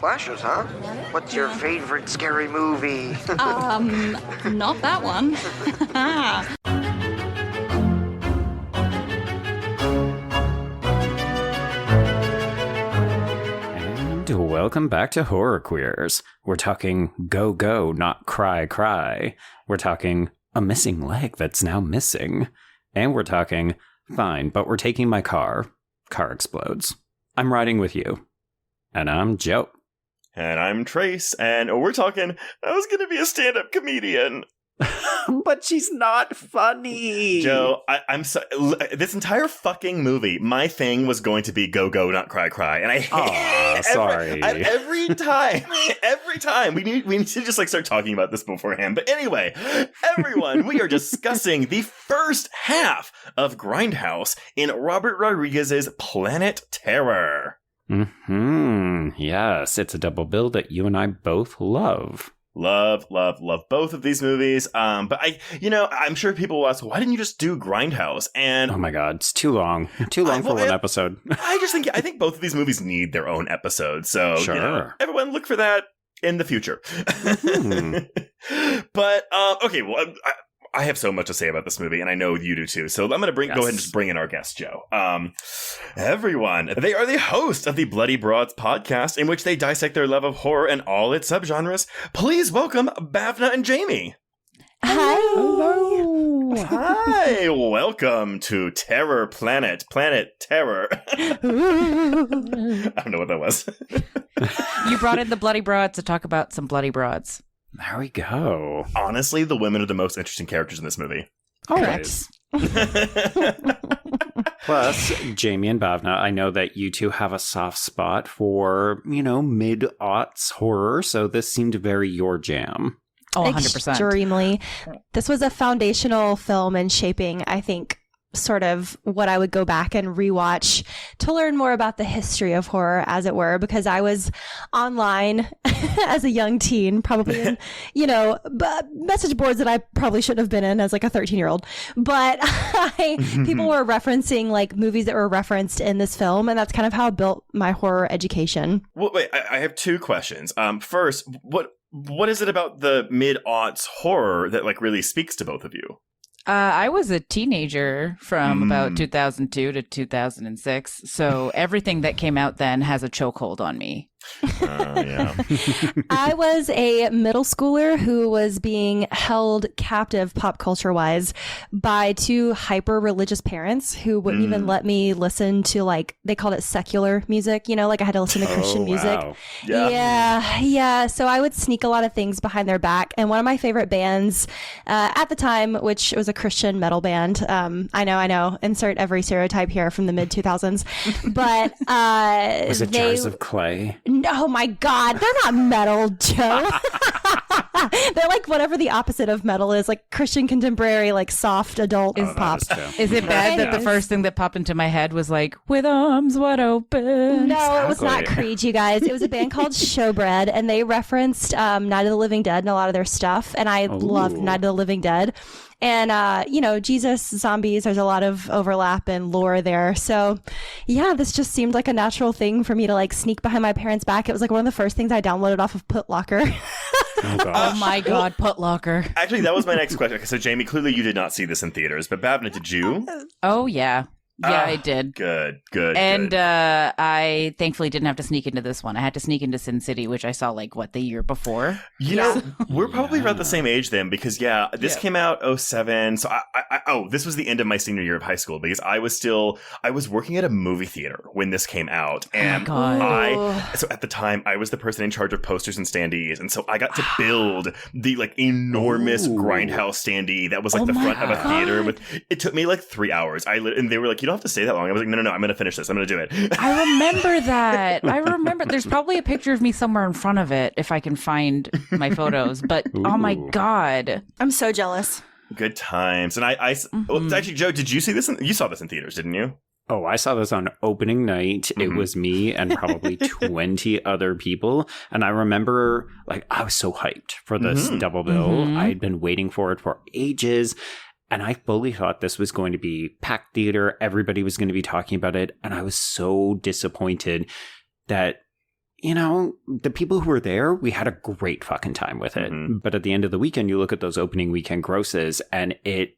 Slashes, huh? What's your favorite scary movie? Not that one. And welcome back to Horror Queers. We're talking go, go, not cry, cry. We're talking a missing leg that's now missing. And we're talking, fine, but we're taking my car. Car explodes. I'm riding with you. And I'm Joe. And I'm Trace, and we're talking, I was going to be a stand-up comedian. But she's not funny. Joe, I'm so, this entire fucking movie, my thing was going to be go, go, not cry, cry. And I hate sorry. every time. We need to just start talking about this beforehand. But anyway, everyone, we are discussing the first half of Grindhouse in Robert Rodriguez's Planet Terror. Yes, it's a double bill that you and I both love. Love both of these movies. But I'm sure people will ask, why didn't you just do Grindhouse? And oh my God, it's too long. Too long for one episode. I think both of these movies need their own episode. So sure. Everyone look for that in the future. But okay, well, I have so much to say about this movie, and I know you do too. So I'm going to go ahead and just bring in our guest, Joe. Everyone, they are the host of the Bloody Broads podcast, in which they dissect their love of horror and all its subgenres. Please welcome Bhavna and Jamie. Hi. Hello. Hi. Welcome to Terror Planet Terror. I don't know what that was. You brought in the Bloody Broads to talk about some Bloody Broads. There we go. Honestly, the women are the most interesting characters in this movie. Always. Plus, Jamie and Bhavna, I know that you two have a soft spot for, mid-aughts horror, so this seemed very your jam. Oh, 100%. Extremely. This was a foundational film in shaping, I think, sort of what I would go back and rewatch to learn more about the history of horror, as it were, because I was online as a young teen, probably in, message boards that I probably shouldn't have been in as like a 13-year-old. But people were referencing like movies that were referenced in this film, and that's kind of how I built my horror education. Well, wait, I have two questions. First, what is it about the mid-aughts horror that really speaks to both of you? I was a teenager from about 2002 to 2006, so everything that came out then has a chokehold on me. Yeah. I was a middle schooler who was being held captive pop culture wise by two hyper religious parents who wouldn't even let me listen to they called it secular music, I had to listen to Christian music. Wow. Yeah. So I would sneak a lot of things behind their back. And one of my favorite bands at the time, which was a Christian metal band. I know. Insert every stereotype here from the mid 2000s. But was it Jars of Clay? Oh my God, they're not metal, Joe. They're like whatever the opposite of metal is, like Christian contemporary, like soft adult pop. Is it bad that the first thing that popped into my head was like, with arms wide open? No, it was not Creed, you guys. It was a band called Showbread, and they referenced Night of the Living Dead in a lot of their stuff, and I loved Night of the Living Dead. And, Jesus, zombies, there's a lot of overlap and lore there. So, yeah, this just seemed like a natural thing for me to sneak behind my parents' back. It was one of the first things I downloaded off of Putlocker. Oh my God, Putlocker. Actually, that was my next question. So, Jamie, clearly you did not see this in theaters, but Bhavna, did you? Oh, yeah. Yeah, I did. Good. And I thankfully didn't have to sneak into this one. I had to sneak into Sin City, which I saw the year before. We're probably about the same age then, because this came out 2007. So this was the end of my senior year of high school, because I was working at a movie theater when this came out. And oh my God. So at the time I was the person in charge of posters and standees. And so I got to build the enormous Grindhouse standee that was the front of a theater. It took me 3 hours. And they were like, you don't have to stay that long. I was like, no, I'm going to finish this. I'm going to do it. I remember that. There's probably a picture of me somewhere in front of it if I can find my photos. But oh my God. I'm so jealous. Good times. And well, actually, Joe, did you see this? You saw this in theaters, didn't you? Oh, I saw this on opening night. It was me and probably 20 other people. And I remember, I was so hyped for this double bill. I had been waiting for it for ages. And I fully thought this was going to be packed theater. Everybody was going to be talking about it. And I was so disappointed that you know, the people who were there, we had a great fucking time with it. But at the end of the weekend, you look at those opening weekend grosses and it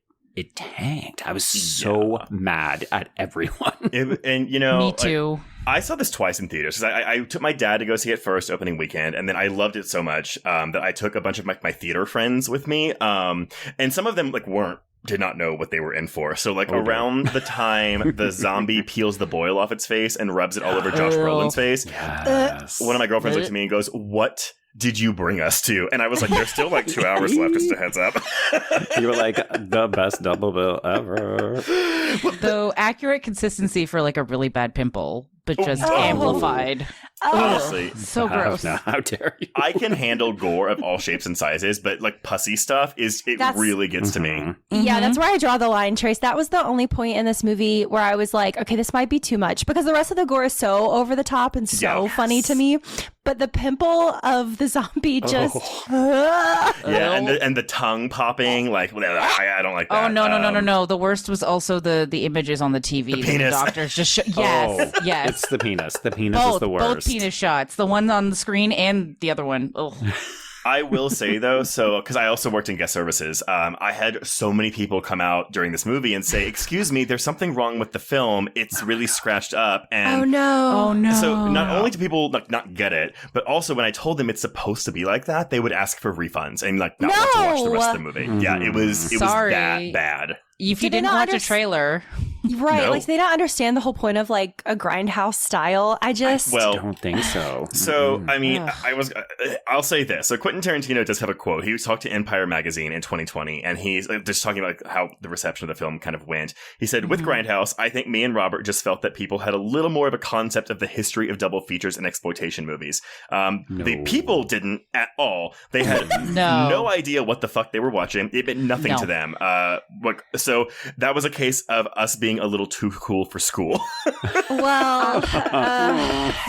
tanked. I was so mad at everyone. And you know, Me too. I saw this twice in theaters. I took my dad to go see it first opening weekend, and then I loved it so much that I took a bunch of my theater friends with me. And some of them did not know what they were in for. So around the time the zombie peels the boil off its face and rubs it all over Josh Brolin's face, one of my girlfriends looked at me and goes, "What did you bring us to?" And I was like, there's still 2 hours left, just a heads up. You were like, the best double bill ever. Though accurate consistency for a really bad pimple, but just amplified. Honestly, so gross. No, how dare you? I can handle gore of all shapes and sizes, but pussy stuff really gets to me. Yeah, that's where I draw the line, Trace. That was the only point in this movie where I was like, okay, this might be too much, because the rest of the gore is so over the top and so funny to me. But the pimple of the zombie just and the tongue popping, I don't like that. Oh no. The worst was also the images on the TV. The penis. The doctors just yes. It's the penis. The penis is the worst. Both penis shots. The one on the screen and the other one. Ugh. I will say, though, because I also worked in guest services, I had so many people come out during this movie and say, "Excuse me, there's something wrong with the film. It's really scratched up." And oh no. So not only do people not get it, but also when I told them it's supposed to be like that, they would ask for refunds and not want to watch the rest of the movie. Yeah, it was that bad. If you didn't watch a trailer. Right, No. they don't understand the whole point of a Grindhouse style. I don't think so. So, I mean, I'll say this. So Quentin Tarantino does have a quote. He talked to Empire Magazine in 2020, and he's just talking about how the reception of the film kind of went. He said, with Grindhouse, I think me and Robert just felt that people had a little more of a concept of the history of double features and exploitation movies. The people didn't at all. They had no idea what the fuck they were watching. It meant nothing to them. So that was a case of us being a little too cool for school. Well,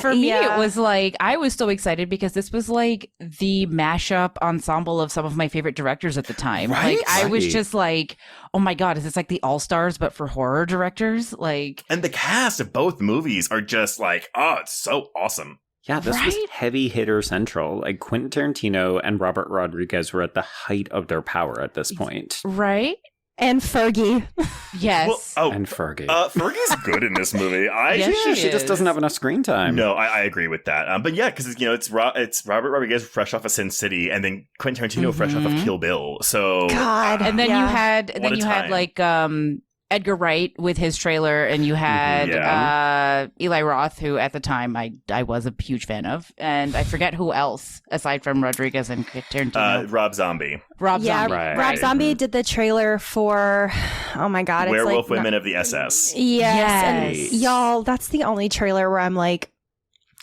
for me, it was I was so excited because this was the mashup ensemble of some of my favorite directors at the time. Right? I was just oh my God, is this the All-Stars but for horror directors? And the cast of both movies are just it's so awesome. Yeah, this was heavy hitter central. Quentin Tarantino and Robert Rodriguez were at the height of their power at this point. Right? And Fergie. Yes. And Fergie. Fergie's good in this movie. She just doesn't have enough screen time. No, I agree with that. But yeah, because it's Robert Rodriguez fresh off of Sin City, and then Quentin Tarantino fresh off of Kill Bill. So God, and then you had Edgar Wright with his trailer, and you had Eli Roth, who at the time I was a huge fan of, and I forget who else aside from Rodriguez and Tarantino. Rob Zombie. Rob Zombie. Rob Zombie did the trailer for, oh my God, it's Werewolf Women of the SS. Yes. And y'all, that's the only trailer where I'm like,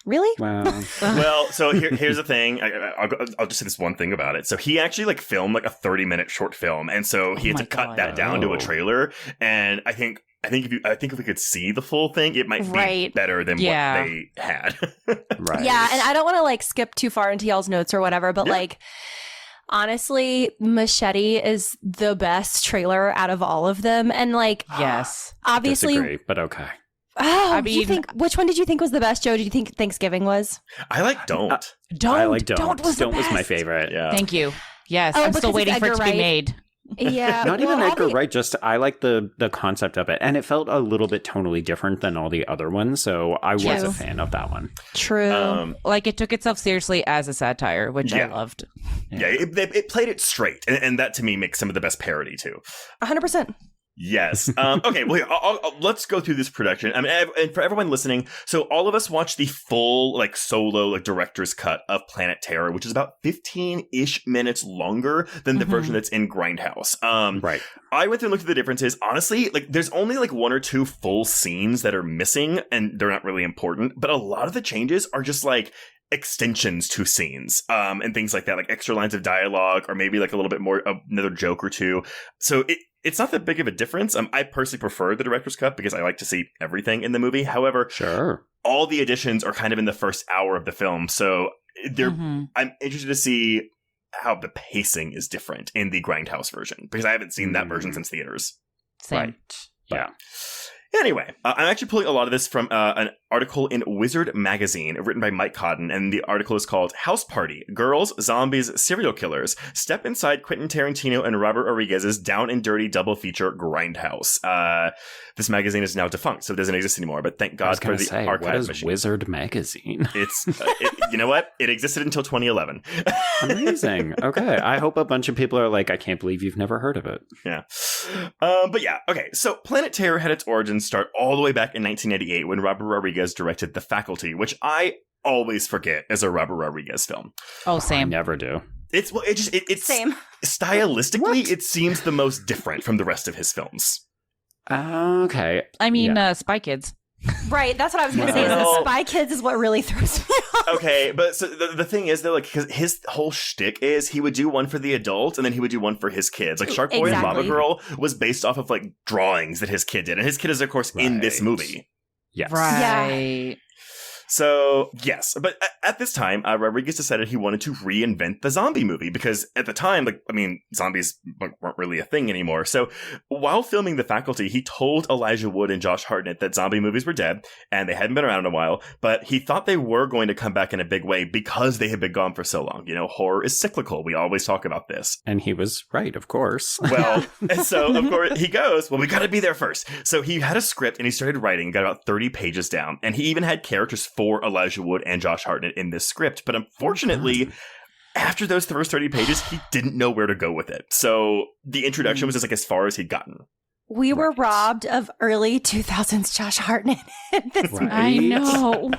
really? Wow. Well, so here's the thing. I'll just say this one thing about it. So he actually filmed a 30-minute short film, and so he had to cut that down to a trailer. And I think if we could see the full thing, it might be better than what they had. Right. Yeah, and I don't want to skip too far into y'all's notes or whatever, but honestly, Machete is the best trailer out of all of them, and yes, obviously, disagree, but okay. Oh, I mean, which one did you think was the best, Joe? Did you think Thanksgiving was? I like Don't. I like Don't. Don't was my favorite. Yeah. Thank you. Yes, I'm still waiting for it to be made. Yeah. Not even Edgar Wright, just I like the concept of it. And it felt a little bit tonally different than all the other ones. So I was a fan of that one. True. It took itself seriously as a satire, which I loved. Yeah, it played it straight. And that to me makes some of the best parody too. 100%. Yes. Okay. Well, let's go through this production. I mean, and for everyone listening, so all of us watched the full solo director's cut of Planet Terror, which is about 15-ish minutes longer than the version that's in Grindhouse. Right. I went through and looked at the differences. Honestly, there's only one or two full scenes that are missing, and they're not really important. But a lot of the changes are just extensions to scenes, and things like that, extra lines of dialogue, or maybe a little bit more another joke or two. So it's not that big of a difference. I personally prefer the director's cut because I like to see everything in the movie. However, all the additions are kind of in the first hour of the film. So I'm interested to see how the pacing is different in the Grindhouse version, because I haven't seen that version since theaters. Same. Right. Yeah. Anyway, I'm actually pulling a lot of this from an article in Wizard magazine written by Mike Cotton, and the article is called House Party, Girls, Zombies, Serial Killers. Step inside Quentin Tarantino and Robert Rodriguez's down and dirty double feature Grindhouse. This magazine is now defunct, so it doesn't exist anymore, but thank God for the archive machine. Wizard magazine? It's, you know what? It existed until 2011. Amazing. Okay. I hope a bunch of people are like, I can't believe you've never heard of it. Yeah. But yeah, okay. So Planet Terror had its origins start all the way back in 1998 when Robert Rodriguez directed The Faculty, which I always forget is a Robert Rodriguez film. Oh, same. I never do. It's Same. Stylistically, it seems the most different from the rest of his films. Okay. I mean, Spy Kids. Right, that's what I was going to say. Is the Spy Kids is what really throws me off. Okay, but so the thing is, though, like, because his whole shtick is he would do one for the adults and then he would do one for his kids. Like, Shark Boy and Lava Girl was based off of, like, drawings that his kid did. And his kid is, of course, in this movie. Yes. Right. Yeah. So, yes. But at this time, Rodriguez decided he wanted to reinvent the zombie movie because at the time, like, I mean, zombies weren't really a thing anymore. So while filming The Faculty, he told Elijah Wood and Josh Hartnett that zombie movies were dead and they hadn't been around in a while, but he thought they were going to come back in a big way because they had been gone for so long. You know, horror is cyclical. We always talk about this. And he was right, of course. Well, and so, of course, he goes, well, we got to be there first. So he had a script and he started writing, got about 30 pages down, and he even had characters for Elijah Wood and Josh Hartnett in this script. But unfortunately, after those first 30 pages, he didn't know where to go with it. So the introduction was just like as far as he'd gotten. We were robbed of early 2000s Josh Hartnett in this movie. I know.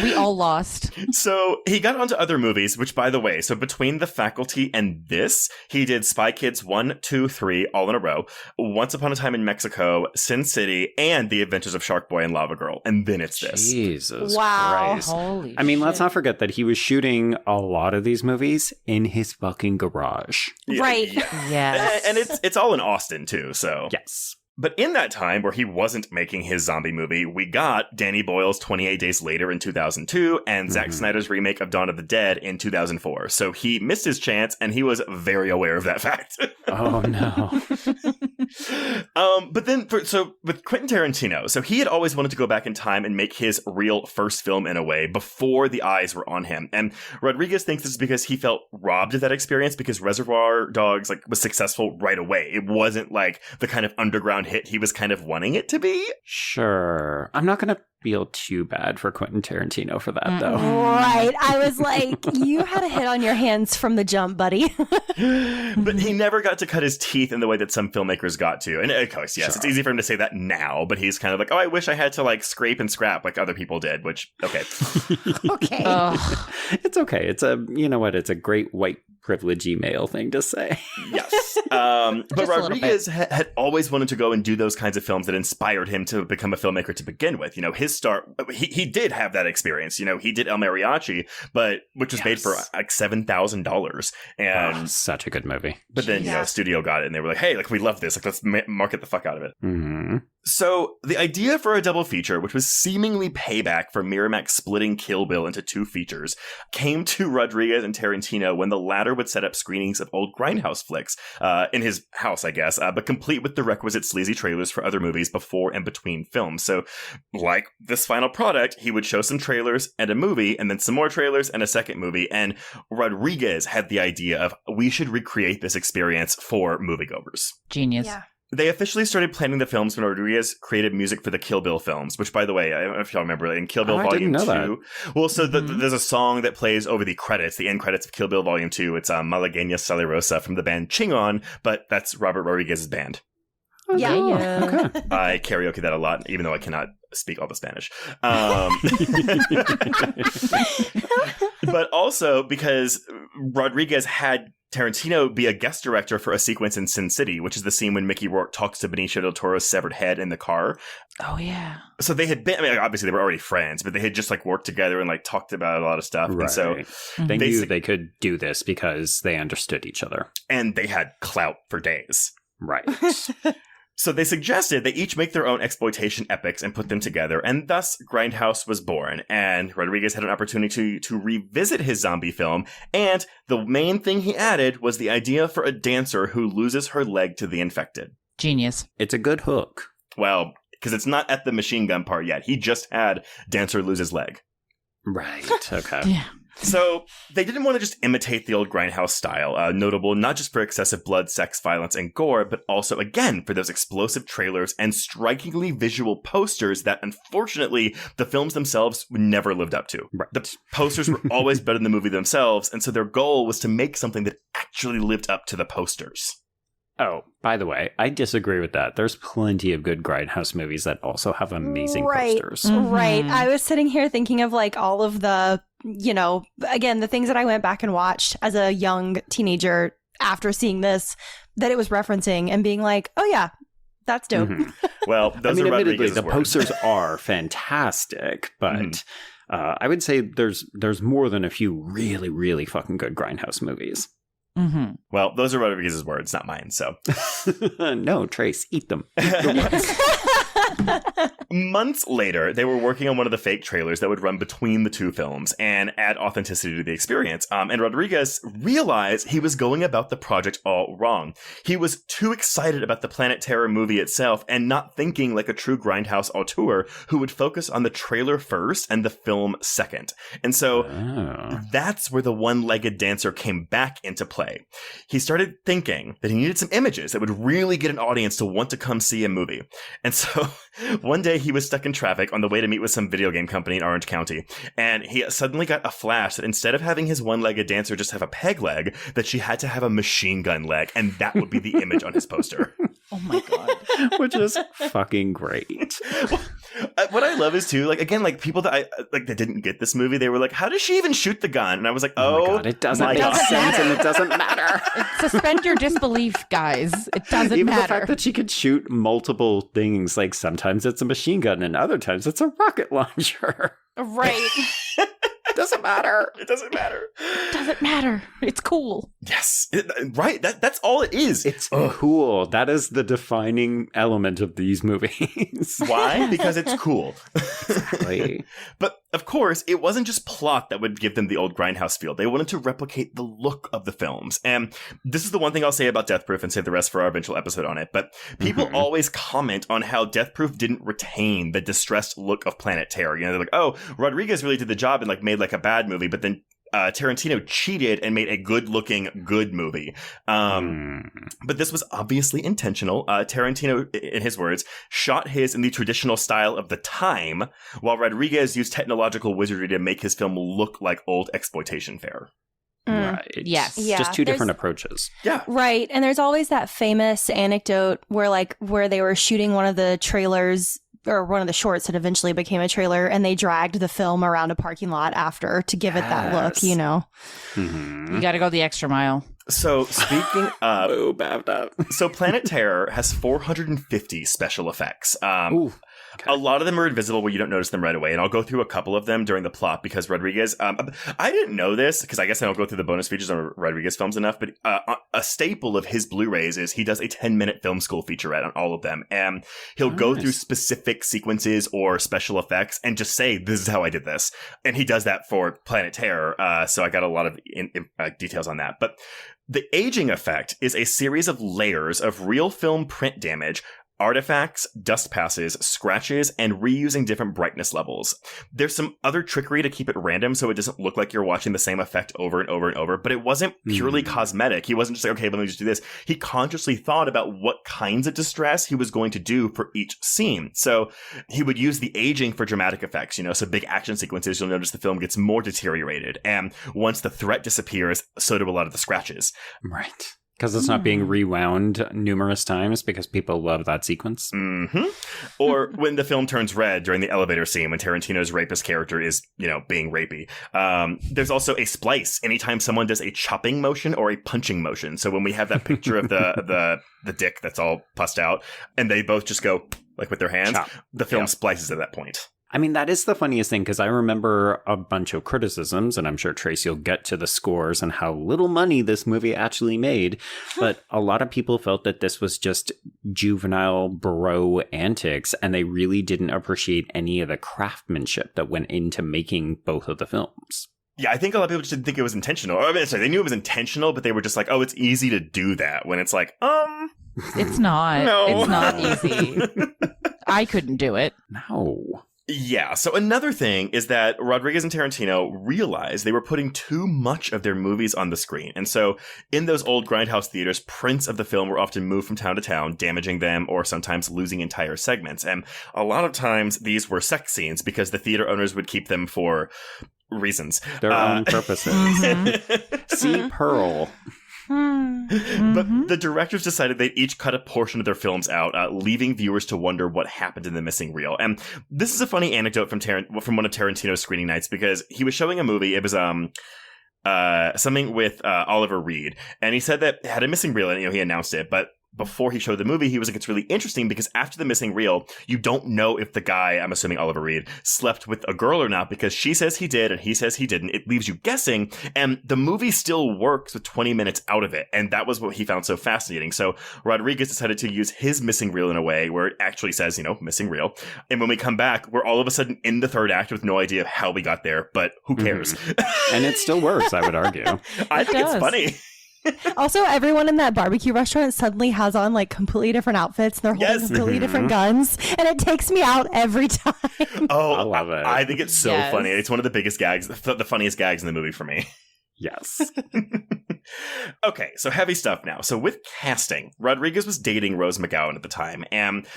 We all lost. So he got onto other movies, which, by the way, so between The Faculty and this, he did Spy Kids 1, 2, 3, all in a row, Once Upon a Time in Mexico, Sin City, and The Adventures of Shark Boy and Lava Girl. And then it's this. Jesus Wow. Christ. Holy I mean, shit. let's not forget that he was shooting a lot of these movies in his fucking garage. Right. Yeah. Yes. And it's all in Austin, too, so. Yes. But in that time where he wasn't making his zombie movie, we got Danny Boyle's 28 Days Later in 2002 and Zack Snyder's remake of Dawn of the Dead in 2004. So he missed his chance, and he was very aware of that fact. Oh, no. But then, with Quentin Tarantino, so he had always wanted to go back in time and make his real first film in a way before the eyes were on him. And Rodriguez thinks this is because he felt robbed of that experience because Reservoir Dogs was successful right away. It wasn't like the kind of underground hit he was kind of wanting it to be. Sure. I'm not going to feel too bad for Quentin Tarantino for that, though. Right. I was like, you had a hit on your hands from the jump, buddy. But he never got to cut his teeth in the way that some filmmakers got to. And of course, yes, Sure. It's easy for him to say that now, but he's kind of like, oh, I wish I had to scrape and scrap like other people did, which, okay. Okay. It's okay. It's it's a great white privilegey male thing to say. Yes. But Rodriguez had always wanted to go and do those kinds of films that inspired him to become a filmmaker to begin with. You know, his start, he did have that experience. You know, he did El Mariachi, which was made for like $7,000. And such a good movie. But then, studio got it and they were like, hey, we love this. Let's market the fuck out of it. Mm-hmm. So the idea for a double feature, which was seemingly payback for Miramax splitting Kill Bill into two features, came to Rodriguez and Tarantino when the latter would set up screenings of old Grindhouse flicks in his house, I guess, but complete with the requisite sleazy trailers for other movies before and between films. So like this final product, he would show some trailers and a movie and then some more trailers and a second movie. And Rodriguez had the idea of we should recreate this experience for moviegoers. Genius. Yeah. They officially started planning the films when Rodriguez created music for the Kill Bill films, which, by the way, I don't know if y'all remember, in Kill Bill Volume 2. Well, so there's a song that plays over the credits, the end credits of Kill Bill Volume 2. It's Malagueña Salerosa from the band Chingon, but that's Robert Rodriguez's band. Yeah. Okay. I karaoke that a lot, even though I cannot speak all the Spanish. But also because Rodriguez had Tarantino be a guest director for a sequence in Sin City, which is the scene when Mickey Rourke talks to Benicio del Toro's severed head in the car. Oh, yeah. So they had been, obviously they were already friends, but they had just worked together and talked about a lot of stuff. Right. And so they knew they could do this because they understood each other. And they had clout for days. Right. So they suggested they each make their own exploitation epics and put them together, and thus Grindhouse was born, and Rodriguez had an opportunity to revisit his zombie film, and the main thing he added was the idea for a dancer who loses her leg to the infected. Genius. It's a good hook. Well, because it's not at the machine gun part yet. He just had Dancer lose his leg. Right. Okay. Yeah. So they didn't want to just imitate the old Grindhouse style, notable not just for excessive blood, sex, violence, and gore, but also, again, for those explosive trailers and strikingly visual posters that, unfortunately, the films themselves never lived up to. Right. The posters were always better than the movie themselves, and so their goal was to make something that actually lived up to the posters. Oh, by the way, I disagree with that. There's plenty of good Grindhouse movies that also have amazing posters. Mm-hmm. Right. I was sitting here thinking of like all of the, you know, again, the things that I went back and watched as a young teenager after seeing this that it was referencing and being like, oh yeah, that's dope. Mm-hmm. Well, those are admittedly, Rodriguez's the words. posters are fantastic, but I would say there's more than a few really, really fucking good Grindhouse movies. Mm-hmm. Well, those are Rodriguez's words, not mine, so. No, Trace, eat them. Eat the ones. Months later, they were working on one of the fake trailers that would run between the two films and add authenticity to the experience. And Rodriguez realized he was going about the project all wrong. He was too excited about the Planet Terror movie itself and not thinking like a true Grindhouse auteur who would focus on the trailer first and the film second. And so that's where the one-legged dancer came back into play. He started thinking that he needed some images that would really get an audience to want to come see a movie. And so one day he was stuck in traffic on the way to meet with some video game company in Orange County, and he suddenly got a flash that instead of having his one-legged dancer just have a peg leg, that she had to have a machine gun leg, and that would be the image on his poster. Oh my God. Which is fucking great. What I love is too, like, again, like people that that didn't get this movie, they were like, how does she even shoot the gun? And I was like, Oh my God, it doesn't make sense and it doesn't matter. Suspend your disbelief, guys. It doesn't Even matter. the fact that she could shoot multiple things, like sometimes it's a machine gun and other times it's a rocket launcher. Right. Doesn't matter. It doesn't matter. Doesn't matter. It's cool. Yes. Right. That's all it is. It's cool. That is the defining element of these movies. Why? Because it's cool. Exactly. But of course, it wasn't just plot that would give them the old Grindhouse feel. They wanted to replicate the look of the films. And this is the one thing I'll say about Death Proof and save the rest for our eventual episode on it. But people always comment on how Death Proof didn't retain the distressed look of Planet Terror. You know, they're like, oh, Rodriguez really did the job and like made like a bad movie, but then Tarantino cheated and made a good-looking good movie. But this was obviously intentional. Tarantino, in his words, shot his in the traditional style of the time, while Rodriguez used technological wizardry to make his film look like old exploitation fare. Right. Yes. Yeah. Just two different approaches. Yeah. Right. And there's always that famous anecdote where they were shooting one of the trailers or one of the shorts that eventually became a trailer, and they dragged the film around a parking lot after to give it that look, you know? Mm-hmm. You got to go the extra mile. So speaking of, Oh, Bhavna. so Planet Terror has 450 special effects. Ooh. Okay. A lot of them are invisible where you don't notice them right away, and I'll go through a couple of them during the plot because Rodriguez, I didn't know this because I guess I don't go through the bonus features on Rodriguez films enough, but a staple of his Blu-rays is he does a 10-minute film school featurette on all of them, and he'll go through specific sequences or special effects and just say, this is how I did this. And he does that for Planet Terror, so I got a lot of details on that. But the aging effect is a series of layers of real film print damage, artifacts, dust passes, scratches, and reusing different brightness levels. There's some other trickery to keep it random so it doesn't look like you're watching the same effect over and over and over, but it wasn't purely cosmetic. He wasn't just like, okay, let me just do this. He consciously thought about what kinds of distress he was going to do for each scene. So he would use the aging for dramatic effects, you know, so big action sequences, you'll notice the film gets more deteriorated. And once the threat disappears, so do a lot of the scratches. Right. Because it's not being rewound numerous times because people love that sequence. Mm-hmm. Or when the film turns red during the elevator scene when Tarantino's rapist character is, you know, being rapey. There's also a splice anytime someone does a chopping motion or a punching motion. So when we have that picture of the dick that's all pussed out and they both just go like with their hands, Chop. the film splices at that point. I mean, that is the funniest thing because I remember a bunch of criticisms, and I'm sure, Tracy, you'll get to the scores and how little money this movie actually made. But a lot of people felt that this was just juvenile bro antics, and they really didn't appreciate any of the craftsmanship that went into making both of the films. Yeah, I think a lot of people just didn't think it was intentional. I mean, sorry, they knew it was intentional, but they were just like, oh, it's easy to do that. When it's like, It's not. No. It's not easy. I couldn't do it. No. Yeah, so another thing is that Rodriguez and Tarantino realized they were putting too much of their movies on the screen. And so in those old Grindhouse theaters, prints of the film were often moved from town to town, damaging them or sometimes losing entire segments. And a lot of times these were sex scenes because the theater owners would keep them for reasons. Their own purposes. See Pearl. But the directors decided they'd each cut a portion of their films out, leaving viewers to wonder what happened in the missing reel. And this is a funny anecdote from one of Tarantino's screening nights, because he was showing a movie. It was something with Oliver Reed, and he said that it had a missing reel, and he announced it, but before he showed the movie, he was like, it's really interesting because after the missing reel, you don't know if the guy, I'm assuming Oliver Reed, slept with a girl or not, because she says he did and he says he didn't. It leaves you guessing, and the movie still works with 20 minutes out of it, and that was what he found so fascinating. So Rodriguez decided to use his missing reel in a way where it actually says, missing reel. And when we come back, we're all of a sudden in the third act with no idea how we got there, but who cares? And it still works, I would argue. I think it's funny. Also, everyone in that barbecue restaurant suddenly has on like completely different outfits, and they're holding completely different guns, and it takes me out every time. Oh, I love it. I think it's so funny. It's one of the biggest gags, the funniest gags in the movie for me. Yes. Okay, so heavy stuff now. So with casting, Rodriguez was dating Rose McGowan at the time, and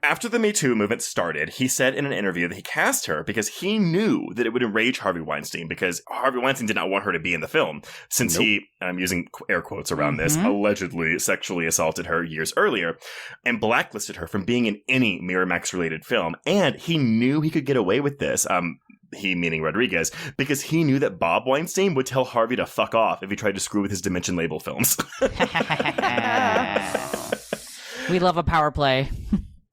after the Me Too movement started, he said in an interview that he cast her because he knew that it would enrage Harvey Weinstein, because Harvey Weinstein did not want her to be in the film, since he, and I'm using air quotes around this, allegedly sexually assaulted her years earlier, and blacklisted her from being in any Miramax-related film, and he knew he could get away with this, he meaning Rodriguez, because he knew that Bob Weinstein would tell Harvey to fuck off if he tried to screw with his Dimension label films. We love a power play.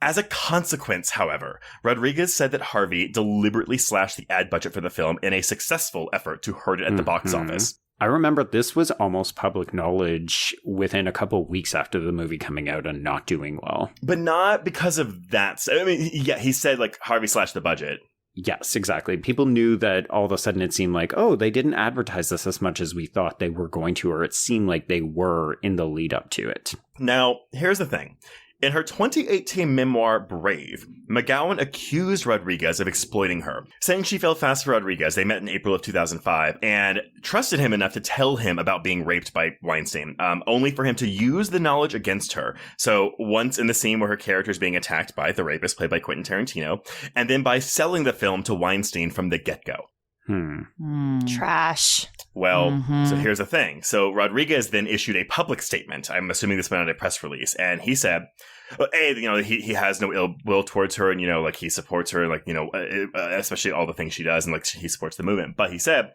As a consequence, however, Rodriguez said that Harvey deliberately slashed the ad budget for the film in a successful effort to hurt it at the box office. I remember this was almost public knowledge within a couple weeks after the movie coming out and not doing well. But not because of that. I mean, yeah, he said like Harvey slashed the budget. Yes, exactly. People knew that all of a sudden it seemed like, oh, they didn't advertise this as much as we thought they were going to, or it seemed like they were in the lead up to it. Now, here's the thing. In her 2018 memoir, Brave, McGowan accused Rodriguez of exploiting her, saying she fell fast for Rodriguez. They met in April of 2005 and trusted him enough to tell him about being raped by Weinstein, only for him to use the knowledge against her. So once in the scene where her character is being attacked by the rapist played by Quentin Tarantino, and then by selling the film to Weinstein from the get-go. Trash. Well, so here's the thing. So Rodriguez then issued a public statement. I'm assuming this went out a press release. And he said, A, he has no ill will towards her. And, like he supports her, like, especially all the things she does. And like he supports the movement. But he said,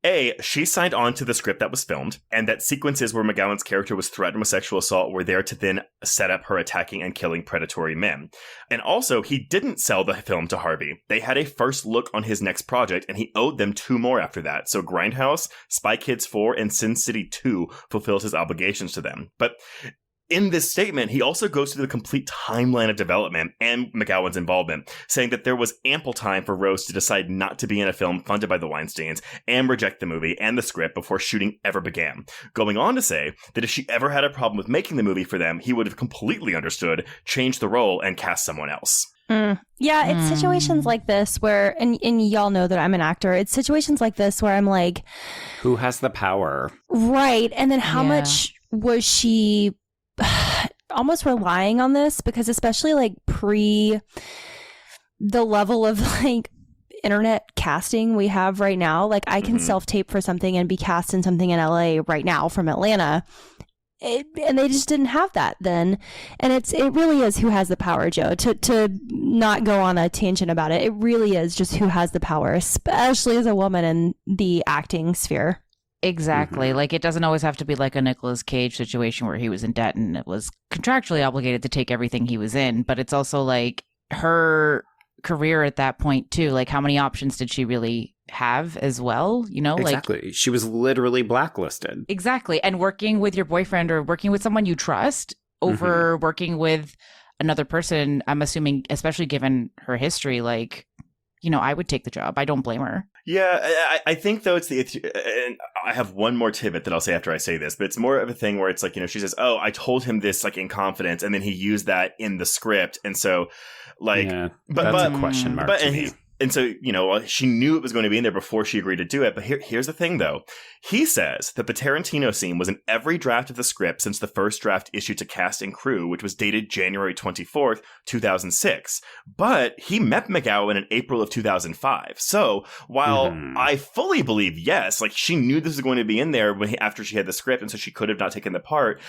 A, she signed on to the script that was filmed, and that sequences where McGowan's character was threatened with sexual assault were there to then set up her attacking and killing predatory men. And also, he didn't sell the film to Harvey. They had a first look on his next project, and he owed them 2 more after that. So Grindhouse, Spy Kids 4, and Sin City 2 fulfills his obligations to them. But in this statement, he also goes through the complete timeline of development and McGowan's involvement, saying that there was ample time for Rose to decide not to be in a film funded by the Weinsteins and reject the movie and the script before shooting ever began. Going on to say that if she ever had a problem with making the movie for them, he would have completely understood, changed the role, and cast someone else. Yeah, it's situations like this where, and y'all know that I'm an actor, it's situations like this where I'm like, who has the power? Right. And then how much was she almost relying on this, because especially like pre the level of like internet casting we have right now, like I can self-tape for something and be cast in something in LA right now from Atlanta, and they just didn't have that then. And it really is who has the power, Joe, to not go on a tangent about it. It really is just who has the power, especially as a woman in the acting sphere. Exactly. Like, it doesn't always have to be like a Nicolas Cage situation where he was in debt and it was contractually obligated to take everything he was in. But it's also like her career at that point, too. Like, how many options did she really have as well? Exactly. Like, she was literally blacklisted. Exactly. And working with your boyfriend or working with someone you trust over working with another person, I'm assuming, especially given her history, like, I would take the job. I don't blame her. Yeah, I think though and I have one more tidbit that I'll say after I say this, but it's more of a thing where it's like, she says, "Oh, I told him this like in confidence," and then he used that in the script, and so like, that's a question mark. And so, she knew it was going to be in there before she agreed to do it. But here's the thing, though. He says that the Tarantino scene was in every draft of the script since the first draft issued to cast and crew, which was dated January 24th, 2006. But he met McGowan in April of 2005. So while I fully believe, yes, like she knew this was going to be in there after she had the script, and so she could have not taken the part.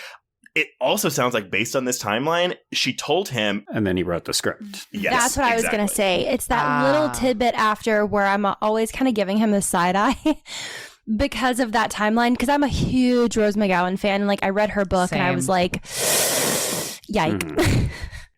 It also sounds like, based on this timeline, she told him... And then he wrote the script. Yes, that's what I was going to say. It's that little tidbit after where I'm always kind of giving him the side eye because of that timeline. Because I'm a huge Rose McGowan fan. And like, I read her book and I was like, yikes.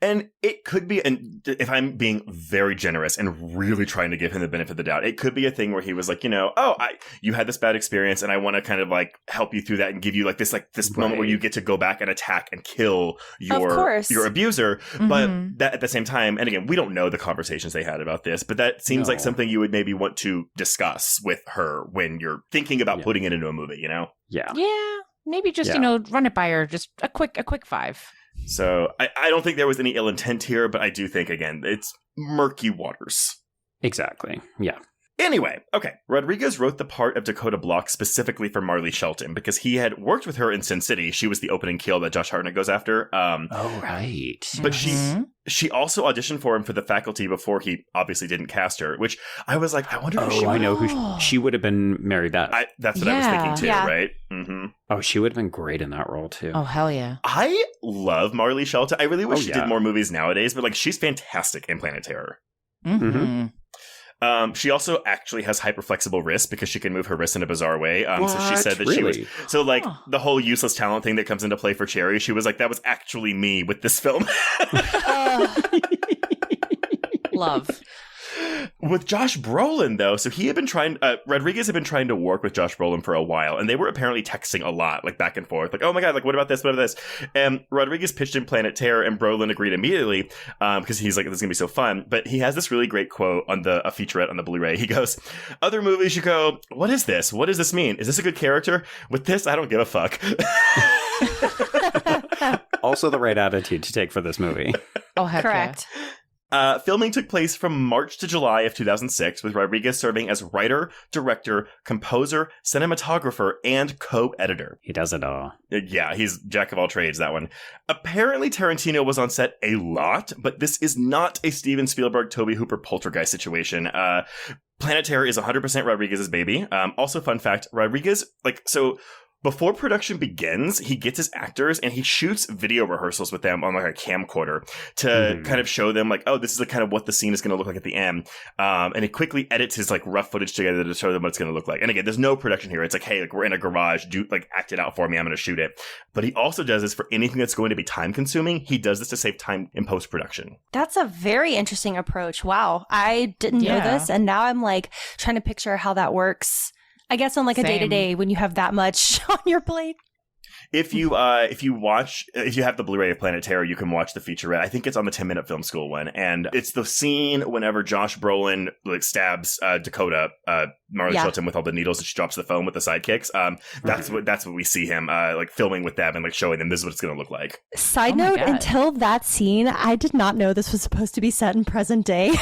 And it could be, and if I'm being very generous and really trying to give him the benefit of the doubt, it could be a thing where he was like, you had this bad experience and I want to kind of like help you through that and give you this moment where you get to go back and attack and kill your abuser. But that at the same time, and again, we don't know the conversations they had about this, but that seems like something you would maybe want to discuss with her when you're thinking about putting it into a movie, Yeah. Yeah. Maybe just, run it by her. Just a quick 5. So I don't think there was any ill intent here, but I do think, again, it's murky waters. Exactly. Yeah. Anyway, okay. Rodriguez wrote the part of Dakota Block specifically for Marley Shelton because he had worked with her in Sin City. She was the opening kill that Josh Hartnett goes after. Right. But she also auditioned for him for The Faculty before he obviously didn't cast her, which I was like, I wonder if I know who she would have been Mary Beth. That's what I was thinking too, right? Mm-hmm. Oh, she would have been great in that role too. Oh, hell yeah. I love Marley Shelton. I really wish she did more movies nowadays, but like she's fantastic in Planet Terror. Mm-hmm. She also actually has hyperflexible wrists because she can move her wrists in a bizarre way. So she said that she was... So like the whole useless talent thing that comes into play for Cherry, she was like, that was actually me with this film. Love. With Josh Brolin, though, so he had been Rodriguez had been trying to work with Josh Brolin for a while, and they were apparently texting a lot, like back and forth, like, oh my God, like, what about this, what about this? And Rodriguez pitched in Planet Terror, and Brolin agreed immediately, because he's like, this is going to be so fun. But he has this really great quote on a featurette on the Blu-ray. He goes, other movies you go, what is this? What does this mean? Is this a good character? With this, I don't give a fuck. Also the right attitude to take for this movie. Oh, heck correct. Yeah. Filming took place from March to July of 2006, with Rodriguez serving as writer, director, composer, cinematographer, and co-editor. He does it all. Yeah, he's jack of all trades, that one. Apparently, Tarantino was on set a lot, but this is not a Steven Spielberg, Tobe Hooper poltergeist situation. Planet Terror is 100% Rodriguez's baby. Also, fun fact, Rodriguez, before production begins, he gets his actors and he shoots video rehearsals with them on like a camcorder to kind of show them like, oh, this is the kind of what the scene is going to look like at the end. And he quickly edits his like rough footage together to show them what it's going to look like. And again, there's no production here. It's like, hey, like we're in a garage, act it out for me. I'm going to shoot it. But he also does this for anything that's going to be time consuming. He does this to save time in post production. That's a very interesting approach. Wow. I didn't know this. And now I'm like trying to picture how that works. I guess on like a day-to-day when you have that much on your plate. If you have the Blu-ray of Planet Terror, you can watch the featurette. I think it's on the 10-minute film school one. And it's the scene whenever Josh Brolin like stabs Dakota, Marley Shelton, with all the needles, and she drops the phone with the sidekicks. That's what we see him like filming with them and like showing them this is what it's going to look like. Side note, until that scene, I did not know this was supposed to be set in present day.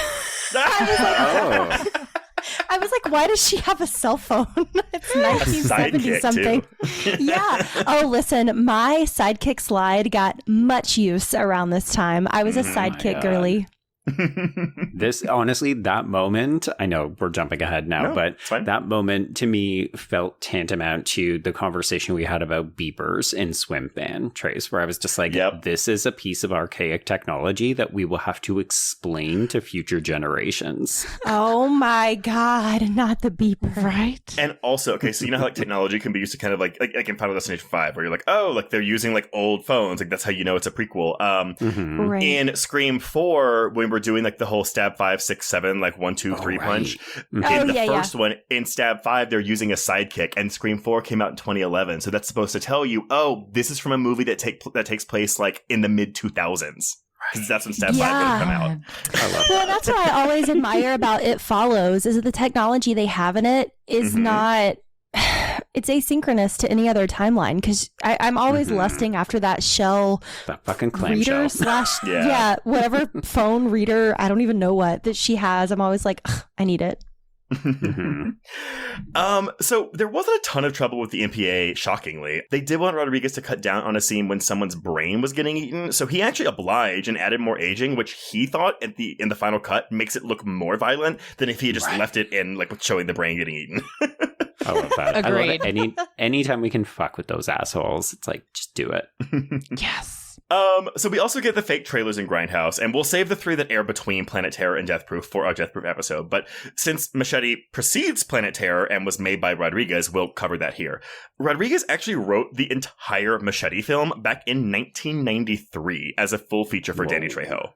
I was like, why does she have a cell phone? It's 1970 something. Yeah. Oh, listen, my sidekick slide got much use around this time. I was a sidekick girly. This, honestly, that moment, I know we're jumping ahead now, but that moment to me felt tantamount to the conversation we had about beepers in swim fan trays, where I was just like, this is a piece of archaic technology that we will have to explain to future generations. Oh my God, not the beeper. Right? And also, okay, so you know how like technology can be used to kind of like in Final Destination 5, where you're like, oh, like they're using like old phones, like that's how you know it's a prequel. Right. In Scream 4, when we're doing like the whole stab 5, 6, 7, like 1, 2, 3 punch. In the first one, in stab 5, they're using a sidekick, and Scream 4 came out in 2011. So that's supposed to tell you, oh, this is from a movie that takes place like in the mid 2000s. because that's when Step 5 would have come out. I love Well, that's what I always admire about It Follows, is that the technology they have in it is not... It's asynchronous to any other timeline, because I'm always lusting after that shell that fucking clam reader shell. whatever phone reader, I don't even know what, that she has. I'm always like, I need it. So there wasn't a ton of trouble with the MPA, shockingly. They did want Rodriguez to cut down on a scene when someone's brain was getting eaten, so he actually obliged and added more aging, which he thought in the final cut makes it look more violent than if he had just left it in, like, with showing the brain getting eaten. I love that. Agreed. I love it. Anytime we can fuck with those assholes, it's like, just do it. Yes. So we also get the fake trailers in Grindhouse, and we'll save the 3 that air between Planet Terror and Death Proof for our Death Proof episode. But since Machete precedes Planet Terror and was made by Rodriguez, we'll cover that here. Rodriguez actually wrote the entire Machete film back in 1993 as a full feature for Danny Trejo.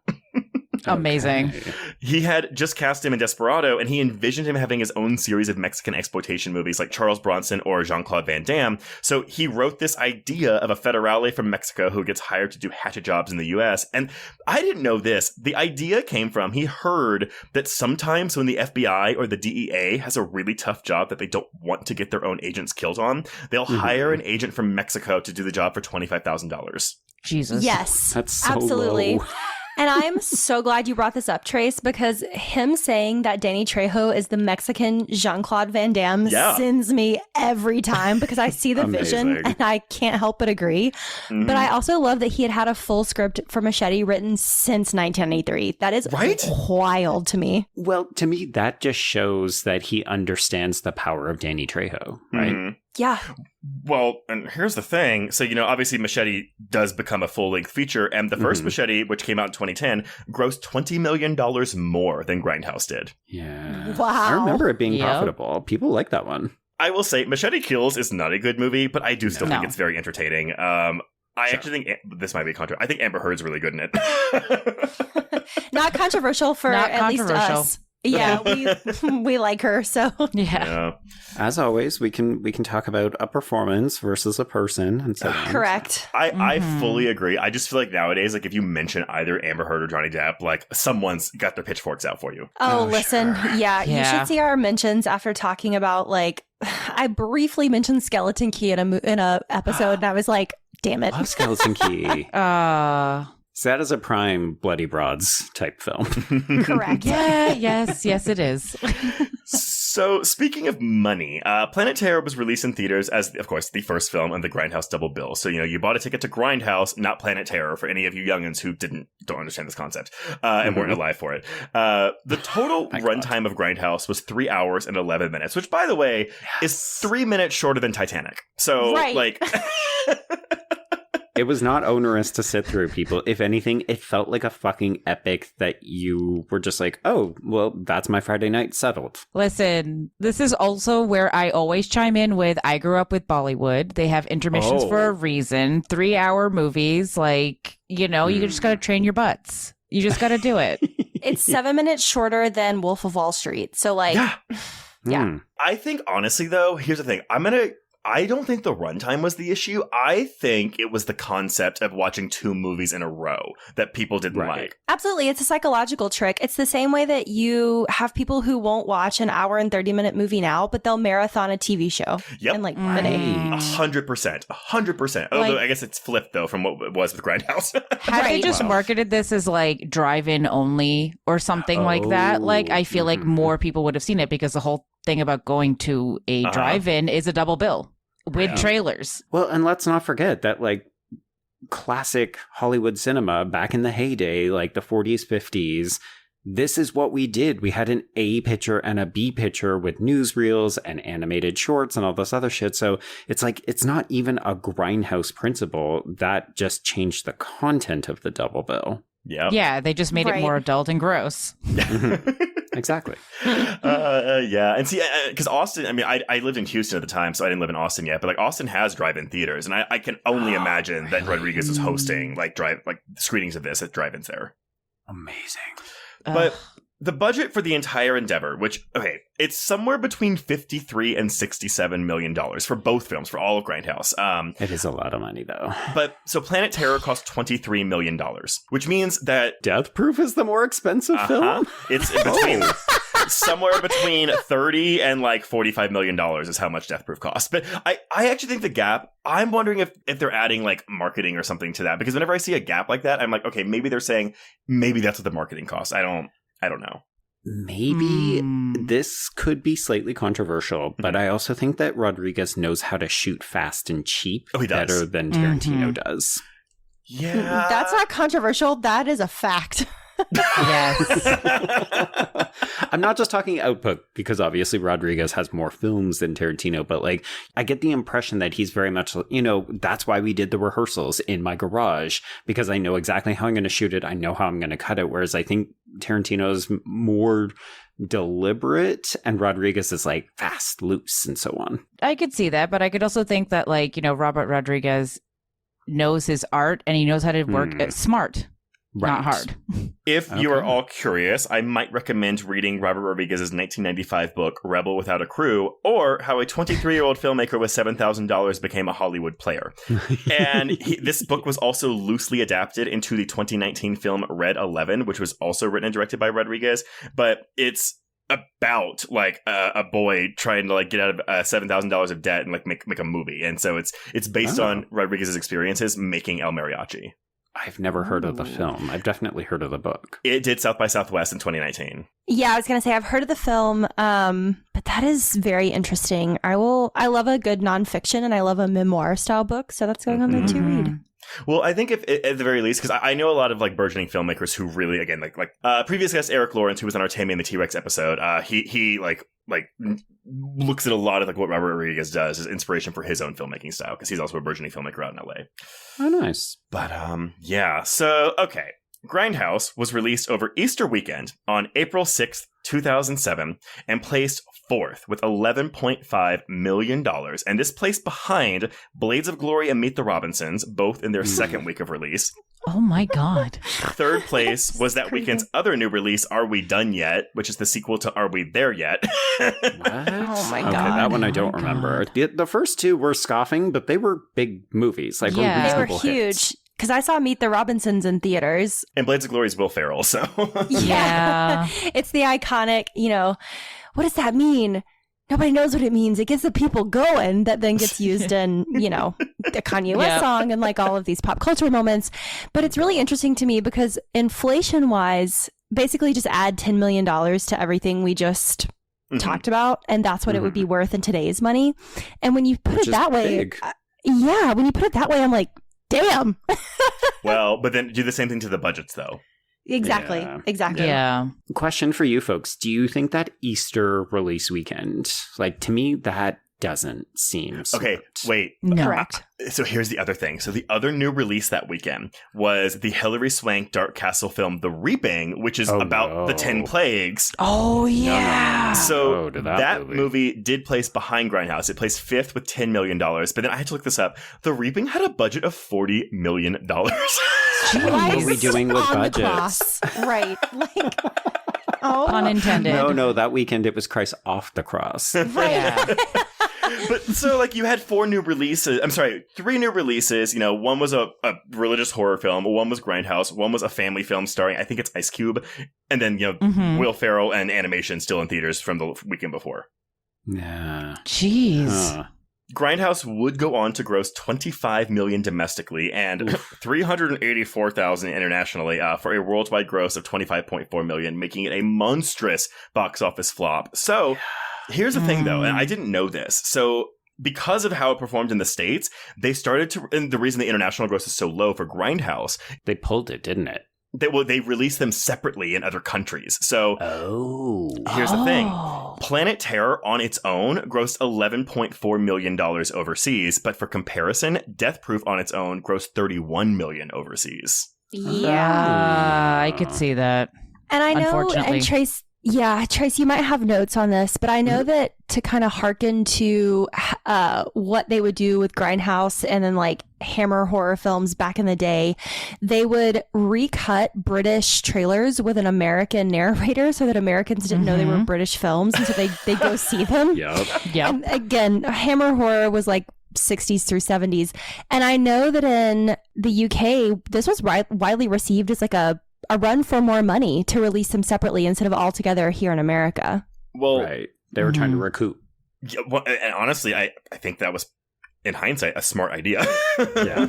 Amazing. Okay. He had just cast him in Desperado, and he envisioned him having his own series of Mexican exploitation movies like Charles Bronson or Jean-Claude Van Damme. So he wrote this idea of a federale from Mexico who gets hired to do hatchet jobs in the U.S. And I didn't know this. The idea came from, he heard that sometimes when the FBI or the DEA has a really tough job that they don't want to get their own agents killed on, they'll hire an agent from Mexico to do the job for $25,000. Jesus. Yes, That's so absolutely. low. And I'm so glad you brought this up, Trace, because him saying that Danny Trejo is the Mexican Jean-Claude Van Damme sends me every time, because I see the vision and I can't help but agree. But I also love that he had a full script for Machete written since 1993. That is wild to me. Well, to me, that just shows that he understands the power of Danny Trejo, right? Yeah. Well, and here's the thing. So, obviously Machete does become a full-length feature, and the first Machete, which came out in 2010, grossed $20 million more than Grindhouse did. Yeah. Wow. I remember it being profitable. People like that one. I will say Machete Kills is not a good movie, but I do still think it's very entertaining. I actually think this might be controversial. I think Amber Heard's really good in it. Not controversial for at least us. Yeah, we like her, so yeah. As always, we can talk about a performance versus a person and so on. Correct. I fully agree. I just feel like nowadays, like if you mention either Amber Heard or Johnny Depp, like someone's got their pitchforks out for you. Oh, listen, you should see our mentions after talking about, like, I briefly mentioned Skeleton Key in a episode, and I was like, damn it. Love Skeleton Key. So that is a prime Bloody Broads type film. Correct. Yes, it is. So, speaking of money, Planet Terror was released in theaters as, of course, the first film on the Grindhouse double bill. So, you bought a ticket to Grindhouse, not Planet Terror, for any of you youngins who don't understand this concept and weren't alive for it. The total runtime of Grindhouse was 3 hours and 11 minutes, which, by the way, is 3 minutes shorter than Titanic. So, like... It was not onerous to sit through, people. If anything, it felt like a fucking epic that you were just like, oh, well, that's my Friday night settled. Listen, this is also where I always chime in with, I grew up with Bollywood. They have intermissions for a reason. 3-hour movies, like, you just got to train your butts. You just got to do it. It's 7 minutes shorter than Wolf of Wall Street. So, like, yeah. I think, honestly, though, here's the thing. I don't think the runtime was the issue. I think it was the concept of watching 2 movies in a row that people didn't like. Absolutely. It's a psychological trick. It's the same way that you have people who won't watch an hour and 30-minute movie now, but they'll marathon a TV show in like a day. 100%. Although I guess it's flipped, though, from what it was with Grindhouse. Had they just marketed this as like drive-in only or something like that, like I feel like more people would have seen it, because the whole thing about going to a drive-in is a double bill. With trailers. Well, and let's not forget that, like, classic Hollywood cinema back in the heyday, like the 40s, 50s, this is what we did. We had an A picture and a B picture with newsreels and animated shorts and all this other shit. So it's like, it's not even a Grindhouse principle. That just changed the content of the double bill. Yeah, they just made it more adult and gross. Exactly. And see, because Austin, I mean, I lived in Houston at the time, so I didn't live in Austin yet, but like Austin has drive-in theaters, and I can only imagine that Rodriguez was hosting like screenings of this at drive-ins there. Amazing. But the budget for the entire endeavor, which, okay, it's somewhere between $53 and $67 million for both films, for all of Grindhouse. It is a lot of money, though. But so Planet Terror cost $23 million, which means that Death Proof is the more expensive film? It's between somewhere between $30 and like $45 million is how much Death Proof costs. But I actually think the gap, I'm wondering if they're adding like marketing or something to that, because whenever I see a gap like that, I'm like, okay, maybe they're saying maybe that's what the marketing costs. I don't know. Maybe this could be slightly controversial, but I also think that Rodriguez knows how to shoot fast and cheap better than Tarantino does. Yeah. That's not controversial. That is a fact. Yes. I'm not just talking output, because obviously Rodriguez has more films than Tarantino, but like I get the impression that he's very much, that's why we did the rehearsals in my garage, because I know exactly how I'm going to shoot it. I know how I'm going to cut it. Whereas I think Tarantino's more deliberate and Rodriguez is like fast, loose, and so on. I could see that, but I could also think that Robert Rodriguez knows his art and he knows how to work smart. Right. Not hard. If you are all curious, I might recommend reading Robert Rodriguez's 1995 book, Rebel Without a Crew, or how a 23-year-old filmmaker with $7,000 became a Hollywood player. And this book was also loosely adapted into the 2019 film Red 11, which was also written and directed by Rodriguez. But it's about like a boy trying to like get out of $7,000 of debt and like make a movie. And so it's based on Rodriguez's experiences making El Mariachi. I've never heard of the film. I've definitely heard of the book. It did South by Southwest in 2019. Yeah, I was going to say I've heard of the film, but that is very interesting. I love a good nonfiction and I love a memoir style book, so that's going on there to read. Well, I think if at the very least, because I know a lot of like burgeoning filmmakers who really, again, like previous guest Eric Lawrence, who was on our Taming the T-Rex episode, he looks at a lot of like what Robert Rodriguez does as inspiration for his own filmmaking style, because he's also a burgeoning filmmaker out in LA. Oh, nice. But yeah. So okay, Grindhouse was released over Easter weekend on April 6th, 2007, and placed fourth with $11.5 million. And this placed behind Blades of Glory and Meet the Robinsons, both in their second week of release. Oh my God. Third place was that weekend's other new release, Are We Done Yet? Which is the sequel to Are We There Yet? What? Oh my God. Okay, that one I don't remember. The first two were scoffing, but they were big movies. Like, they were reasonable huge. hits. Because I saw Meet the Robinsons in theaters. And Blades of Glory is Will Ferrell, so. Yeah. It's the iconic, what does that mean? Nobody knows what it means. It gets the people going, that then gets used in, the Kanye West song and like all of these pop culture moments. But it's really interesting to me because inflation-wise, basically just add $10 million to everything we just talked about. And that's what it would be worth in today's money. And when you put it that way, when you put it that way, I'm like, damn. Well, but then do the same thing to the budgets, though. Exactly. Yeah. Exactly. Yeah. Question for you folks. Do you think that Easter release weekend, like, to me, that doesn't seem smart. Okay, wait. No. Correct. So here's the other thing. So the other new release that weekend was the Hilary Swank Dark Castle film, The Reaping, which is about the 10 plagues. Oh, yeah. So that movie did place behind Grindhouse. It placed fifth with $10 million. But then I had to look this up. The Reaping had a budget of $40 million. What are we doing with budgets? Right. Like, oh. Pun intended. No, that weekend it was Christ off the cross. Right. Yeah. But so like you had three new releases. One was a religious horror film. One was Grindhouse. One was a family film starring, I think it's Ice Cube. And then, Will Ferrell and animation still in theaters from the weekend before. Yeah. Jeez. Grindhouse would go on to gross $25 million domestically and $384,000 internationally for a worldwide gross of $25.4 million, making it a monstrous box office flop. So here's the thing, though, and I didn't know this. So because of how it performed in the States, they started to, and the reason the international gross is so low for Grindhouse, They pulled it, didn't it? they released them separately in other countries. So here's the thing. Planet Terror on its own grossed $11.4 million overseas, but for comparison, Death Proof on its own grossed $31 million overseas. Yeah. I could see that. And I know, Unfortunately. and Trace, you might have notes on this, but I know that to kind of hearken to what they would do with Grindhouse and then like Hammer horror films back in the day, they would recut British trailers with an American narrator so that Americans didn't know they were British films, and so they go see them. Yep. And again, Hammer horror was like 60s through 70s. And I know that in the UK, this was widely received as like a run for more money to release them separately instead of all together here in America. Well, right. They were trying to recoup. Yeah, well, and honestly, I think that was, in hindsight, a smart idea. Yeah.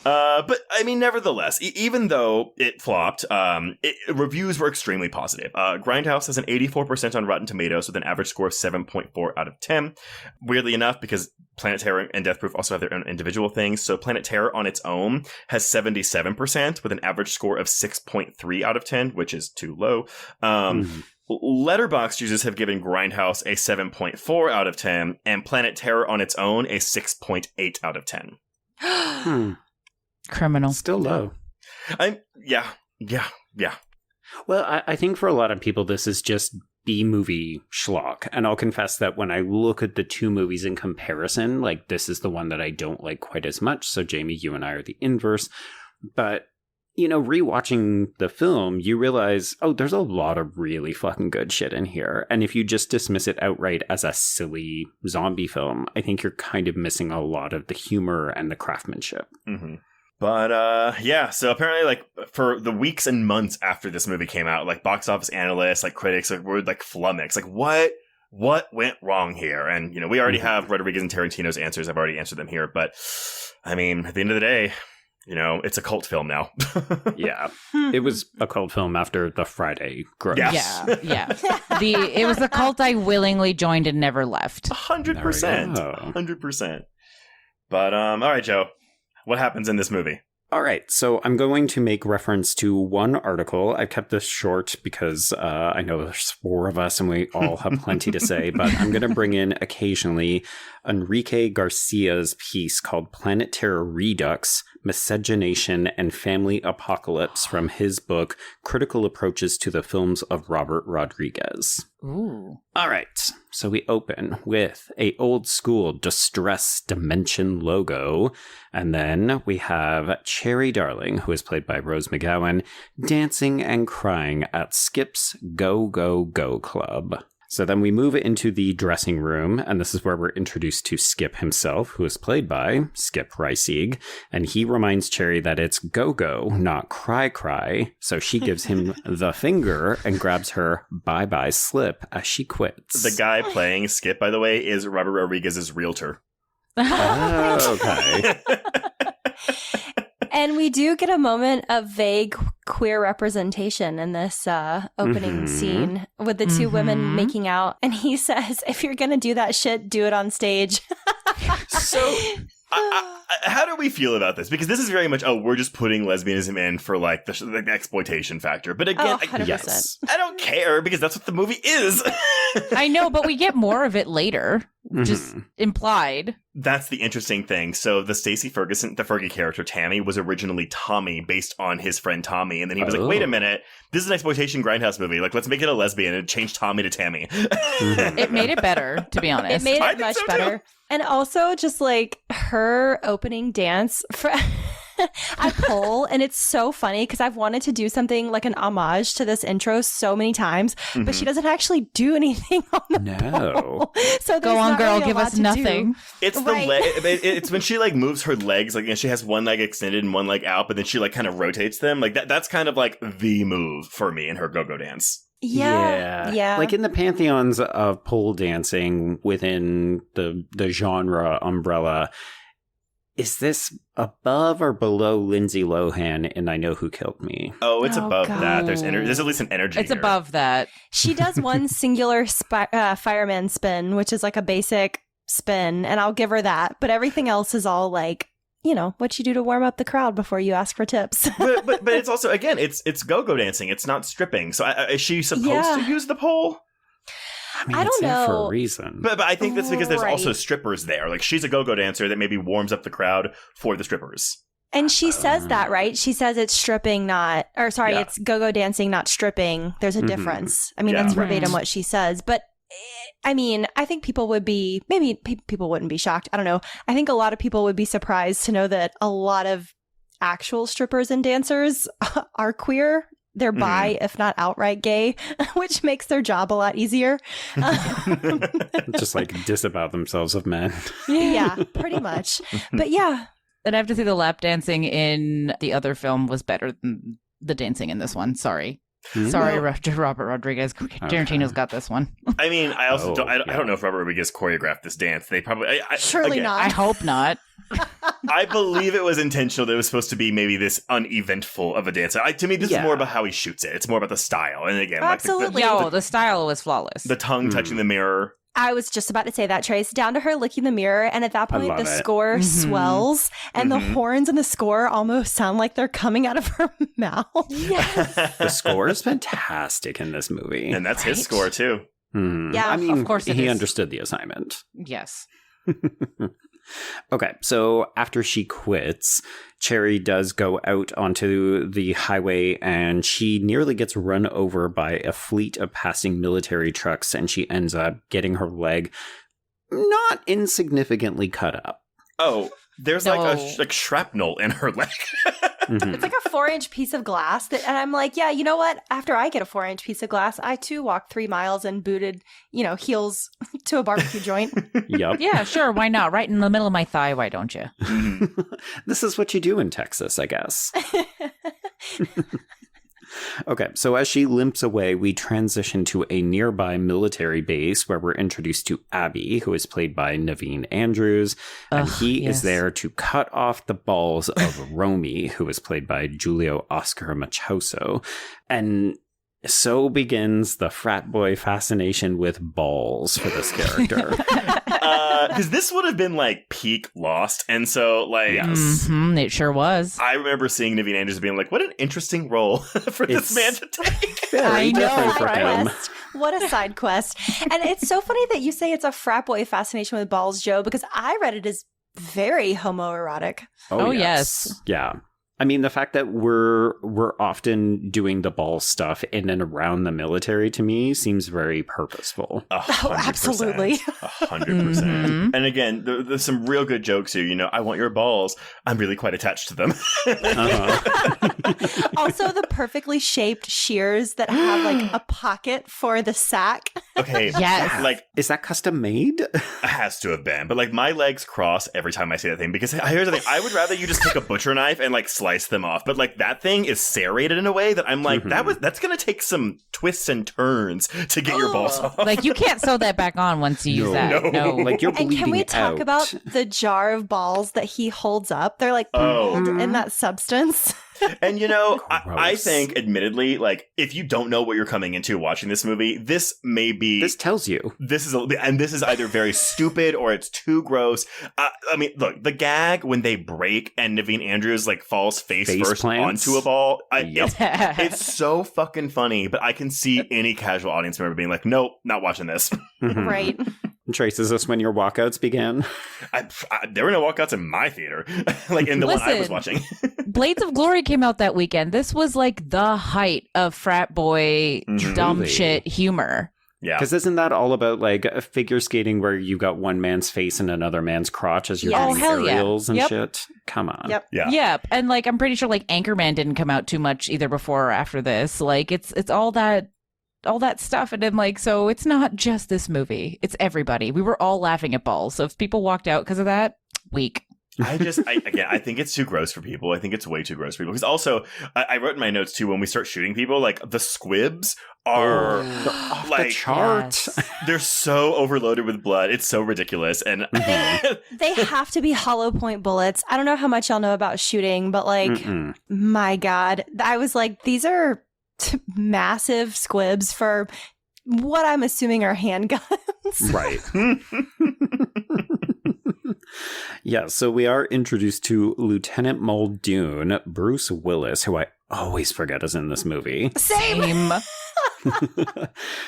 But I mean, nevertheless, even though it flopped, reviews were extremely positive. Grindhouse has an 84% on Rotten Tomatoes with an average score of 7.4 out of 10. Weirdly enough, because Planet Terror and Death Proof also have their own individual things, so Planet Terror on its own has 77% with an average score of 6.3 out of 10, which is too low. Letterboxd users have given Grindhouse a 7.4 out of 10, and Planet Terror on its own a 6.8 out of 10. Criminal. Still low. Yeah. Well, I think for a lot of people, this is just B-movie schlock. And I'll confess that when I look at the two movies in comparison, like, this is the one that I don't like quite as much. So, Jamie, you and I are the inverse. But, you know, rewatching the film, you realize, oh, there's a lot of really fucking good shit in here. And if you just dismiss it outright as a silly zombie film, I think you're kind of missing a lot of the humor and the craftsmanship. Mm-hmm. But, yeah, so apparently, like, for the weeks and months after this movie came out, like, box office analysts, like, critics, like, were, like, flummoxed. Like, what went wrong here? And, you know, we already have Rodriguez and Tarantino's answers. I've already answered them here. But, I mean, at the end of the day, you know, it's a cult film now. Yeah. It was a cult film after the Friday growth. Yes. Yeah. It was the cult I willingly joined and never left. 100%. 100%. But, all right, Joe. What happens in this movie? All right, so I'm going to make reference to one article. I've kept this short because I know there's 4 of us and we all have plenty to say, but I'm going to bring in occasionally Enrique Garcia's piece called Planet Terror Redux, Miscegenation and Family Apocalypse from his book, Critical Approaches to the Films of Robert Rodriguez. Ooh. All right, so we open with a old school Distress Dimension logo, and then we have Cherry Darling, who is played by Rose McGowan, dancing and crying at Skip's Go Go Go Club. So then we move into the dressing room, and this is where we're introduced to Skip himself, who is played by Skip Reisig, and he reminds Cherry that it's go-go, not cry-cry, so she gives him the finger and grabs her bye-bye slip as she quits. The guy playing Skip, by the way, is Robert Rodriguez's realtor. Oh, okay. And we do get a moment of vague queer representation in this opening scene with the 2 women making out. And he says, if you're going to do that shit, do it on stage. So, how do we feel about this? Because this is very much, we're just putting lesbianism in for, like, the exploitation factor. But again, 100%. I don't care, because that's what the movie is. I know, but we get more of it later. Just implied. That's the interesting thing. So the Stacey Ferguson, the Fergie character, Tammy, was originally Tommy based on his friend Tommy. And then he was like, wait a minute, this is an exploitation Grindhouse movie. Like, let's make it a lesbian and change Tommy to Tammy. It made it better, to be honest. It made it much better. Too. And also just like her opening dance for I pull, and it's so funny because I've wanted to do something like an homage to this intro so many times, but she doesn't actually do anything on the pole. So go on, girl, really give us nothing. It's the leg. It's when she like moves her legs, like, and she has one leg extended and one leg out, but then she like kind of rotates them. Like that's kind of like the move for me in her go-go dance. Yeah. Like in the pantheons of pole dancing within the genre umbrella, is this above or below Lindsay Lohan in I Know Who Killed Me? Oh, it's above that. There's at least an energy. It's here. above that. She does one singular fireman spin, which is like a basic spin, and I'll give her that. But everything else is all like, you know, what you do to warm up the crowd before you ask for tips. but it's also, again, it's go-go dancing. It's not stripping. So is she supposed to use the pole? I mean, I don't know. For a reason. But I think that's because there's also strippers there. Like, she's a go-go dancer that maybe warms up the crowd for the strippers. And she says that, right? She says it's stripping, it's go-go dancing, not stripping. There's a difference. I mean, that's verbatim what she says. But I mean, I think people would be, maybe people wouldn't be shocked. I don't know. I think a lot of people would be surprised to know that a lot of actual strippers and dancers are queer. They're bi, if not outright gay, which makes their job a lot easier. Just like disavow themselves of men. Yeah, pretty much. But yeah. And I have to say the lap dancing in the other film was better than the dancing in this one. Sorry. Sorry, Robert Rodriguez. Tarantino's got this one. I mean, I also I don't know if Robert Rodriguez choreographed this dance. They probably surely not. I hope not. I believe it was intentional. That it was supposed to be maybe this uneventful of a dance. To me, this is more about how he shoots it. It's more about the style. And again, absolutely, the style was flawless. The tongue touching the mirror. I was just about to say that, Trace. Down to her licking the mirror, and at that point, the score swells, and the horns in the score almost sound like they're coming out of her mouth. Yes. The score is fantastic in this movie. And that's his score, too. Yeah, I mean, of course he understood the assignment. Yes. Okay, so after she quits, Cherry does go out onto the highway and she nearly gets run over by a fleet of passing military trucks, and she ends up getting her leg not insignificantly cut up. Oh, there's like shrapnel in her leg. It's like a 4-inch piece of glass. And I'm like, yeah, you know what? After I get a 4-inch piece of glass, I too walked 3 miles and booted, heels to a barbecue joint. Yep. Yeah, sure. Why not? Right in the middle of my thigh. Why don't you? This is what you do in Texas, I guess. Okay, so as she limps away, we transition to a nearby military base where we're introduced to Abby, who is played by Naveen Andrews, and he is there to cut off the balls of Romy, who is played by Julio Oscar Machoso. And so begins the frat boy fascination with balls for this character. Because this would have been like peak Lost, and so like it sure was. I remember seeing Naveen Andrews being like, "What an interesting role for this man to take." Very different for him. What a side quest! And it's so funny that you say it's a frat boy fascination with balls, Joe, because I read it as very homoerotic. Oh yes. Yeah. I mean, the fact that we're often doing the ball stuff in and around the military, to me, seems very purposeful. 100%. Oh, absolutely. 100%. And again, there's some real good jokes here. I want your balls. I'm really quite attached to them. Also, the perfectly shaped shears that have like a pocket for the sack. Okay. Yes. Like, is that custom made? It has to have been. But like, my legs cross every time I say that thing, because here's the thing. I would rather you just take a butcher knife and like slice them off, but like that thing is serrated in a way that I'm like, that's gonna take some twists and turns to get your balls off. Like, you can't sew that back on once you use that. No. Like, you're bleeding out. And can we talk about the jar of balls that he holds up? They're like pooled in that substance. And I think, admittedly, like, if you don't know what you're coming into watching this movie, this tells you this is either very stupid or it's too gross. I mean, look, the gag when they break and Naveen Andrews like falls face first plants onto a ball. It's so fucking funny, but I can see any casual audience member being like, nope, not watching this. Right. Trace, is this when your walkouts began? There were no walkouts in my theater, like in the one I was watching. Blades of Glory came out that weekend. This was like the height of frat boy dumb shit humor. Yeah. Because isn't that all about like figure skating where you got one man's face and another man's crotch as you're doing aerials and shit? Come on. Yep. Yeah. Yep. And like, I'm pretty sure like Anchorman didn't come out too much either before or after this. Like, it's all that stuff. And then like, so it's not just this movie, it's everybody. We were all laughing at balls. So if people walked out because of that, weak. I think it's too gross for people. I think it's way too gross for people. Because also, I wrote in my notes too, when we start shooting people, like the squibs are like the chart. Yes. They're so overloaded with blood. It's so ridiculous. And they have to be hollow point bullets. I don't know how much y'all know about shooting, but like, my God, I was like, these are massive squibs for what I'm assuming are handguns. Right. Yeah, so we are introduced to Lieutenant Muldoon, Bruce Willis, who I always forget is in this movie. Same.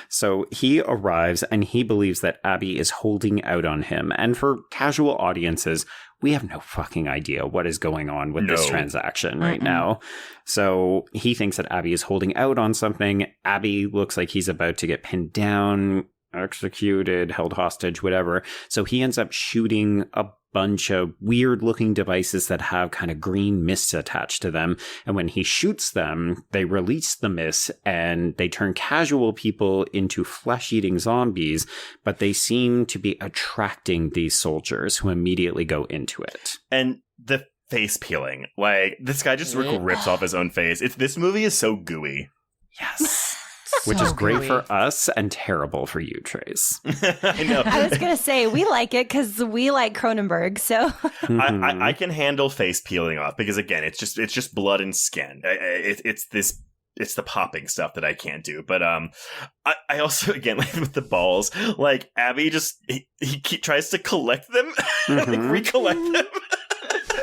So he arrives and he believes that Abby is holding out on him. And for casual audiences, we have no fucking idea what is going on with this transaction right now. So he thinks that Abby is holding out on something. Abby looks like he's about to get pinned down. executed, held hostage, whatever. So he ends up shooting a bunch of weird looking devices that have kind of green mist attached to them. And when he shoots them, they release the mist and they turn casual people into flesh-eating zombies, but they seem to be attracting these soldiers who immediately go into it. And the face peeling, like this guy just rips off his own face. This movie is so gooey. Yes. Which is great for us and terrible for you, Trace. I know. I was going to say, we like it because we like Cronenberg, so. I can handle face peeling off because, again, it's just blood and skin. It's the popping stuff that I can't do. But I also, again, like with the balls, like Abby he tries to collect them, like recollect them.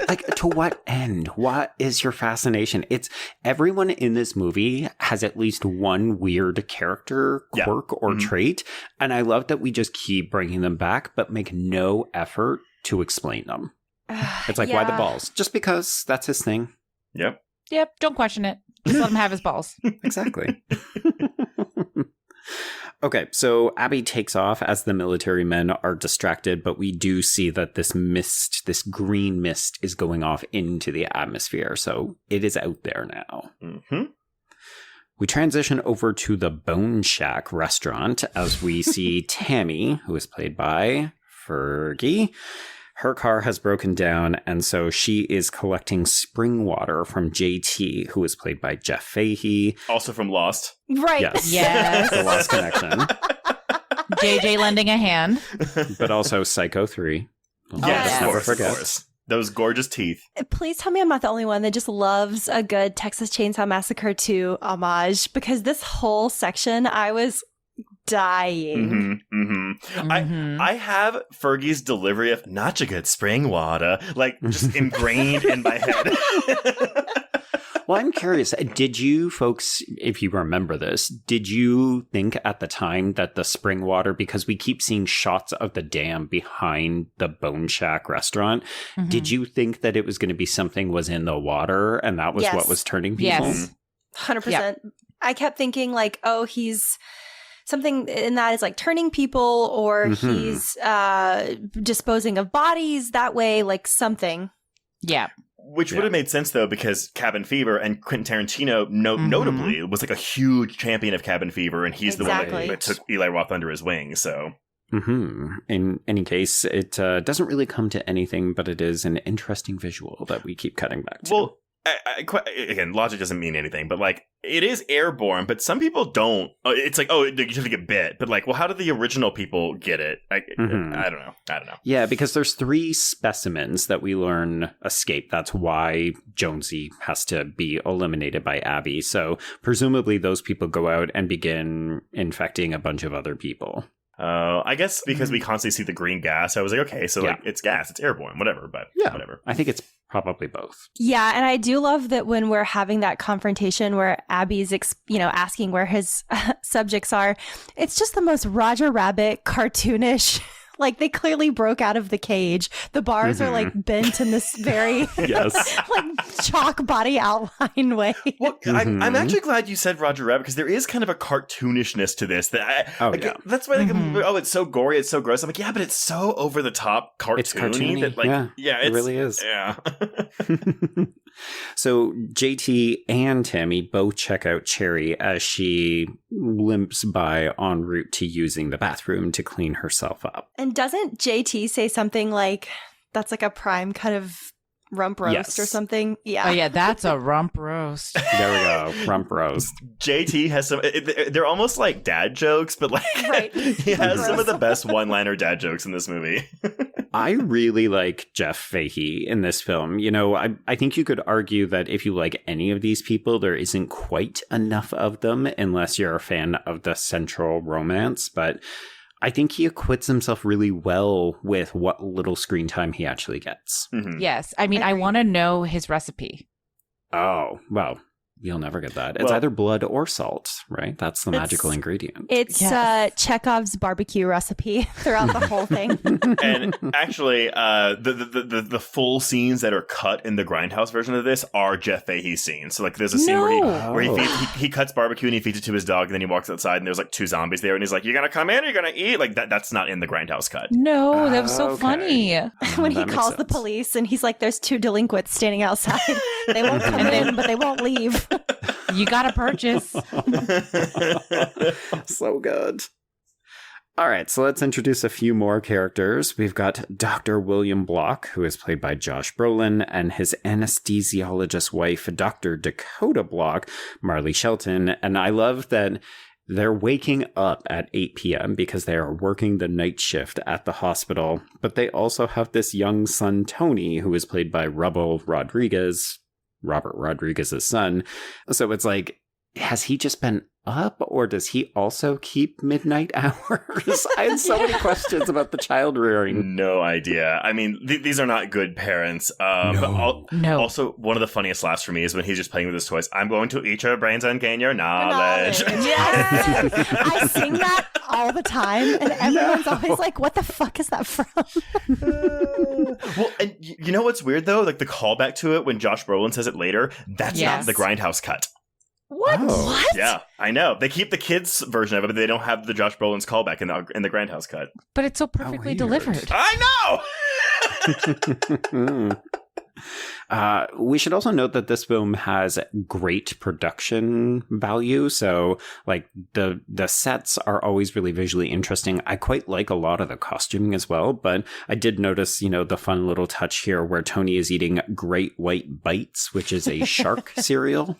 Like, to what end? What is your fascination? It's everyone in this movie has at least one weird character quirk or trait. And I love that we just keep bringing them back, but make no effort to explain them. It's like, why the balls? Just because that's his thing. Yep. Don't question it. Just let him have his balls. Exactly. Okay, so Abby takes off as the military men are distracted, but we do see that this mist, this green mist, is going off into the atmosphere, so it is out there now. Mm-hmm. We transition over to the Bone Shack restaurant as we see Tammy, who is played by Fergie. Her car has broken down, and so she is collecting spring water from JT, who is played by Jeff Fahey. Also from Lost. Right. Yes. The Lost Connection. JJ lending a hand. But also Psycho 3. Yes, never of forget. course. Those gorgeous teeth. Please tell me I'm not the only one that just loves a good Texas Chainsaw Massacre 2 homage, because this whole section, I was dying. I have Fergie's delivery of not your good spring water, like just ingrained in my head. Well, I'm curious, did you folks, if you remember this, did you think at the time that the spring water, because we keep seeing shots of the dam behind the Bone Shack restaurant, did you think that it was going to be something was in the water and that was what was turning people? Yes. 100%. Yep. I kept thinking like, oh, he's something in that is like turning people, or he's disposing of bodies that way, like something. Yeah. Which would have made sense, though, because Cabin Fever and Quentin Tarantino, notably, was like a huge champion of Cabin Fever, and he's the one that took Eli Roth under his wing, so... In any case, it doesn't really come to anything, but it is an interesting visual that we keep cutting back to. Well, again, logic doesn't mean anything, but like, it is airborne, but some people don't. It's like, oh, you have to get bit, but like, well, how did the original people get it? I don't know. Yeah, because there's 3 specimens that we learn escape. That's why Jonesy has to be eliminated by Abby. So presumably those people go out and begin infecting a bunch of other people. I guess because we constantly see the green gas, I was like, okay, so like it's gas, it's airborne, whatever, but whatever. I think it's probably both. Yeah, and I do love that when we're having that confrontation where Abby's, asking where his subjects are, it's just the most Roger Rabbit cartoonish. Like, they clearly broke out of the cage. The bars are like bent in this very like chalk body outline way. Well, I'm actually glad you said Roger Rabbit, because there is kind of a cartoonishness to this. That that's why it's so gory, it's so gross. I'm like, yeah, but it's so over the top cartoony. It's cartoony. That, like, it really is. Yeah. So JT and Tammy both check out Cherry as she limps by en route to using the bathroom to clean herself up. And doesn't JT say something like, that's like a prime kind of rump roast or something? Yeah. Oh, yeah, that's a rump roast. There we go. Rump roast. JT has some, they're almost like dad jokes, but like, he has some of the best one-liner dad jokes in this movie. I really like Jeff Fahey in this film. You know, I think you could argue that if you like any of these people, there isn't quite enough of them unless you're a fan of the central romance. But I think he acquits himself really well with what little screen time he actually gets. Yes. I mean, I want to know his recipe. Oh, well, You'll never get that. It's either blood or salt, right? That's the magical ingredient. It's Chekhov's barbecue recipe throughout the whole thing. And actually, the full scenes that are cut in the Grindhouse version of this are Jeff Fahey's scenes. So like, there's a scene where he cuts barbecue and he feeds it to his dog, and then he walks outside and there's like 2 zombies there, and he's like, "You're gonna come in, or you're gonna eat." Like that's not in the Grindhouse cut. No, that was so funny. When he calls the police and he's like, "There's 2 delinquents standing outside. They won't come in, but they won't leave." You gotta purchase. So good. All right, so let's introduce a few more characters. We've got Dr. William Block, who is played by Josh Brolin, and his anesthesiologist wife, Dr. Dakota Block, Marley Shelton. And I love that they're waking up at 8 p.m. because they are working the night shift at the hospital. But they also have this young son, Tony, who is played by Robert Rodriguez's son. So it's like, has he just been up, or does he also keep midnight hours? I had so many questions about the child rearing. No idea. I mean, these are not good parents. No. Also, one of the funniest laughs for me is when he's just playing with his toys. "I'm going to eat your brains and gain your knowledge." Yes. I sing that all the time, and everyone's always like, "What the fuck is that from?" Well, and you know what's weird though? Like the callback to it when Josh Brolin says it later, that's not the Grindhouse cut. What? Oh. What? Yeah, I know. They keep the kids' version of it, but they don't have the Josh Brolin's callback in the Grindhouse cut. But it's so perfectly delivered. I know! We should also note that this film has great production value. So, like, the sets are always really visually interesting. I quite like a lot of the costuming as well, but I did notice, the fun little touch here where Tony is eating Great White Bites, which is a shark cereal.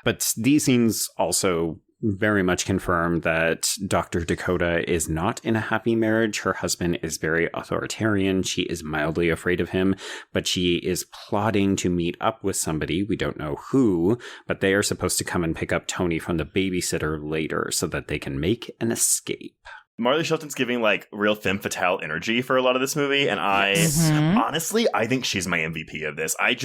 But these scenes also very much confirm that Dr. Dakota is not in a happy marriage. Her husband is very authoritarian. She is mildly afraid of him, but she is plotting to meet up with somebody. We don't know who, but they are supposed to come and pick up Tony from the babysitter later so that they can make an escape. Marley Shelton's giving like real femme fatale energy for a lot of this movie, and honestly, I think she's my MVP of this. And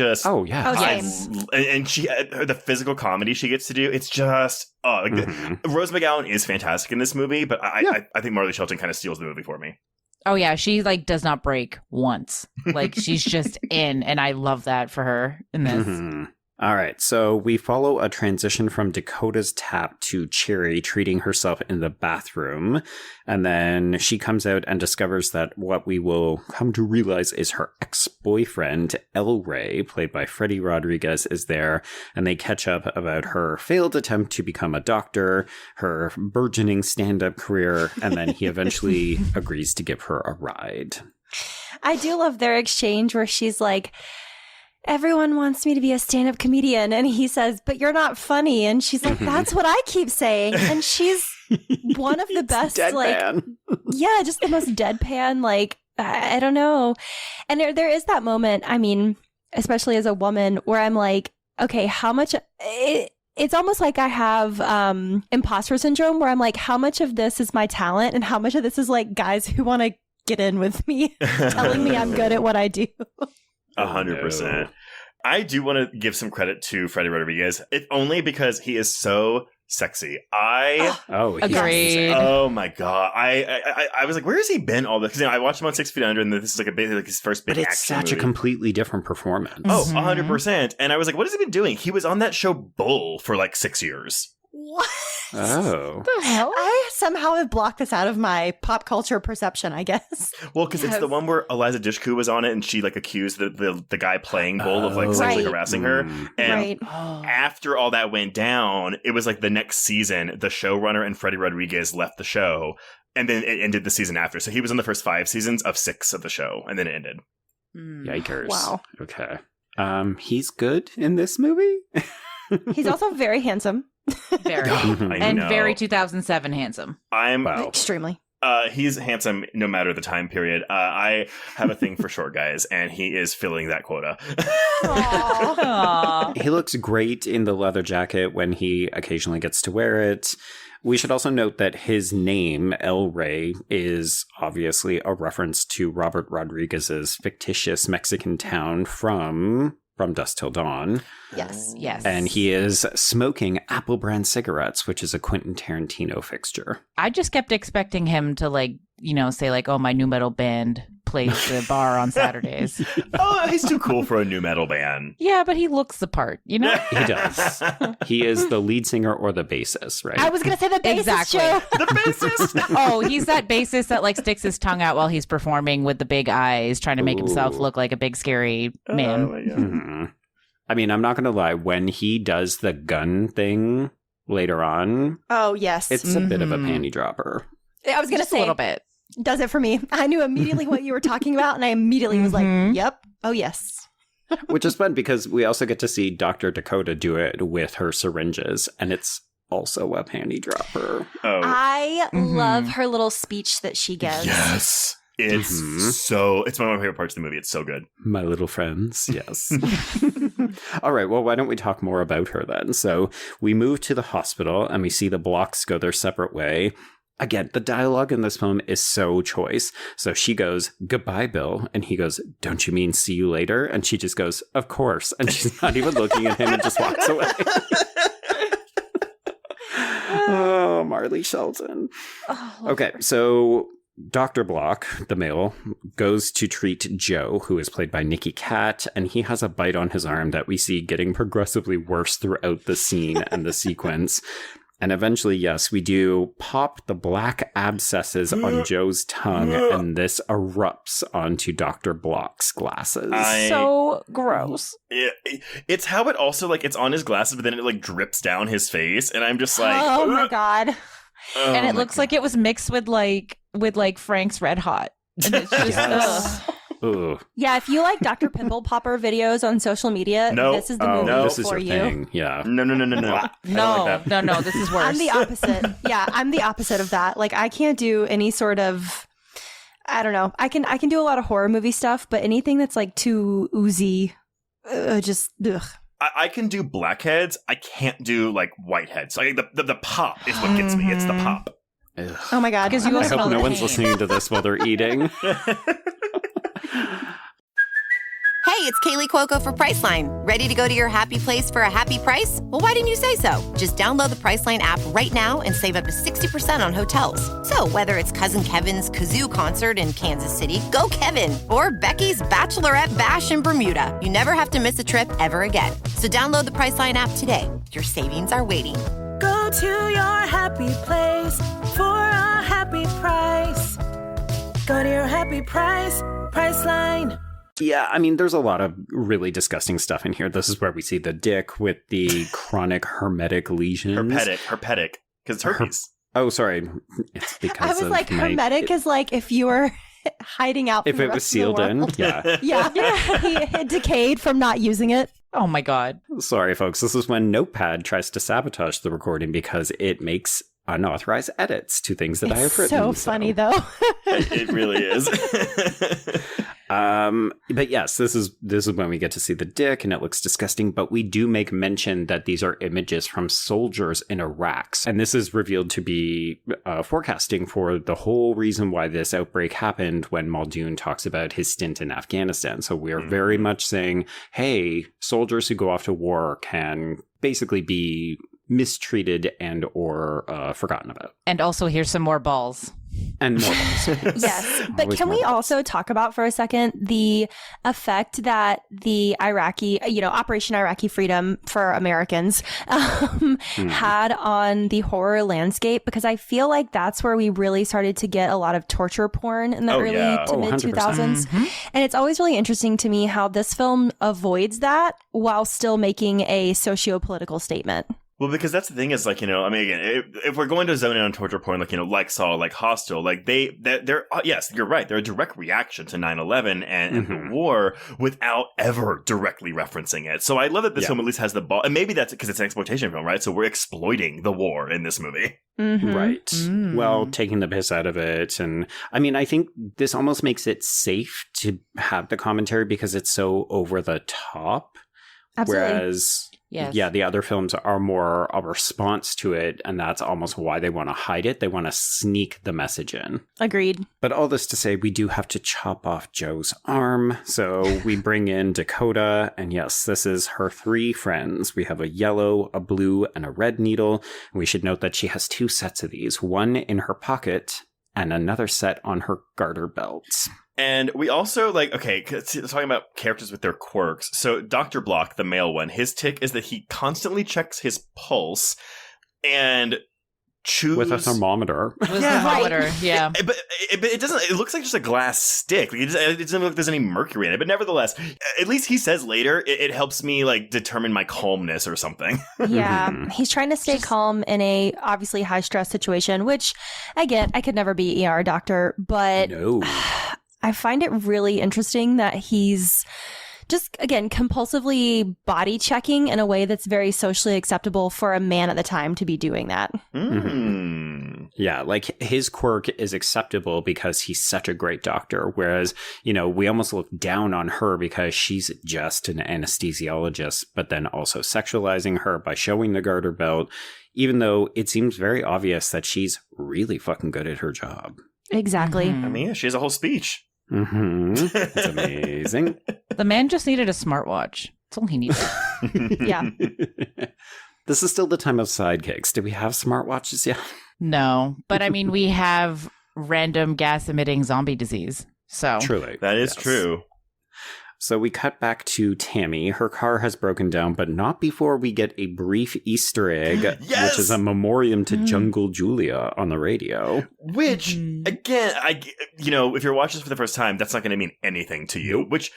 she, the physical comedy she gets to do, it's just Rose McGowan is fantastic in this movie, but I think Marley Shelton kind of steals the movie for me. Oh yeah, she like does not break once. Like she's just in, and I love that for her in this. Mm-hmm. All right, so we follow a transition from Dakota's tap to Cherry treating herself in the bathroom, and then she comes out and discovers that what we will come to realize is her ex-boyfriend, El Rey, played by Freddie Rodriguez, is there, and they catch up about her failed attempt to become a doctor, her burgeoning stand-up career, and then he eventually agrees to give her a ride. I do love their exchange where she's like, "Everyone wants me to be a stand-up comedian," and he says, "But you're not funny," and she's like, "That's what I keep saying," and she's one of the best, deadpan. just the most deadpan, like, I don't know. And there is that moment, I mean, especially as a woman, where I'm like, okay, how much it's almost like I have imposter syndrome, where I'm like, how much of this is my talent and how much of this is like guys who want to get in with me telling me I'm good at what I do. 100%. I do want to give some credit to Freddie Rodriguez, if only because he is so sexy. Agreed. Oh my god! I was like, where has he been all this? Because I watched him on 6 Feet Under, and this is like his first big. But it's such movie. A completely different performance. Oh, 100%. And I was like, what has he been doing? He was on that show Bull for like 6 years. What? Oh. The hell? I somehow have blocked this out of my pop culture perception, I guess. Well, because it's the one where Eliza Dushku was on it, and she like accused the guy playing Bull of like sexually harassing her. And after all that went down, it was like the next season, the showrunner and Freddie Rodriguez left the show, and then it ended the season after. So he was in the first 5 seasons of 6 of the show, and then it ended. Yikers. Wow. Okay. He's good in this movie? He's also very handsome. Very. And very 2007 handsome. Extremely. He's handsome no matter the time period. I have a thing for short guys, and he is filling that quota. He looks great in the leather jacket when he occasionally gets to wear it. We should also note that his name, El Rey, is obviously a reference to Robert Rodriguez's fictitious Mexican town from From Dusk Till Dawn. Yes. Yes. And he is smoking Apple brand cigarettes, which is a Quentin Tarantino fixture. I just kept expecting him to say oh, my new metal band plays the bar on Saturdays. Oh, he's too cool for a new metal band. Yeah, but he looks the part, He does. He is the lead singer or the bassist, right? I was going to say the bassist. Exactly. The bassist. Oh, he's that bassist that sticks his tongue out while he's performing with the big eyes, trying to make himself look like a big scary man. Mm-hmm. I mean, I'm not going to lie. When he does the gun thing later on, oh yes, it's a bit of a panty dropper. I was going to say a little bit. Does it for me. I knew immediately what you were talking about, and I immediately was like, yep. Oh, yes. Which is fun because we also get to see Dr. Dakota do it with her syringes, and it's also a panty dropper. Oh. I love her little speech that she gives. Yes. It's it's one of my favorite parts of the movie. It's so good. My little friends, yes. All right, well, why don't we talk more about her then? So we move to the hospital, and we see the blocks go their separate way. Again, the dialogue in this film is so choice. So she goes, "Goodbye, Bill." And he goes, "Don't you mean see you later?" And she just goes, "Of course." And she's not even looking at him and just walks away. Oh, Marley Shelton. Okay, so Dr. Block, the male, goes to treat Joe, who is played by Nicky Katt, and he has a bite on his arm that we see getting progressively worse throughout the scene and the sequence. And eventually, yes, we do pop the black abscesses on Joe's tongue, and this erupts onto Dr. Block's glasses. So gross. It's how it also, it's on his glasses, but then it, drips down his face, and I'm just like... Oh, my God. And it looks like it was mixed with, Frank's Red Hot. And it's just... Yes. Ugh. Yeah, if you like Dr. Pimple Popper videos on social media, this is the movie this is for your you. thing. Yeah. No. No, this is worse. I'm the opposite. Yeah, I'm the opposite of that. I can't do any sort of, I don't know. I can do a lot of horror movie stuff, but anything that's too oozy, just ugh. I can do blackheads. I can't do whiteheads. The pop is what gets me. It's the pop. Ugh. Oh my God. Because you I hope no one's listening to this while they're eating. Hey, it's Kaylee Cuoco for Priceline. Ready to go to your happy place for a happy price? Well, why didn't you say so? Just download the Priceline app right now and save up to 60% on hotels. So whether it's Cousin Kevin's Kazoo Concert in Kansas City, go Kevin, or Becky's Bachelorette Bash in Bermuda, you never have to miss a trip ever again. So download the Priceline app today. Your savings are waiting. Go to your happy place for a happy price. Go to your happy price, Priceline. Yeah, I mean, there's a lot of really disgusting stuff in here. This is where we see the dick with the chronic hermetic lesions. Herpetic, because herpes. Oh, sorry. It's because I was like, hermetic is if you were hiding out from if the it was rest sealed of the in, world. yeah. Yeah, he had decayed from not using it. Oh my God. Sorry, folks. This is when Notepad tries to sabotage the recording because it makes unauthorized edits to things that I have written. So funny, though. It really is. But yes, this is when we get to see the dick, and it looks disgusting. But we do make mention that these are images from soldiers in Iraq, and this is revealed to be forecasting for the whole reason why this outbreak happened when Muldoon talks about his stint in Afghanistan. So we are very much saying, hey, soldiers who go off to war can basically be mistreated and or forgotten about. And also here's some more balls. And more balls. Yes. But Always can we more balls. also talk about for a second the effect that the Iraqi, Operation Iraqi Freedom for Americans had on the horror landscape? Because I feel like that's where we really started to get a lot of torture porn in the early to mid 2000s. And it's always really interesting to me how this film avoids that while still making a socio-political statement. Well, because that's the thing is, again, if we're going to zone in on torture porn, like Saw, like Hostel, they're yes, you're right. They're a direct reaction to 9/11 and the war without ever directly referencing it. So I love that this film at least has the ball. And maybe that's because it's an exploitation film, right? So we're exploiting the war in this movie. Right. Well, taking the piss out of it. And I mean, I think this almost makes it safe to have the commentary because it's so over the top. Absolutely. Whereas, Yes. yeah, the other films are more a response to it, and that's almost why they want to hide it. They want to sneak the message in. Agreed. But all this to say, we do have to chop off Joe's arm. So we bring in Dakota, and yes, this is her 3 friends. We have a yellow, a blue, and a red needle. We should note that she has 2 sets of these, one in her pocket and another set on her garter belt. And we also, talking about characters with their quirks. So Dr. Block, the male one, his tick is that he constantly checks his pulse and chews... With a thermometer. Yeah. But it doesn't... It looks like just a glass stick. Like, it doesn't look like there's any mercury in it. But nevertheless, at least he says later, it helps me, determine my calmness or something. Yeah. He's trying to stay calm in a obviously high-stress situation, which, again, I could never be ER doctor, but... No. I find it really interesting that he's just, again, compulsively body checking in a way that's very socially acceptable for a man at the time to be doing that. Mm-hmm. Yeah, his quirk is acceptable because he's such a great doctor, whereas, we almost look down on her because she's just an anesthesiologist, but then also sexualizing her by showing the garter belt, even though it seems very obvious that she's really fucking good at her job. Exactly. I mean, yeah, she has a whole speech. Mm-hmm. It's amazing. The man just needed a smartwatch. That's all he needed. Yeah. This is still the time of sidekicks. Do we have smartwatches yet? No, but I mean, we have random gas-emitting zombie disease. So Truly. That is true. So we cut back to Tammy. Her car has broken down, but not before we get a brief Easter egg, which is a memoriam to Jungle Julia on the radio. Which, again, if you're watching this for the first time, that's not going to mean anything to you. Which,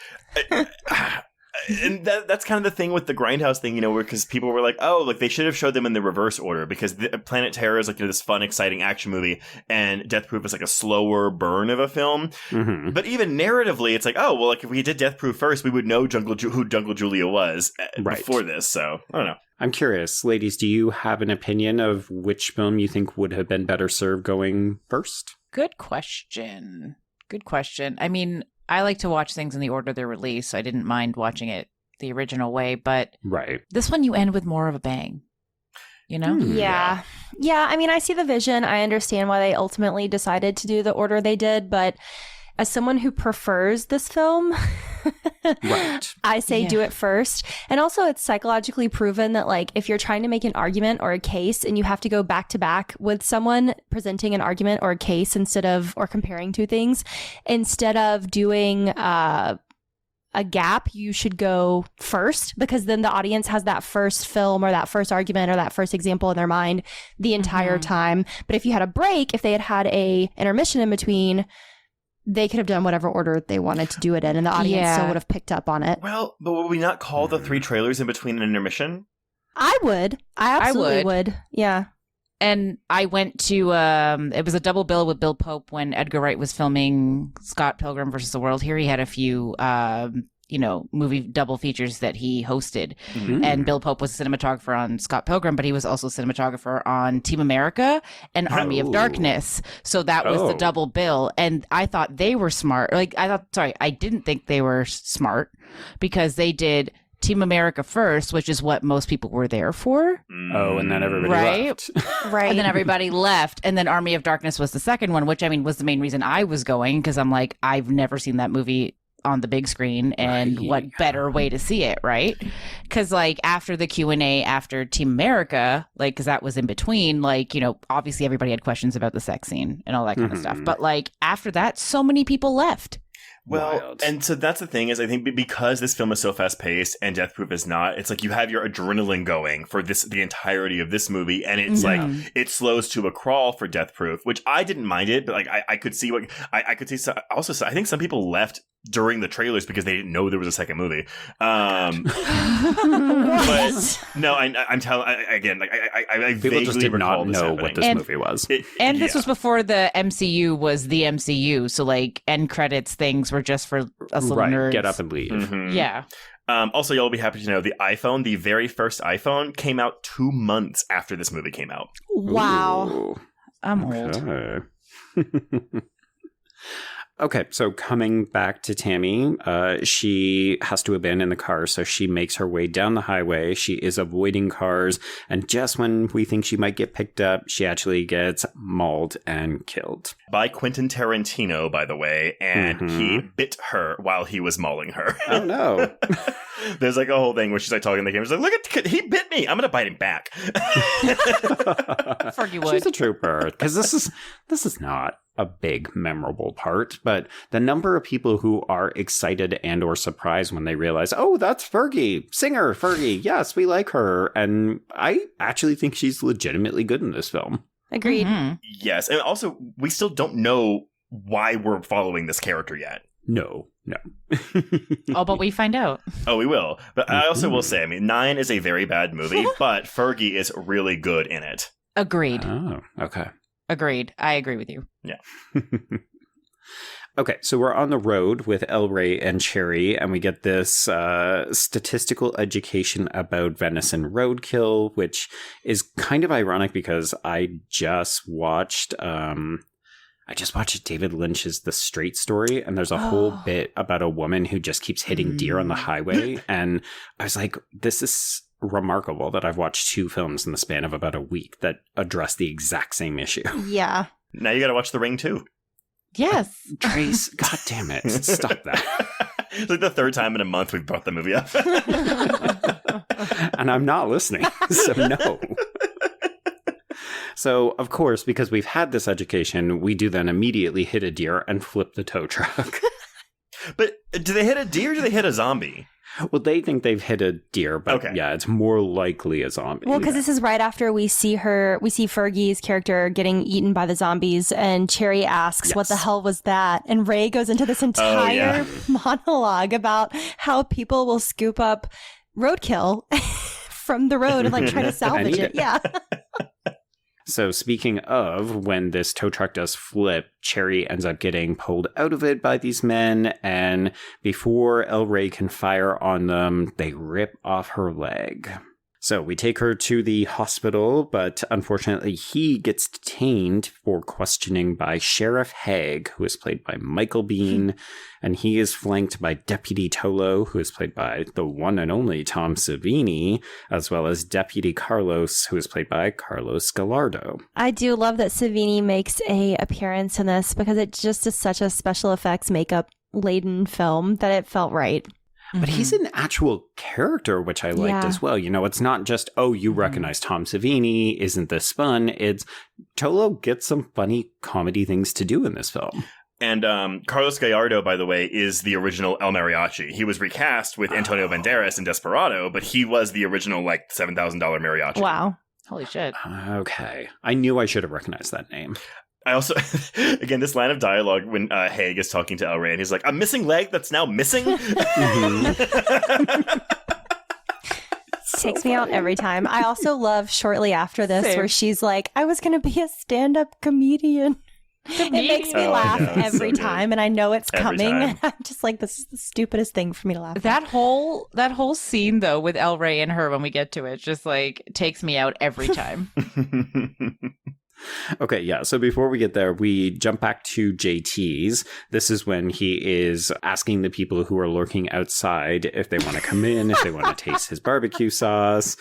and that's kind of the thing with the Grindhouse thing, because people were like, they should have showed them in the reverse order, because Planet Terror is this fun, exciting action movie, and Death Proof is a slower burn of a film. Mm-hmm. But even narratively, it's if we did Death Proof first, we would know who Jungle Julia was before this. So I don't know. I'm curious, ladies, do you have an opinion of which film you think would have been better served going first? Good question. I mean, I like to watch things in the order they're released, so I didn't mind watching it the original way, but this one you end with more of a bang, Yeah. I mean, I see the vision. I understand why they ultimately decided to do the order they did, but as someone who prefers this film, I say do it first. And also, it's psychologically proven that if you're trying to make an argument or a case and you have to go back to back with someone presenting an argument or a case or comparing 2 things, instead of doing a gap, you should go first, because then the audience has that first film or that first argument or that first example in their mind the entire time. But if you had a break, if they had a intermission in between, they could have done whatever order they wanted to do it in, and the audience still would have picked up on it. Well, but would we not call the 3 trailers in between an intermission? I would. I absolutely would. Yeah. And I went to, it was a double bill with Bill Pope when Edgar Wright was filming Scott Pilgrim vs. the World. Here he had a few, movie double features that he hosted. Mm-hmm. And Bill Pope was a cinematographer on Scott Pilgrim, but he was also cinematographer on Team America and Army of Darkness. So that was the double bill. And I thought they were smart. I didn't think they were smart, because they did Team America first, which is what most people were there for. Oh, and then everybody left. Right. And then everybody left. And then Army of Darkness was the second one, which was the main reason I was going, because I'm like, I've never seen that movie on the big screen, and what better way to see it, right? Because after the Q&A after Team America, because that was in between, obviously everybody had questions about the sex scene and all that kind of stuff, but after that, so many people left. Well, and so that's the thing, is I think because this film is so fast paced and Death Proof is not, it's you have your adrenaline going for the entirety of this movie, and it's it slows to a crawl for Death Proof, which I didn't mind it, but I could see what I could see. Also, I think some people left during the trailers because they didn't know there was a second movie. But no, I'm telling again, I people just did not know what this movie was. This was before the MCU was the MCU, so end credits things were just for us little nerds. Get up and leave. Mm-hmm. Yeah. Also, you'll be happy to know the iPhone, the very first iPhone, came out 2 months after this movie came out. Wow. Ooh. I'm old. Okay, so coming back to Tammy, she has to abandon the car, so she makes her way down the highway. She is avoiding cars, and just when we think she might get picked up, she actually gets mauled and killed. By Quentin Tarantino, by the way, and he bit her while he was mauling her. Oh, no. There's like a whole thing where she's like talking to the camera. She's like, look at, he bit me. I'm going to bite him back. Fergie would. She's a trooper, because this is not a big memorable part, but the number of people who are excited and or surprised when they realize, oh, that's Fergie, singer Fergie, yes, we like her, and I actually think she's legitimately good in this film. Agreed. Yes, and also we still don't know why we're following this character yet. No. Oh, but we find out. Oh, we will. But I also will say, I mean, 9 is a very bad movie, but Fergie is really good in it. Agreed. Oh, okay. Agreed. I agree with you. Yeah. Okay, so we're on the road with El Rey and Cherry, and we get this statistical education about venison roadkill, which is kind of ironic because I just watched David Lynch's The Straight Story, and there's a whole bit about a woman who just keeps hitting deer on the highway, and I was like, this is remarkable that I've watched 2 films in the span of about a week that address the exact same issue. Yeah. Now you got to watch The Ring too. Yes. Trace, god damn it. Stop that. It's like the 3rd time in a month we've brought the movie up. And I'm not listening, so no. So, of course, because we've had this education, we do then immediately hit a deer and flip the tow truck. But do they hit a deer or do they hit a zombie? Well, they think they've hit a deer, but yeah, it's more likely a zombie. Well, because this is right after we see Fergie's character getting eaten by the zombies, and Cherry asks, what the hell was that? And Ray goes into this entire monologue about how people will scoop up roadkill from the road and like try to salvage it. Yeah. So speaking of when this tow truck does flip, Cherry ends up getting pulled out of it by these men, and before El Rey can fire on them, they rip off her leg. So we take her to the hospital, but unfortunately he gets detained for questioning by Sheriff Haig, who is played by Michael Biehn, and he is flanked by Deputy Tolo, who is played by the one and only Tom Savini, as well as Deputy Carlos, who is played by Carlos Gallardo. I do love that Savini makes a appearance in this because it just is such a special effects makeup laden film that it felt right. But he's an actual character, which I liked as well. You know, it's not just, oh, you recognize Tom Savini, isn't this fun? It's Tolo gets some funny comedy things to do in this film. And Carlos Gallardo, by the way, is the original El Mariachi. He was recast with Antonio Banderas in Desperado, but he was the original, like, $7,000 mariachi. Wow. Holy shit. Okay. I knew I should have recognized that name. I also, again, this line of dialogue when Haig is talking to El Rey, and he's like, a missing leg that's now missing? Takes me out every time. I also love shortly after this where she's like, I was going to be a stand-up comedian. It makes me laugh every time, and I know it's coming. And I'm just like, this is the stupidest thing for me to laugh at. That whole scene, though, with El Rey and her when we get to it, just like takes me out every time. Okay, yeah. So before we get there, we jump back to JT's. This is when he is asking the people who are lurking outside if they want to come in, if they want to taste his barbecue sauce.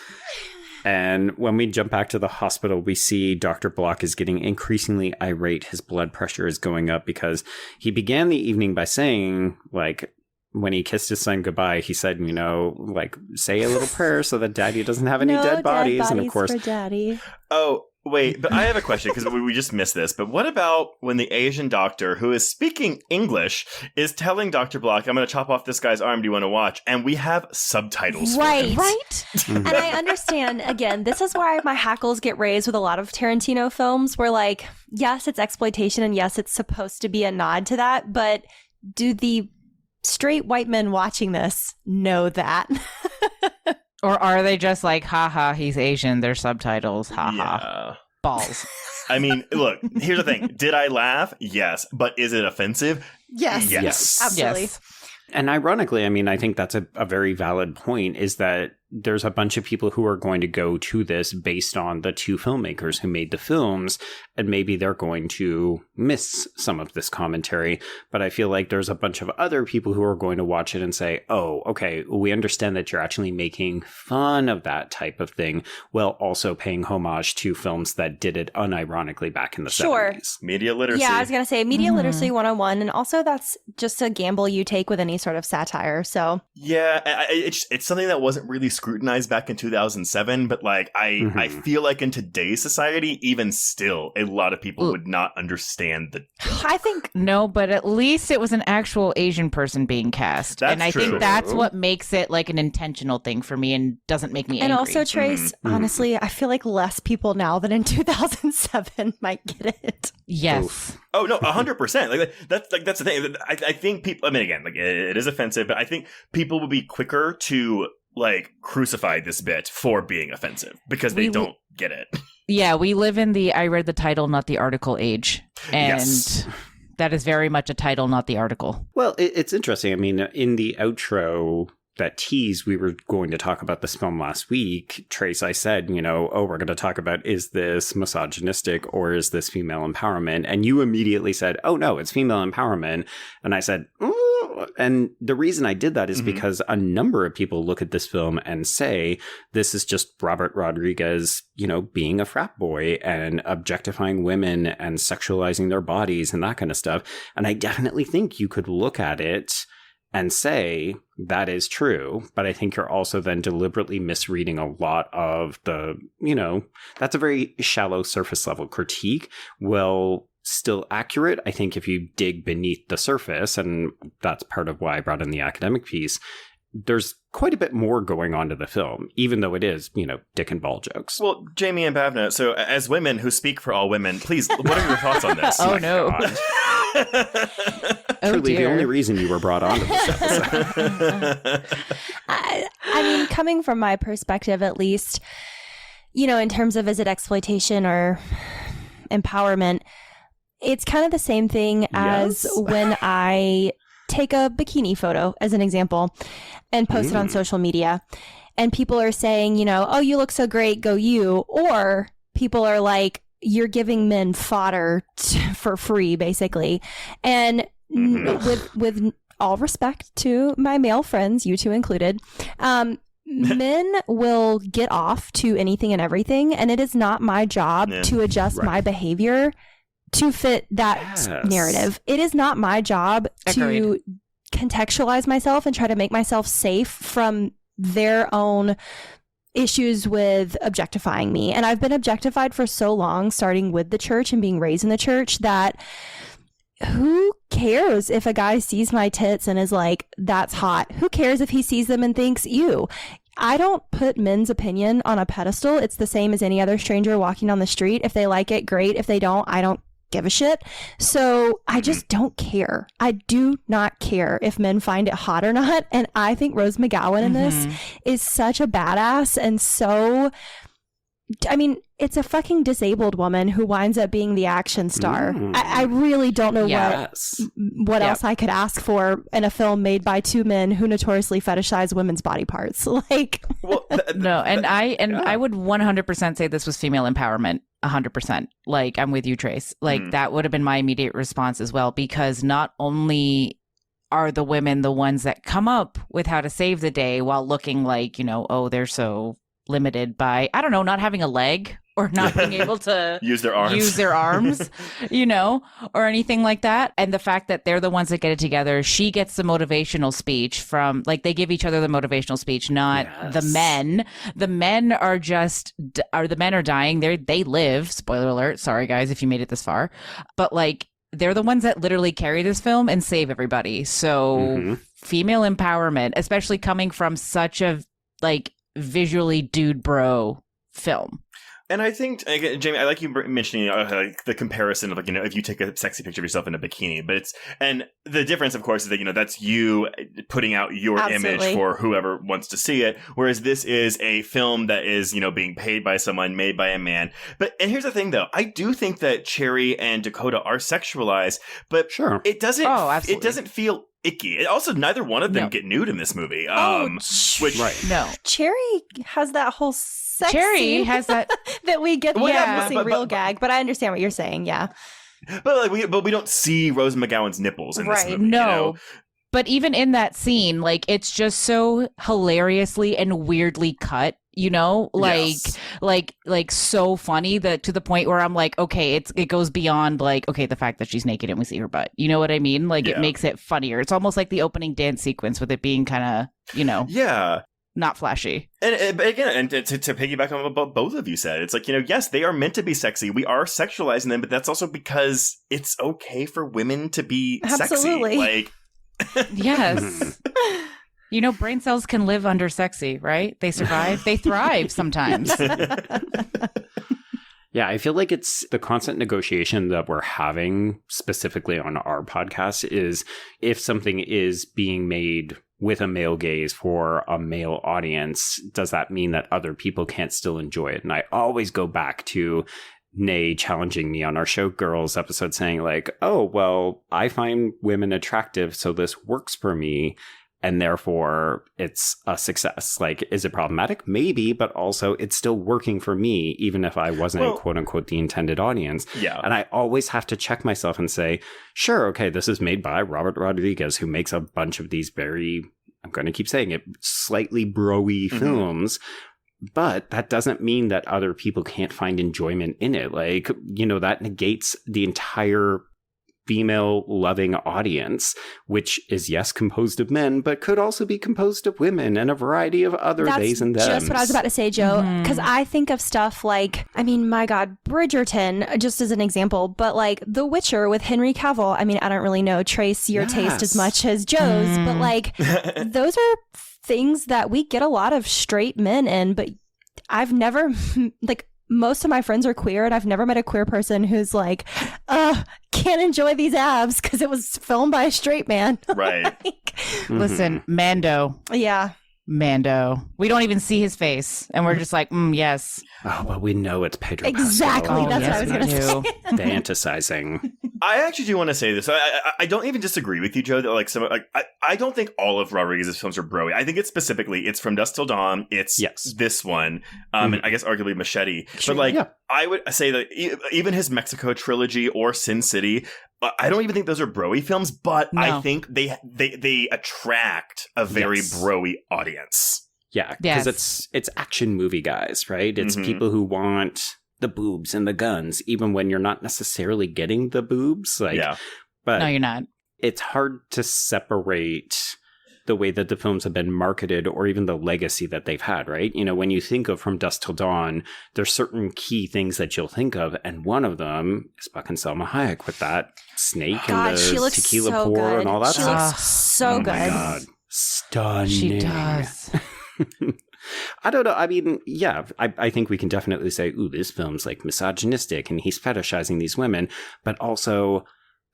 And when we jump back to the hospital, we see Dr. Block is getting increasingly irate. His blood pressure is going up because he began the evening by saying, like, when he kissed his son goodbye, he said, you know, like, say a little prayer so that Daddy doesn't have any dead bodies. And of course, for Daddy. Oh, wait, but I have a question because we just missed this. But what about when the Asian doctor who is speaking English is telling Dr. Block, I'm going to chop off this guy's arm. Do you want to watch? And we have subtitles. Right. And I understand, again, this is why my hackles get raised with a lot of Tarantino films where, like, yes, it's exploitation and yes, it's supposed to be a nod to that. But do the straight white men watching this know that? Or are they just like, haha, he's Asian, there's subtitles, haha. Yeah. Balls. I mean, look, here's the thing. Did I laugh? Yes. But is it offensive? Yes. Absolutely. Yes. And ironically, I mean, I think that's a very valid point, is that there's a bunch of people who are going to go to this based on the two filmmakers who made the films, and maybe they're going to miss some of this commentary. But I feel like there's a bunch of other people who are going to watch it and say, oh, okay, we understand that you're actually making fun of that type of thing, while also paying homage to films that did it unironically back in the 70s. Media literacy. Yeah, I was going to say media literacy 101. And also that's just a gamble you take with any sort of satire. So yeah, it's something that wasn't really scrutinized back in 2007, but like I feel like in today's society, even still, a lot of people would not understand the joke. I think no, but at least it was an actual Asian person being cast. That's and I true. think that's what makes it like an intentional thing for me and doesn't make me angry. And also, Trace, honestly, I feel like less people now than in 2007 might get it. Yes. Oof. Oh no, 100%. That's the thing. I think people. I mean, again, like it is offensive, but I think people will be quicker to like crucify this bit for being offensive because they don't get it. Yeah, we live in the I read the title, not the article age, and that is very much a title, not the article. Well, it's interesting. I mean, in the outro that tease, we were going to talk about this film last week. Trace, I said, we're going to talk about, is this misogynistic or is this female empowerment? And you immediately said, oh no, it's female empowerment. And I said, and the reason I did that is because a number of people look at this film and say, this is just Robert Rodriguez, being a frat boy and objectifying women and sexualizing their bodies and that kind of stuff. And I definitely think you could look at it and say that is true, but I think you're also then deliberately misreading a lot of the, that's a very shallow surface level critique. Well, still accurate. I think if you dig beneath the surface, and that's part of why I brought in the academic piece, there's quite a bit more going on to the film, even though it is, dick and ball jokes. Well, Jamie and Bhavna, so as women who speak for all women, please, what are your thoughts on this? Oh, no. Truly the only reason you were brought on to this episode. I mean, coming from my perspective, at least, in terms of is it exploitation or empowerment, it's kind of the same thing as when I take a bikini photo, as an example, and post it on social media. And people are saying, oh, you look so great, go you. Or people are like, you're giving men fodder for free, basically. And with all respect to my male friends, you two included, men will get off to anything and everything. And it is not my job to adjust my behavior to fit that narrative. It is not my job to contextualize myself and try to make myself safe from their own issues with objectifying me. And I've been objectified for so long, starting with the church and being raised in the church, that who cares if a guy sees my tits and is like, that's hot? Who cares if he sees them and thinks, ew? I don't put men's opinion on a pedestal. It's the same as any other stranger walking down the street. If they like it, great. If they don't, I don't give a shit. So I just don't care. I do not care if men find it hot or not. And I think Rose McGowan in this is such a badass. And so, I mean, it's a fucking disabled woman who winds up being the action star. I really don't know what else I could ask for in a film made by two men who notoriously fetishize women's body parts. Like, no, and I would 100% say this was female empowerment. 100%. Like, I'm with you, Trace. Like, that would have been my immediate response as well, because not only are the women the ones that come up with how to save the day while looking like, oh, they're so limited by, I don't know, not having a leg or not being able to use their arms, or anything like that. And the fact that they're the ones that get it together, she gets the motivational speech from, like, they give each other the motivational speech, not the men. The men are dying. They live. Spoiler alert. Sorry, guys, if you made it this far. But, like, they're the ones that literally carry this film and save everybody. So female empowerment, especially coming from such a, like, visually dude bro film. And I think, Jamie, I like you mentioning like the comparison of, like, if you take a sexy picture of yourself in a bikini, and the difference, of course, is that, that's you putting out your image for whoever wants to see it. Whereas this is a film that is, being paid by someone, made by a man. And here's the thing, though. I do think that Cherry and Dakota are sexualized, but it doesn't, it doesn't feel icky. Also, neither one of them get nude in this movie. No. Cherry has that whole sex Cherry scene has that that we get the but- real gag, but I understand what you're saying. Yeah. But we don't see Rose McGowan's nipples in this movie. No. You know? But even in that scene, like, it's just so hilariously and weirdly cut, you know, like, like so funny that to the point where I'm like, okay, it goes beyond like, okay, the fact that she's naked and we see her butt, you know what I mean? Like, it makes it funnier. It's almost like the opening dance sequence with it being kind of, you know, not flashy. And again, and to piggyback on what both of you said, it's like, you know, yes, they are meant to be sexy. We are sexualizing them, but that's also because it's okay for women to be Absolutely. sexy. Like, yes. You know, brain cells can live under sexy, right? They survive. They thrive sometimes. Yeah, I feel like it's the constant negotiation that we're having specifically on our podcast is if something is being made with a male gaze for a male audience, does that mean that other people can't still enjoy it? And I always go back to Nay challenging me on our Show Girls episode saying like, oh, well, I find women attractive, so this works for me. And therefore, it's a success. Like, is it problematic? Maybe, but also it's still working for me, even if I wasn't, quote unquote, the intended audience. Yeah. And I always have to check myself and say, sure, okay, this is made by Robert Rodriguez, who makes a bunch of these very, I'm going to keep saying it, slightly bro-y films. But that doesn't mean that other people can't find enjoyment in it. Like, you know, that negates the entire female-loving audience, which is, yes, composed of men, but could also be composed of women and a variety of other theys and thems. That's just what I was about to say, Joe, because I think of stuff like, I mean, my God, Bridgerton, just as an example, but like The Witcher with Henry Cavill. I mean, I don't really know, Trace, your taste as much as Joe's, but like, those are things that we get a lot of straight men in, but I've never, like, most of my friends are queer, and I've never met a queer person who's like, can't enjoy these abs because it was filmed by a straight man. Right. Like, Listen, Mando. Yeah. Mando. We don't even see his face, and we're just like, yes. Oh, but we know it's Pedro Exactly. Pascal. That's what I was going to say. Fantasizing. I actually do want to say this. I don't even disagree with you, Joe. That like I don't think all of Rodriguez's films are bro-y. I think it's specifically From Dusk Till Dawn. It's this one, and I guess arguably Machete. Sure. But like I would say that even his Mexico trilogy or Sin City, I don't even think those are bro-y films. But I think they attract a very bro-y audience. Yeah, because it's action movie guys, right? It's people who want the boobs and the guns, even when you're not necessarily getting the boobs. Like, but no, you're not. It's hard to separate the way that the films have been marketed or even the legacy that they've had, right? You know, when you think of From Dusk Till Dawn, there's certain key things that you'll think of, and one of them is fucking Selma Hayek with that snake and the tequila pour and all that stuff. She looks so good. My God. Stunning. She does. I don't know. I mean, yeah, I think we can definitely say, ooh, this film's like misogynistic and he's fetishizing these women. But also,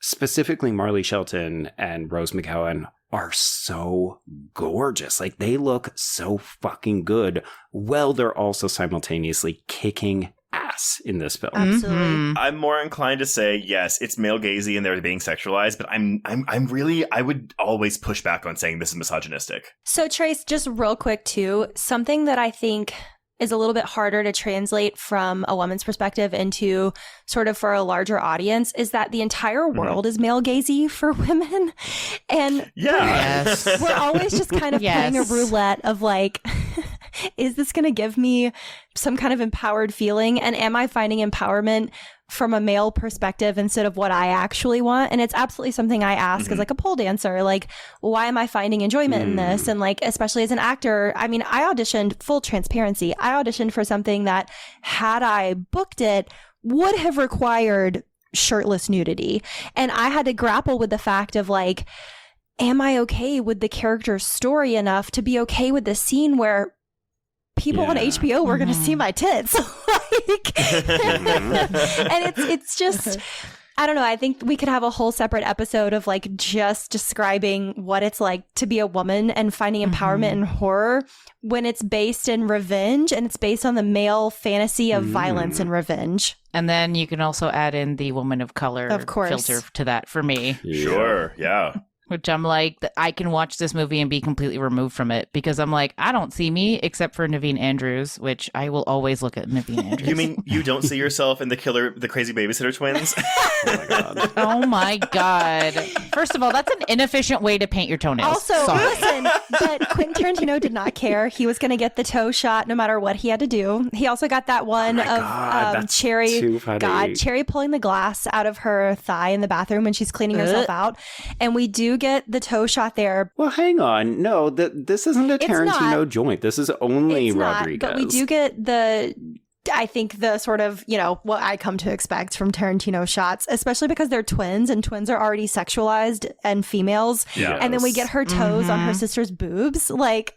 specifically Marley Shelton and Rose McGowan are so gorgeous. Like, they look so fucking good. Well, they're also simultaneously kicking ass in this film. Absolutely. I'm more inclined to say yes, it's male gazy and they're being sexualized, but I would always push back on saying this is misogynistic. So Trace, just real quick too, something that I think is a little bit harder to translate from a woman's perspective into sort of for a larger audience is that the entire world is male gazy for women. And we're always just kind of playing a roulette of like, is this going to give me some kind of empowered feeling? And am I finding empowerment from a male perspective instead of what I actually want? And it's absolutely something I ask as like a pole dancer, like, why am I finding enjoyment in this? And like, especially as an actor, I mean, I auditioned, full transparency, I auditioned for something that had I booked it would have required shirtless nudity. And I had to grapple with the fact of like, am I okay with the character's story enough to be okay with the scene where people on HBO were going to see my tits? Like, and it's just, I don't know. I think we could have a whole separate episode of like just describing what it's like to be a woman and finding empowerment in horror when it's based in revenge and it's based on the male fantasy of violence and revenge. And then you can also add in the woman of color filter to that for me. Sure. Yeah. which I'm like, I can watch this movie and be completely removed from it because I'm like, I don't see me except for Naveen Andrews, which I will always look at Naveen Andrews. You mean you don't see yourself in the crazy babysitter twins? Oh my god. Oh my god. First of all, that's an inefficient way to paint your toenails. Also, listen, but Quentin Tarantino did not care. He was going to get the toe shot no matter what he had to do. He also got that one of Cherry pulling the glass out of her thigh in the bathroom when she's cleaning herself out. And we do get the toe shot there. Well, hang on. No, this isn't a Tarantino joint. This is only Rodriguez. But we do get I think the sort of, what I come to expect from Tarantino shots, especially because they're twins and twins are already sexualized and females. Yes. And then we get her toes on her sister's boobs. Like,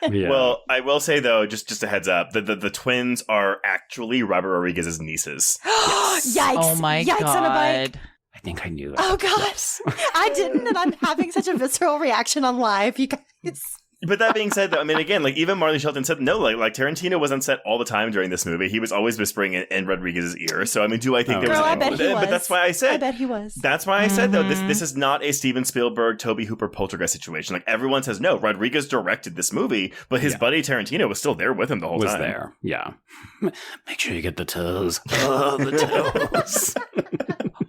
yeah. Well, I will say though, just a heads up, the twins are actually Robert Rodriguez's nieces. Yikes. Oh my god. Yikes on a bike. I think I knew that. Oh gosh. I didn't, and I'm having such a visceral reaction on live, you guys. But that being said, though, I mean, again, like even Marley Shelton said, no, like Tarantino was on set all the time during this movie. He was always whispering in Rodriguez's ear. So, I mean, do I think there was? I bet he was. But that's why I said. I bet he was. That's why I said though, this is not a Steven Spielberg, Tobe Hooper poltergeist situation. Like everyone says, no, Rodriguez directed this movie, but his buddy Tarantino was still there with him the whole time. Was there? Yeah. Make sure you get the toes. Oh, the toes.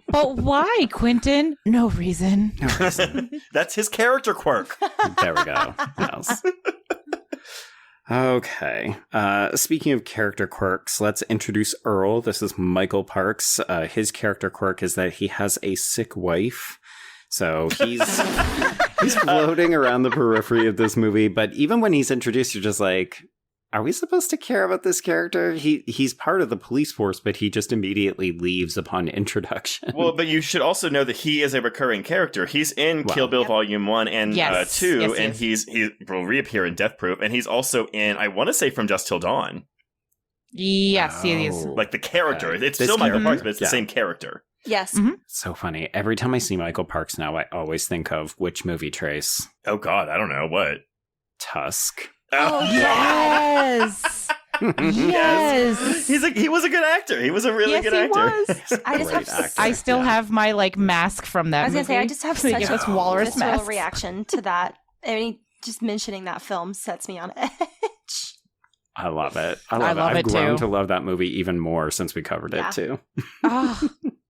But why, Quentin? No reason. That's his character quirk. There we go. Yes. Okay. Speaking of character quirks, let's introduce Earl. This is Michael Parks. His character quirk is that he has a sick wife. So he's floating around the periphery of this movie. But even when he's introduced, you're just like, are we supposed to care about this character? He's part of the police force, but he just immediately leaves upon introduction. Well, but you should also know that he is a recurring character. He's in Kill Bill Volume 1 and 2, and he will reappear in Death Proof, and he's also in, I want to say, From Dusk Till Dawn. Yes, he is. Like the character. It's still Michael Parks, but it's the same character. Yes. Mm-hmm. So funny. Every time I see Michael Parks now, I always think of which movie, Trace? Oh, God, I don't know. What? Tusk. Oh, yes. Yes. He was a good actor. He was a really good actor. I still have my mask from that movie. I was going to say, I just have such a walrus visceral reaction to that. I mean, just mentioning that film sets me on edge. I love it. I've grown to love that movie even more since we covered it too. Oh.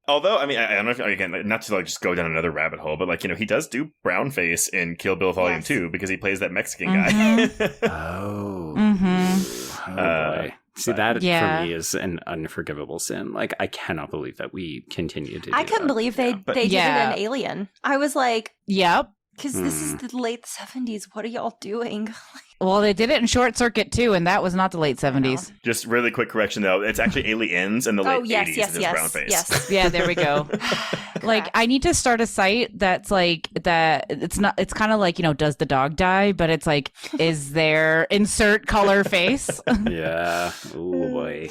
Although, I mean, I don't know if, again, not to just go down another rabbit hole, but he does do brownface in Kill Bill Volume 2 because he plays that Mexican guy. Oh. Mm-hmm. Oh, boy. See, that for me is an unforgivable sin. Like, I cannot believe that we continue to do I couldn't believe they did it in Alien. I was like, yep. Because this is the late 70s. What are y'all doing? Well, they did it in Short Circuit, too, and that was not the late 70s. Just really quick correction, though. It's actually Aliens in the late 80s. Yes. Brownface. Yes. Yeah, there we go. I need to start a site that's that. It's kind of like, does the dog die? But it's like, is there insert color face? Yeah. Oh, boy.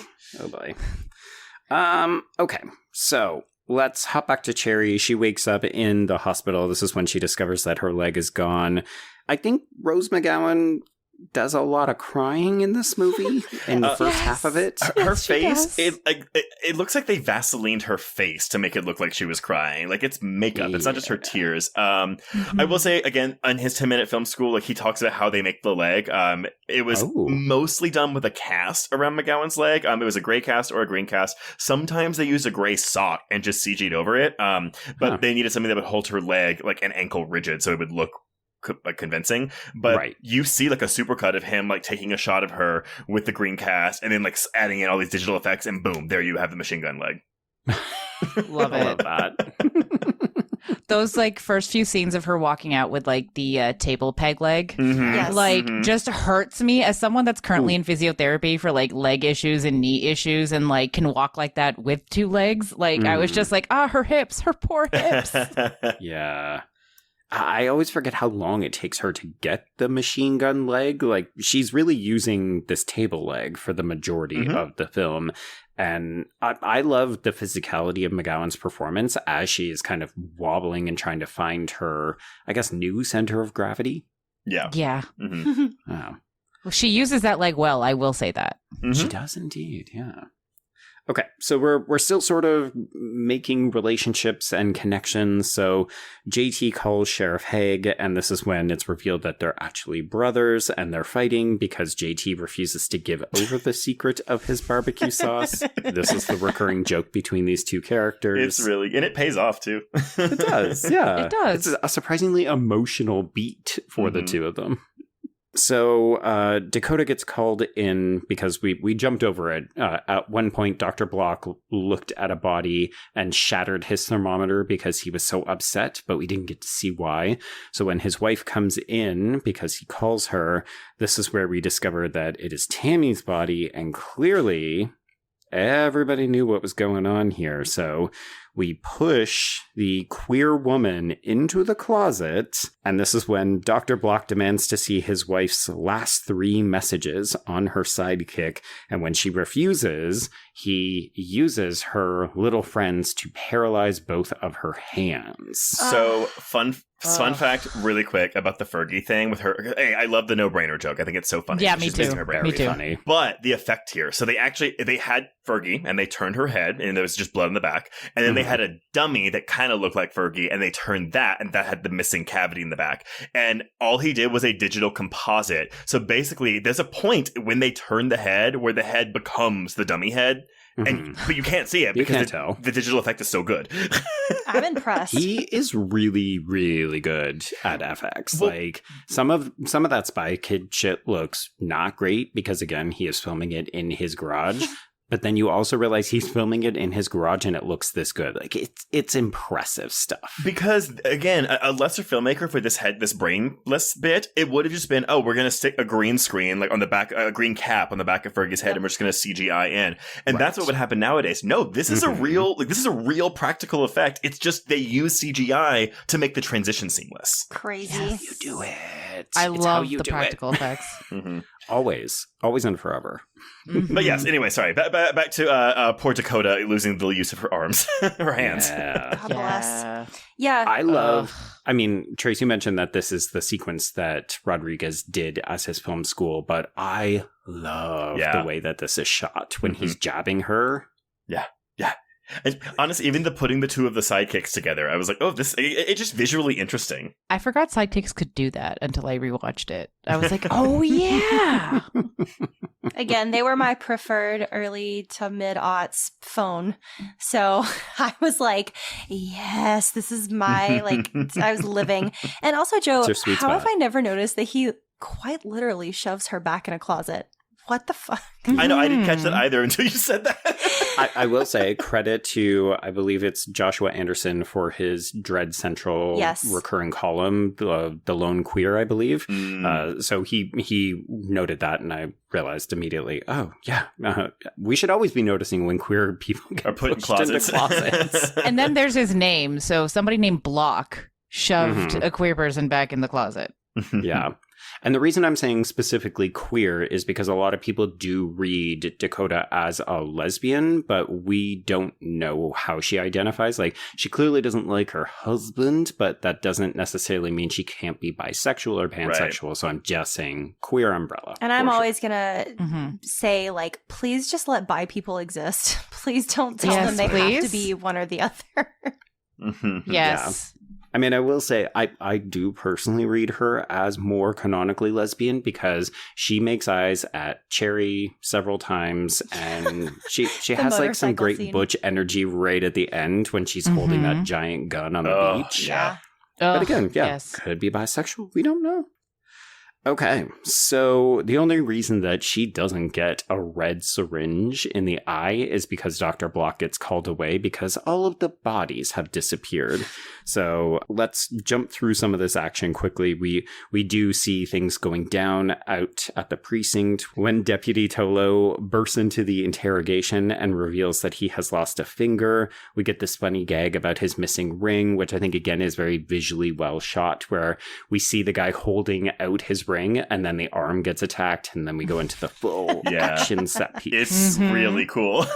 Okay. So let's hop back to Cherry. She wakes up in the hospital. This is when she discovers that her leg is gone. I think Rose McGowan does a lot of crying in this movie in the first half of it. Her face, it looks like they Vaselined her face to make it look like she was crying. Like it's makeup. It's not just her tears. I will say again, on his 10-minute film school, he talks about how they make the leg. It was mostly done with a cast around McGowan's leg. It was a gray cast or a green cast. Sometimes they used a gray sock and just CG'd over it. But they needed something that would hold her leg like an ankle rigid, so it would look convincing. But you see a supercut of him taking a shot of her with the green cast and then adding in all these digital effects, and boom, there you have the machine gun leg. Love it. I love that. Those first few scenes of her walking out with the table peg leg, just hurts me as someone that's currently in physiotherapy for leg issues and knee issues and can walk like that with two legs. I was just her hips, her poor hips. Yeah. I always forget how long it takes her to get the machine gun leg. She's really using this table leg for the majority of the film. And I love the physicality of McGowan's performance as she is kind of wobbling and trying to find her, I guess, new center of gravity. Yeah. Yeah. Oh. Well, she uses that leg well, I will say that. She does indeed, yeah. Okay, so we're still sort of making relationships and connections. So JT calls Sheriff Haig, and this is when it's revealed that they're actually brothers, and they're fighting because JT refuses to give over the secret of his barbecue sauce. This is the recurring joke between these two characters. It's really, and it pays off too. It does, yeah. It does. It's a surprisingly emotional beat for the two of them. So Dakota gets called in because we jumped over it. At one point, Dr. Block looked at a body and shattered his thermometer because he was so upset, but we didn't get to see why. So when his wife comes in, because he calls her, this is where we discover that it is Tammy's body, and clearly everybody knew what was going on here. So we push the queer woman into the closet, and this is when Dr. Block demands to see his wife's last 3 messages on her sidekick, and when she refuses, he uses her little friends to paralyze both of her hands. So, fun fact really quick about the Fergie thing with her. Hey, I love the no-brainer joke. I think it's so funny. Yeah, She's me too. missing her brain. Me too. Funny. But the effect here. So they had Fergie and they turned her head and there was just blood in the back. And then they had a dummy that kind of looked like Fergie and they turned that and that had the missing cavity in the back. And all he did was a digital composite. So basically there's a point when they turn the head where the head becomes the dummy head. But you can't see it because the digital effect is so good. I'm impressed. He is really, really good at FX. Well, like some of that Spy Kid shit looks not great because again, he is filming it in his garage. But then you also realize he's filming it in his garage and it looks this good. Like it's impressive stuff. Because again, a lesser filmmaker for this brainless bit, it would have just been, we're going to stick a green screen like on the back, a green cap on the back of Fergie's head, and we're just going to CGI in. And that's what would happen nowadays. No, this is a real practical effect. It's just they use CGI to make the transition seamless. Crazy. Yes, you do it. I love the practical effects. Always and forever. But yes, anyway, sorry. Back to poor Dakota losing the use of her arms, her hands. God bless. Yeah. I love, I mean, Trace, you mentioned that this is the sequence that Rodriguez did as his film school, but I love the way that this is shot when he's jabbing her. Yeah. And honestly, even putting the two of the sidekicks together, I was like, it's just visually interesting. I forgot sidekicks could do that until I rewatched it. I was like, oh yeah. Again, they were my preferred early to mid-aughts phone. So I was like, yes, this is my, I was living. And also, Joe, how have I never noticed that he quite literally shoves her back in a closet? What the fuck? I know, I didn't catch that either until you said that. I will say credit to, I believe it's Joshua Anderson for his Dread Central recurring column, the Lone Queer, I believe. So he noted that, and I realized immediately, we should always be noticing when queer people get put in closets. And then there's his name. So somebody named Block shoved a queer person back in the closet. Yeah. And the reason I'm saying specifically queer is because a lot of people do read Dakota as a lesbian, but we don't know how she identifies. Like, she clearly doesn't like her husband, but that doesn't necessarily mean she can't be bisexual or pansexual. Right. So I'm just saying queer umbrella. And I'm always going to say, please just let bi people exist. Please don't tell them they have to be one or the other. Yes. Yeah. I mean, I will say I do personally read her as more canonically lesbian because she makes eyes at Cherry several times, and she has some great scene. Butch energy right at the end when she's holding that giant gun on the beach. Yeah. But again, could be bisexual. We don't know. Okay, so the only reason that she doesn't get a red syringe in the eye is because Dr. Block gets called away because all of the bodies have disappeared. So let's jump through some of this action quickly. We do see things going down out at the precinct when Deputy Tolo bursts into the interrogation and reveals that he has lost a finger. We get this funny gag about his missing ring, which I think again is very visually well shot, where we see the guy holding out his ring and then the arm gets attacked and then we go into the full action set piece. It's really cool.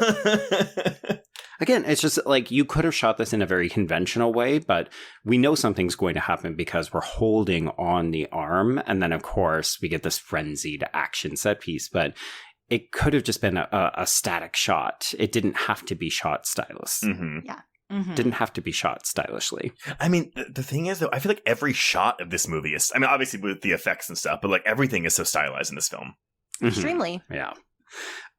Again, it's just like you could have shot this in a very conventional way, but we know something's going to happen because we're holding on the arm. And then, of course, we get this frenzied action set piece. But it could have just been a static shot. It didn't have to be shot stylist. Yeah. Didn't have to be shot stylishly. I mean, the thing is, though, I feel like every shot of this movie is, I mean, obviously with the effects and stuff, but like everything is so stylized in this film. Extremely. Yeah.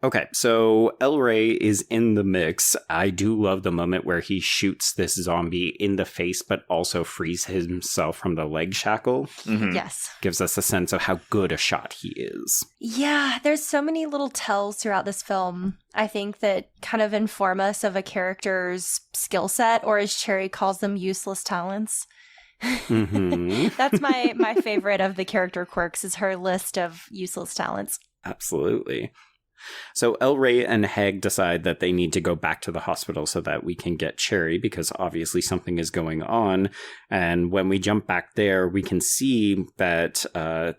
Okay, so El Rey is in the mix. I do love the moment where he shoots this zombie in the face, but also frees himself from the leg shackle. Yes. Gives us a sense of how good a shot he is. Yeah, there's so many little tells throughout this film, I think, that kind of inform us of a character's skill set, or as Cherry calls them, useless talents. That's my favorite of the character quirks, is her list of useless talents. Absolutely. So El Rey and Heg decide that they need to go back to the hospital so that we can get Cherry, because obviously something is going on. And when we jump back there, we can see that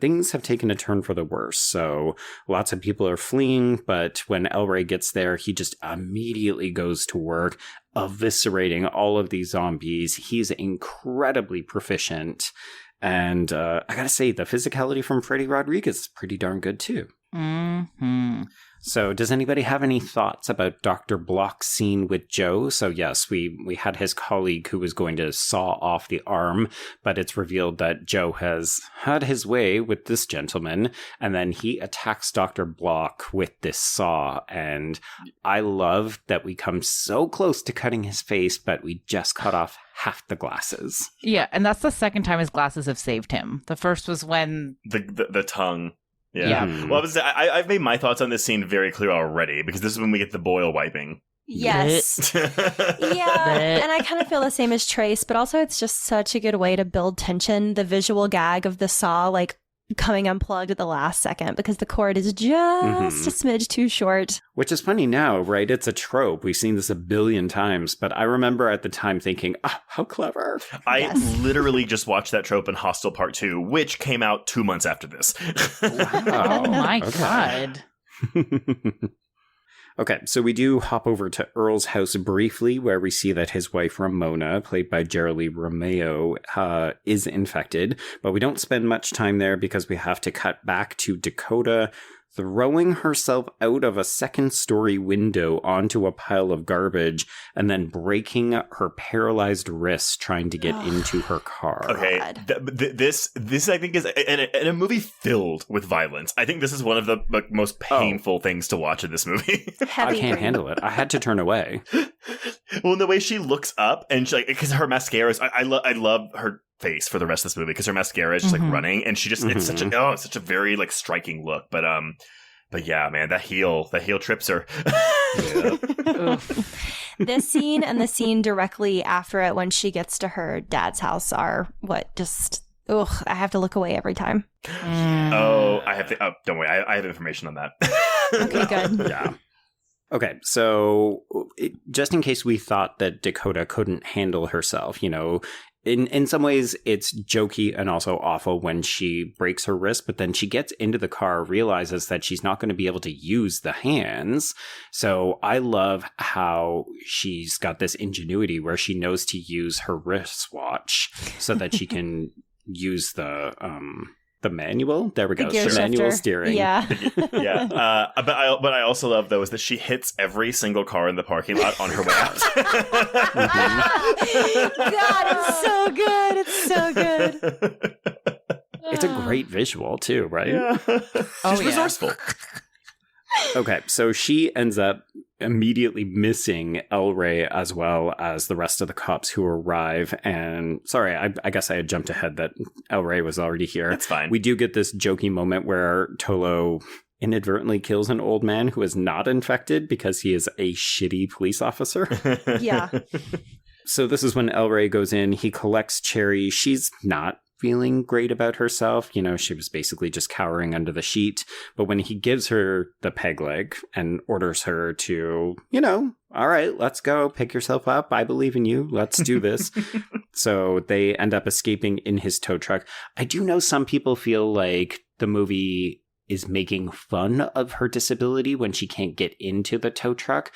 things have taken a turn for the worse. So lots of people are fleeing, but when El Rey gets there, he just immediately goes to work, eviscerating all of these zombies. He's incredibly proficient. And I gotta say, the physicality from Freddy Rodriguez is pretty darn good too. So does anybody have any thoughts about Dr. Block's scene with Joe? So yes, we had his colleague who was going to saw off the arm, but it's revealed that Joe has had his way with this gentleman, and then he attacks Dr. Block with this saw, and I love that we come so close to cutting his face, but we just cut off half the glasses. Yeah, and that's the second time his glasses have saved him. The first was when... The tongue... Yeah. Well, I've made my thoughts on this scene very clear already, because this is when we get the boil wiping. Yes. Yeah, and I kind of feel the same as Trace, but also it's just such a good way to build tension. The visual gag of the saw, like, coming unplugged at the last second, because the cord is just a smidge too short. Which is funny now, right? It's a trope. We've seen this a billion times, but I remember at the time thinking, how clever. I literally just watched that trope in Hostel Part 2, which came out 2 months after this. Wow. Oh my God. Okay, so we do hop over to Earl's house briefly, where we see that his wife Ramona, played by Jerilee Romeo, is infected, but we don't spend much time there because we have to cut back to Dakota throwing herself out of a second-story window onto a pile of garbage and then breaking her paralyzed wrist trying to get into her car. Okay, this I think is in a movie filled with violence. I think this is one of the most painful things to watch in this movie. I can't handle it. I had to turn away. Well, the way she looks up and she, like, because her mascara is, I love her face for the rest of this movie because her mascara is just like running, and she just it's such a very like striking look. But yeah, man, that heel trips her. This scene and the scene directly after it when she gets to her dad's house are what just I have to look away every time. Oh, I have to. Oh, don't worry, I have information on that. Okay, good. Yeah. Okay, so just in case we thought that Dakota couldn't handle herself, you know, in some ways it's jokey and also awful when she breaks her wrist, but then she gets into the car, realizes that she's not going to be able to use the hands. So I love how she's got this ingenuity where she knows to use her wristwatch so that she can use the manual. There we go. The manual steering. Yeah. Yeah. But I also love though is that she hits every single car in the parking lot on her way out. God, it's so good. It's so good. It's a great visual too, right? Yeah. She's resourceful. Okay, so she ends up immediately missing El Rey as well as the rest of the cops who arrive. And sorry, I guess I had jumped ahead that El Rey was already here. That's fine. We do get this jokey moment where Tolo inadvertently kills an old man who is not infected because he is a shitty police officer. Yeah. So this is when El Rey goes in. He collects Cherry. She's not feeling great about herself. You know, she was basically just cowering under the sheet. But when he gives her the peg leg and orders her to, you know, all right, let's go, pick yourself up. I believe in you. Let's do this. So they end up escaping in his tow truck. I do know some people feel like the movie is making fun of her disability when she can't get into the tow truck.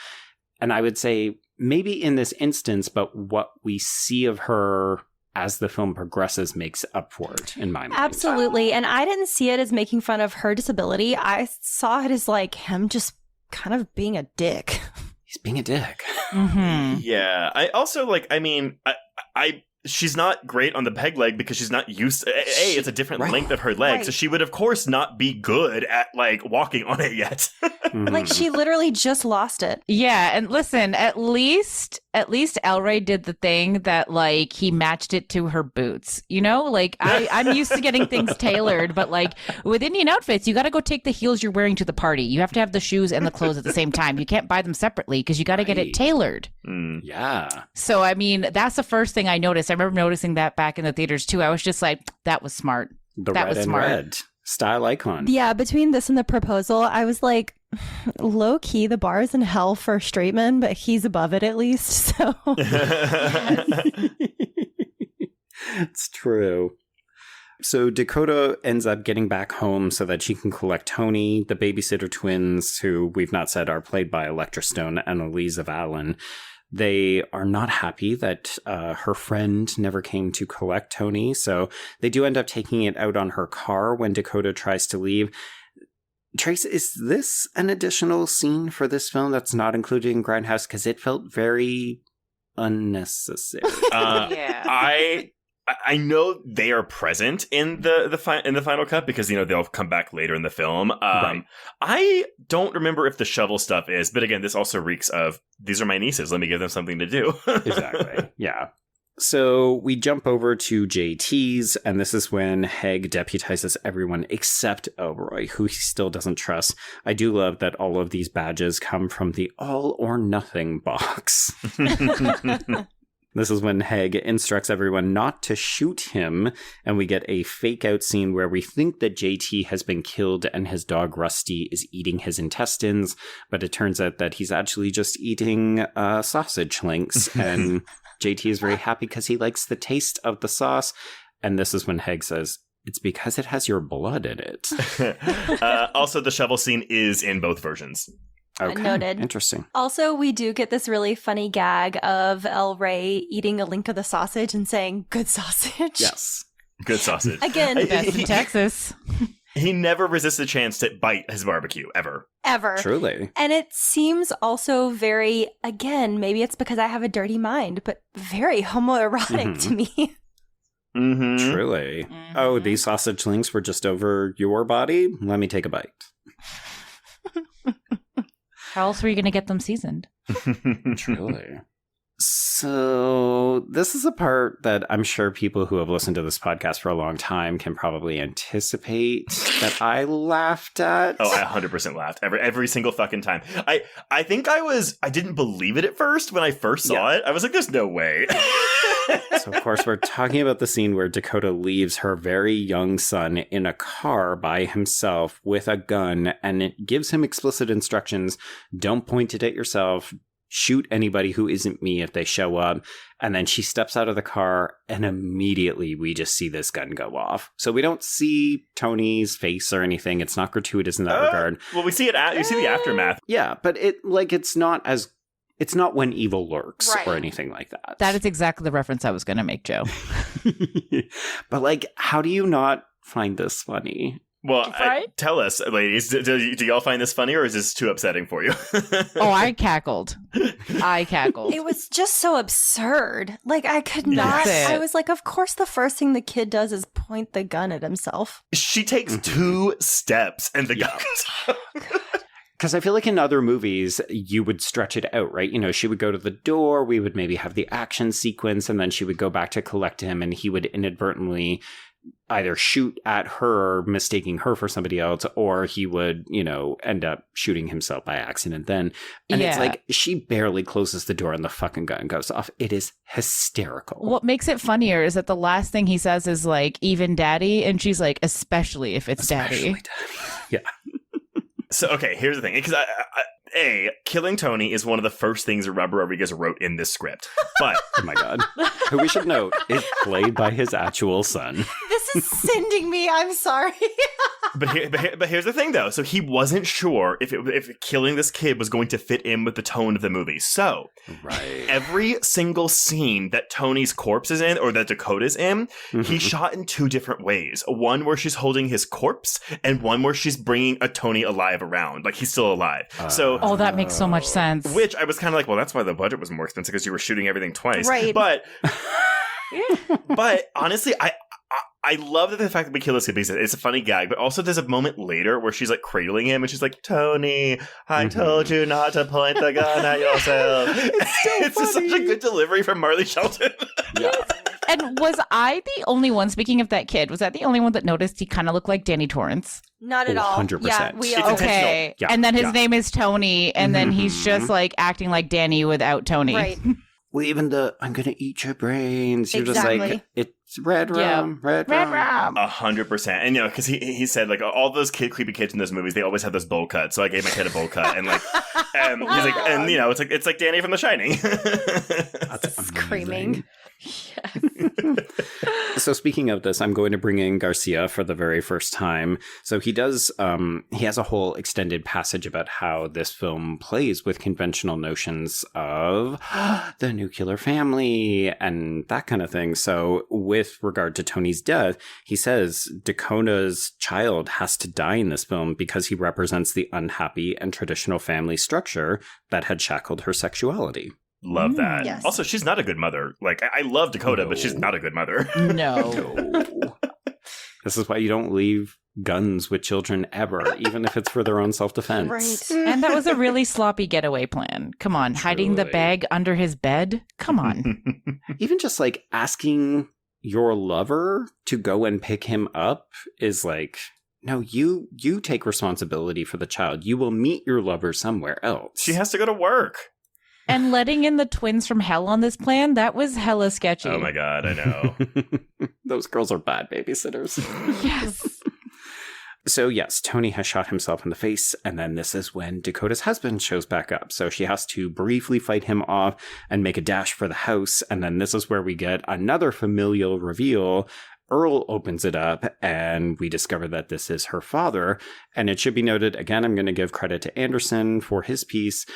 And I would say maybe in this instance, but what we see of her as the film progresses, makes up for it, in my mind. Absolutely. And I didn't see it as making fun of her disability. I saw it as like him just kind of being a dick. He's being a dick. Mm-hmm. Yeah. I also she's not great on the peg leg because she's not used to, it's a different length of her leg. So she would, of course, not be good at like walking on it yet. Like she literally just lost it. Yeah. And listen, at least El Rey did the thing that like he matched it to her boots, you know, like I'm used to getting things tailored, but like with Indian outfits, you got to go take the heels you're wearing to the party. You have to have the shoes and the clothes at the same time. You can't buy them separately because you got to get it tailored. Yeah. So, I mean, that's the first thing I noticed. I remember noticing that back in the theaters too. I was just like, that was smart. That was smart. Red. Style icon. Yeah, between this and The Proposal, I was like, low key, the bar is in hell for straight men, but he's above it at least. So it's true. So Dakota ends up getting back home so that she can collect Tony. The babysitter twins, who we've not said are played by Electra Stone and Elise Allen. They are not happy that her friend never came to collect Tony, so they do end up taking it out on her car when Dakota tries to leave. Trace, is this an additional scene for this film that's not included in Grindhouse? Because it felt very unnecessary. Yeah. I know they are present in the final cut because, you know, they'll come back later in the film. Right. I don't remember if the shovel stuff is, but again, this also reeks of, these are my nieces, let me give them something to do. Exactly. Yeah. So we jump over to JT's, and this is when Haig deputizes everyone except Elroy, who he still doesn't trust. I do love that all of these badges come from the all or nothing box. This is when Haig instructs everyone not to shoot him, and we get a fake-out scene where we think that JT has been killed and his dog Rusty is eating his intestines, but it turns out that he's actually just eating sausage links, and JT is very happy because he likes the taste of the sauce, and this is when Haig says, "It's because it has your blood in it." Also, the shovel scene is in both versions. Okay, noted. Interesting. Also, we do get this really funny gag of El Rey eating a link of the sausage and saying, "Good sausage." Yes. Good sausage. Again, Best in Texas. He never resists a chance to bite his barbecue, ever. Ever. Truly. And it seems also very, again, maybe it's because I have a dirty mind, but very homoerotic to me. Mm-hmm. Truly. Mm-hmm. Oh, these sausage links were just over your body? Let me take a bite. How else were you going to get them seasoned? Truly. So this is a part that I'm sure people who have listened to this podcast for a long time can probably anticipate that I laughed at. Oh, I 100% laughed every single fucking time. I think I didn't believe it at first when I first saw it. I was like, there's no way. So of course we're talking about the scene where Dakota leaves her very young son in a car by himself with a gun, and it gives him explicit instructions. Don't point it at yourself. Shoot anybody who isn't me if they show up. And then she steps out of the car, and immediately we just see this gun go off. So we don't see Tony's face or anything. It's not gratuitous in that regard. Well, we see it. You see the aftermath. Yeah, but it's not when evil lurks or anything like that. That is exactly the reference I was going to make, Joe. But like, how do you not find this funny? Well, tell us, ladies, do y'all find this funny, or is this too upsetting for you? Oh, I cackled. It was just so absurd. Like, I could not. I was like, of course the first thing the kid does is point the gun at himself. She takes 2 steps, and the gun goes Because I feel like in other movies, you would stretch it out, right? You know, she would go to the door, we would maybe have the action sequence, and then she would go back to collect him, and he would inadvertently either shoot at her, mistaking her for somebody else, or he would, you know, end up shooting himself by accident then. And it's like, she barely closes the door and the fucking gun goes off. It is hysterical. What makes it funnier is that the last thing he says is like, even daddy, and she's like, especially if it's daddy. Yeah. So, okay, here's the thing. Because killing Tony is one of the first things Robert Rodriguez wrote in this script. But oh my God. Who we should note is played by his actual son. This is sending me. I'm sorry. But here's the thing, though. So he wasn't sure if killing this kid was going to fit in with the tone of the movie. So every single scene that Tony's corpse is in, or that Dakota's in, he shot in two different ways. One where she's holding his corpse, and one where she's bringing a Tony alive around, like he's still alive. Oh, that makes so much sense. Which I was kind of like, well, that's why the budget was more expensive, because you were shooting everything twice. Right. But honestly, I love the fact that we kill this kid because it's a funny gag, but also there's a moment later where she's like cradling him and she's like, Tony, I told you not to point the gun at yourself. It's just such a good delivery from Marley Shelton. Yeah. And was I the only one, speaking of that kid, was that the only one that noticed he kind of looked like Danny Torrance? Not at all. 100%. Yeah, we It's all. Okay. Yeah. And then his name is Tony, and then he's just like acting like Danny without Tony. Right. Well, even I'm going to eat your brains. You're Exactly. just like, it's red rum, red rum. 100%. And, you know, because he said, like, all those creepy kids in those movies, they always have this bowl cut. So I gave my kid a bowl cut. And, like, he's like, and, you know, it's like Danny from The Shining. That's Screaming. So speaking of this, I'm going to bring in Garcia for the very first time. So he does, he has a whole extended passage about how this film plays with conventional notions of the nuclear family and that kind of thing. So with regard to Tony's death, he says Dakota's child has to die in this film because he represents the unhappy and traditional family structure that had shackled her sexuality. Love that. Yes. Also, she's not a good mother. Like, I love Dakota, but she's not a good mother. No. This is why you don't leave guns with children ever, even if it's for their own self-defense. Right. And that was a really sloppy getaway plan. Come on, hiding the Truly. bag under his bed? Come on. Even just like asking your lover to go and pick him up is like, no, you take responsibility for the child. You will meet your lover somewhere else. She has to go to work. And letting in the twins from hell on this plan, that was hella sketchy. Oh my God, I know. Those girls are bad babysitters. Yes. So yes, Tony has shot himself in the face, and then this is when Dakota's husband shows back up. So she has to briefly fight him off and make a dash for the house, and then this is where we get another familial reveal. Earl opens it up, and we discover that this is her father. And it should be noted, again, I'm going to give credit to Anderson for his piece.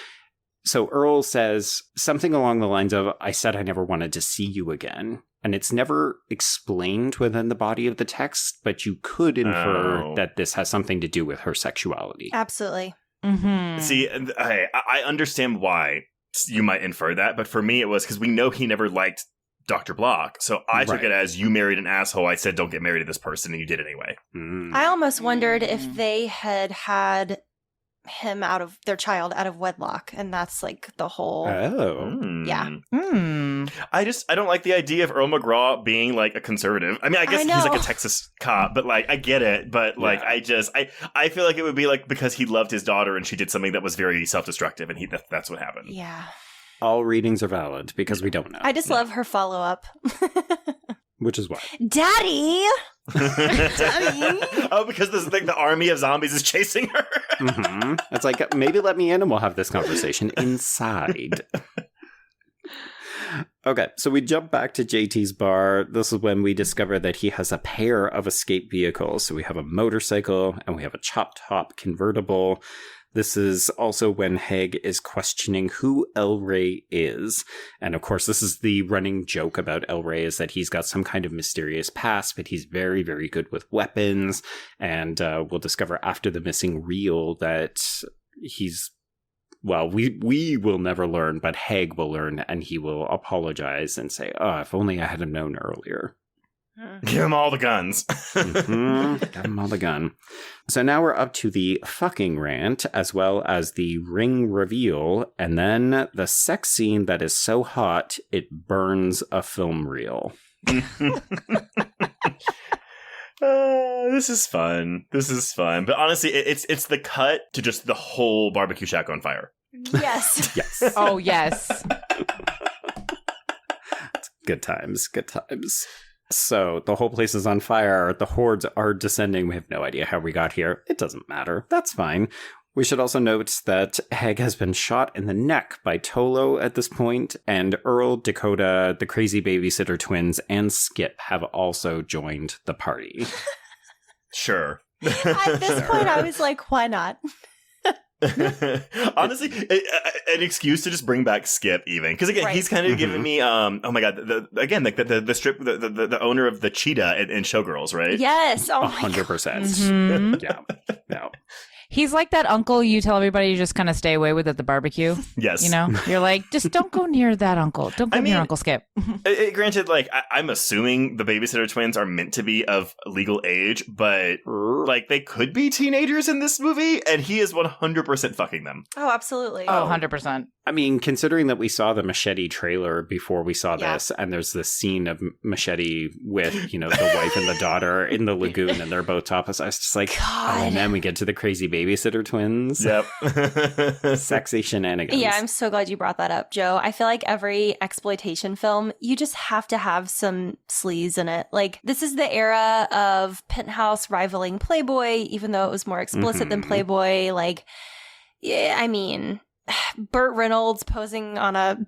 So Earl says something along the lines of, I said I never wanted to see you again. And it's never explained within the body of the text, but you could infer that this has something to do with her sexuality. Absolutely. Mm-hmm. See, I understand why you might infer that, but for me it was because we know he never liked Dr. Block. So I took it as, you married an asshole. I said, don't get married to this person, and you did anyway. I almost wondered if they had him their child out of wedlock, and that's like the whole yeah. I don't like the idea of Earl McGraw being like a conservative. I mean, I guess he's like a Texas cop, but like I get it, but like I feel like it would be like because he loved his daughter and she did something that was very self-destructive, and that's what happened. Yeah. All readings are valid because we don't know. I just love her follow-up. Which is what? Daddy! Daddy! Oh, because this thing, the army of zombies is chasing her. It's like, maybe let me in and we'll have this conversation inside. Okay, so we jump back to JT's bar. This is when we discover that he has a pair of escape vehicles. So we have a motorcycle and we have a chop-top convertible. This is also when Haig is questioning who El Rey is. And of course, this is the running joke about El Rey, is that he's got some kind of mysterious past, but he's very, very good with weapons. And we'll discover after the missing reel that he's, well, we will never learn, but Haig will learn, and he will apologize and say, oh, if only I had known earlier. Give him all the guns. Give him all the gun. So now we're up to the fucking rant, as well as the ring reveal, and then the sex scene that is so hot it burns a film reel. This is fun. But honestly, it's the cut to just the whole barbecue shack on fire. Yes. Yes. Oh, yes. Good times. So the whole place is on fire. The hordes are descending. We have no idea how we got here. It doesn't matter. That's fine. We should also note that Haig has been shot in the neck by Tolo at this point, and Earl, Dakota, the crazy babysitter twins, and Skip have also joined the party. Sure. At this point, I was like, why not? Honestly, an excuse to just bring back Skip, even because again, he's kind of giving me oh my god, the owner of the cheetah in Showgirls, right? Yes, 100%. Yeah. He's like that uncle you tell everybody you just kind of stay away with at the barbecue. Yes. You know? You're like, just don't go near that uncle. Don't go near Uncle Skip. Granted, like, I'm assuming the babysitter twins are meant to be of legal age, but, like, they could be teenagers in this movie, and he is 100% fucking them. Oh, absolutely. Oh, 100%. I mean, considering that we saw the Machete trailer before we saw this, and there's this scene of Machete with, you know, the wife and the daughter in the lagoon, and they're both topless, I was just like, oh, and then we get to the crazy babysitter twins. Yep. Sexy shenanigans. Yeah, I'm so glad you brought that up, Joe. I feel like every exploitation film, you just have to have some sleaze in it. Like, this is the era of Penthouse rivaling Playboy, even though it was more explicit than Playboy. Like, yeah, I mean, Burt Reynolds posing on a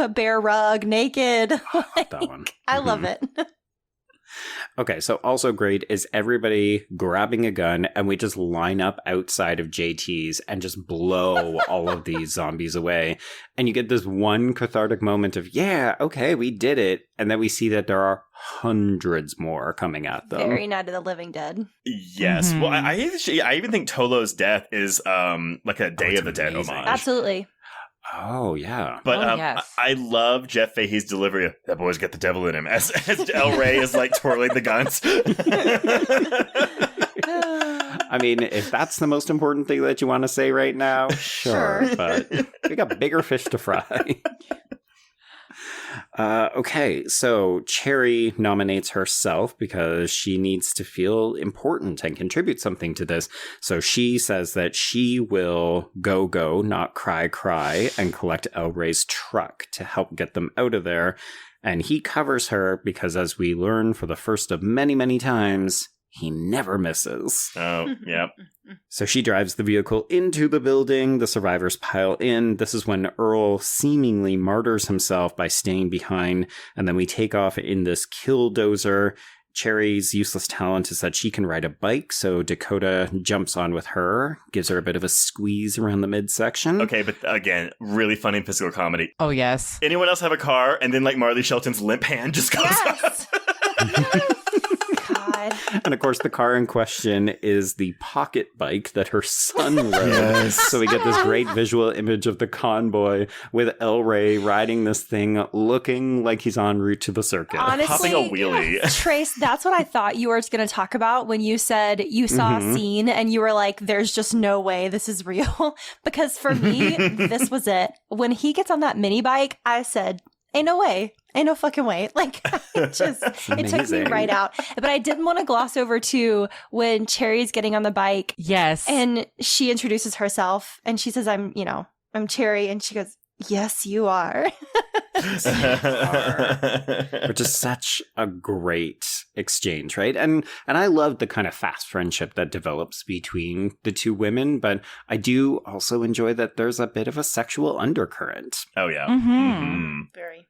bear rug naked. Like, that one. I love it. Okay, so also great is everybody grabbing a gun and we just line up outside of JT's and just blow all of these zombies away. And you get this one cathartic moment of, yeah, okay, we did it. And then we see that there are hundreds more coming at them. Very Night of the Living Dead. Yes. Well, I even think Tolo's death is like a Day of the Dead homage. Absolutely. Oh, yeah. But yes. I love Jeff Fahey's delivery of, that boy's got the devil in him, as El Rey is like twirling the guns. I mean, if that's the most important thing that you want to say right now, sure. But we got bigger fish to fry. Okay, so Cherry nominates herself because she needs to feel important and contribute something to this. So she says that she will go, not cry, and collect El Rey's truck to help get them out of there. And he covers her because, as we learn for the first of many, many times, he never misses. Oh, yep. So she drives the vehicle into the building. The survivors pile in. This is when Earl seemingly martyrs himself by staying behind. And then we take off in this killdozer. Cherry's useless talent is that she can ride a bike. So Dakota jumps on with her, gives her a bit of a squeeze around the midsection. Okay, but again, really funny physical comedy. Oh, yes. Anyone else have a car? And then like Marley Shelton's limp hand just goes Yes. God. And of course, the car in question is the pocket bike that her son rode. Yes. So we get this great visual image of the convoy with El Rey riding this thing, looking like he's en route to the circus. Honestly, popping a wheelie. Trace, that's what I thought you were going to talk about when you said you saw a scene and you were like, there's just no way this is real. Because for me, this was it. When he gets on that mini bike, I said, ain't no way. Ain't no fucking way. Like, it took me right out. But I didn't want to gloss over too when Cherry's getting on the bike. Yes. And she introduces herself and she says, I'm Cherry. And she goes, yes, you are. Which is such a great exchange, right? And I love the kind of fast friendship that develops between the two women, but I do also enjoy that there's a bit of a sexual undercurrent. Oh, yeah. Very.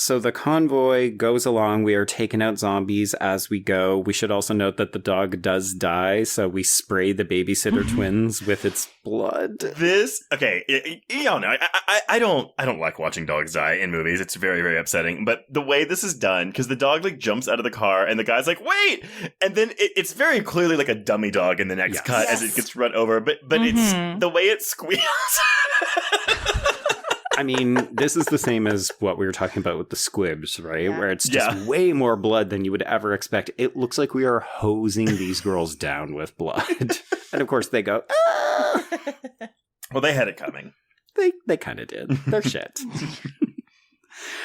So the convoy goes along. We are taking out zombies as we go. We should also note that the dog does die, so we spray the babysitter twins with its blood. Y'all know, I don't like watching dogs die in movies. It's very, very upsetting. But the way this is done, because the dog like jumps out of the car and the guy's like, wait! And then it's very clearly like a dummy dog in the next cut as it gets run over. But it's the way it squeals. I mean, this is the same as what we were talking about with the squibs, right? Where it's just way more blood than you would ever expect. It looks like we are hosing these girls down with blood. And of course they go, ah! Well, they had it coming. They kind of did. They're shit.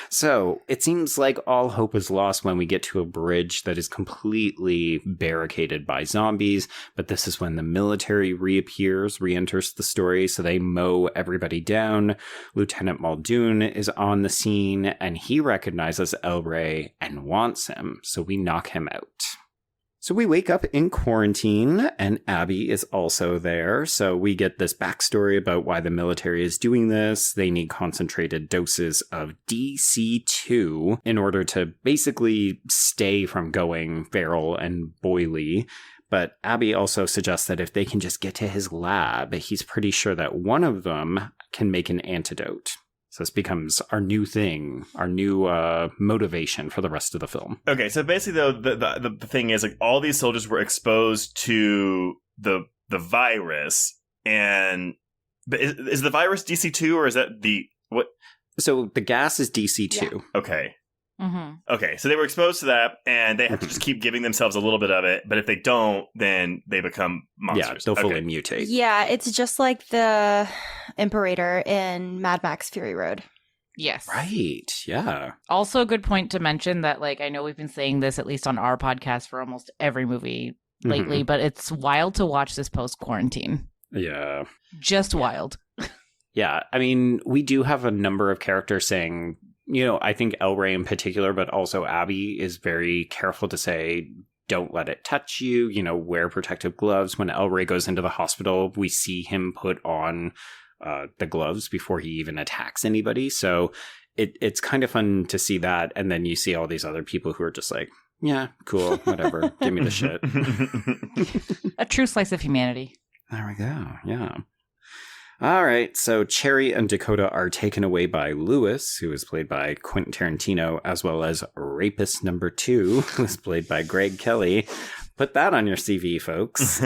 So it seems like all hope is lost when we get to a bridge that is completely barricaded by zombies. But this is when the military re-enters the story. So they mow everybody down. Lieutenant Muldoon is on the scene and he recognizes El Rey and wants him. So we knock him out. So we wake up in quarantine, and Abby is also there. So we get this backstory about why the military is doing this. They need concentrated doses of DC-2 in order to basically stay from going feral and boily. But Abby also suggests that if they can just get to his lab, he's pretty sure that one of them can make an antidote. So this becomes our new thing, our new motivation for the rest of the film. Okay, so basically, though, the thing is, like, all these soldiers were exposed to the virus, and is the virus DC2 or is that the what? So the gas is DC2. Yeah. Okay. Mm-hmm. Okay, so they were exposed to that, and they have to just keep giving themselves a little bit of it. But if they don't, then they become monsters. Yeah, they'll fully mutate. Yeah, it's just like the Imperator in Mad Max Fury Road. Yes. Right, yeah. Also a good point to mention that, like, I know we've been saying this, at least on our podcast, for almost every movie lately, but it's wild to watch this post-quarantine. Yeah. Just wild. Yeah, I mean, we do have a number of characters saying... I think El Rey in particular, but also Abby is very careful to say, don't let it touch you, wear protective gloves. When El Rey goes into the hospital, we see him put on the gloves before he even attacks anybody. So it's kind of fun to see that. And then you see all these other people who are just like, yeah, cool, whatever, give me the shit. A true slice of humanity. There we go, yeah. All right, so Cherry and Dakota are taken away by Lewis, who is played by Quentin Tarantino, as well as Rapist Number 2, who is played by Greg Kelly. Put that on your CV, folks.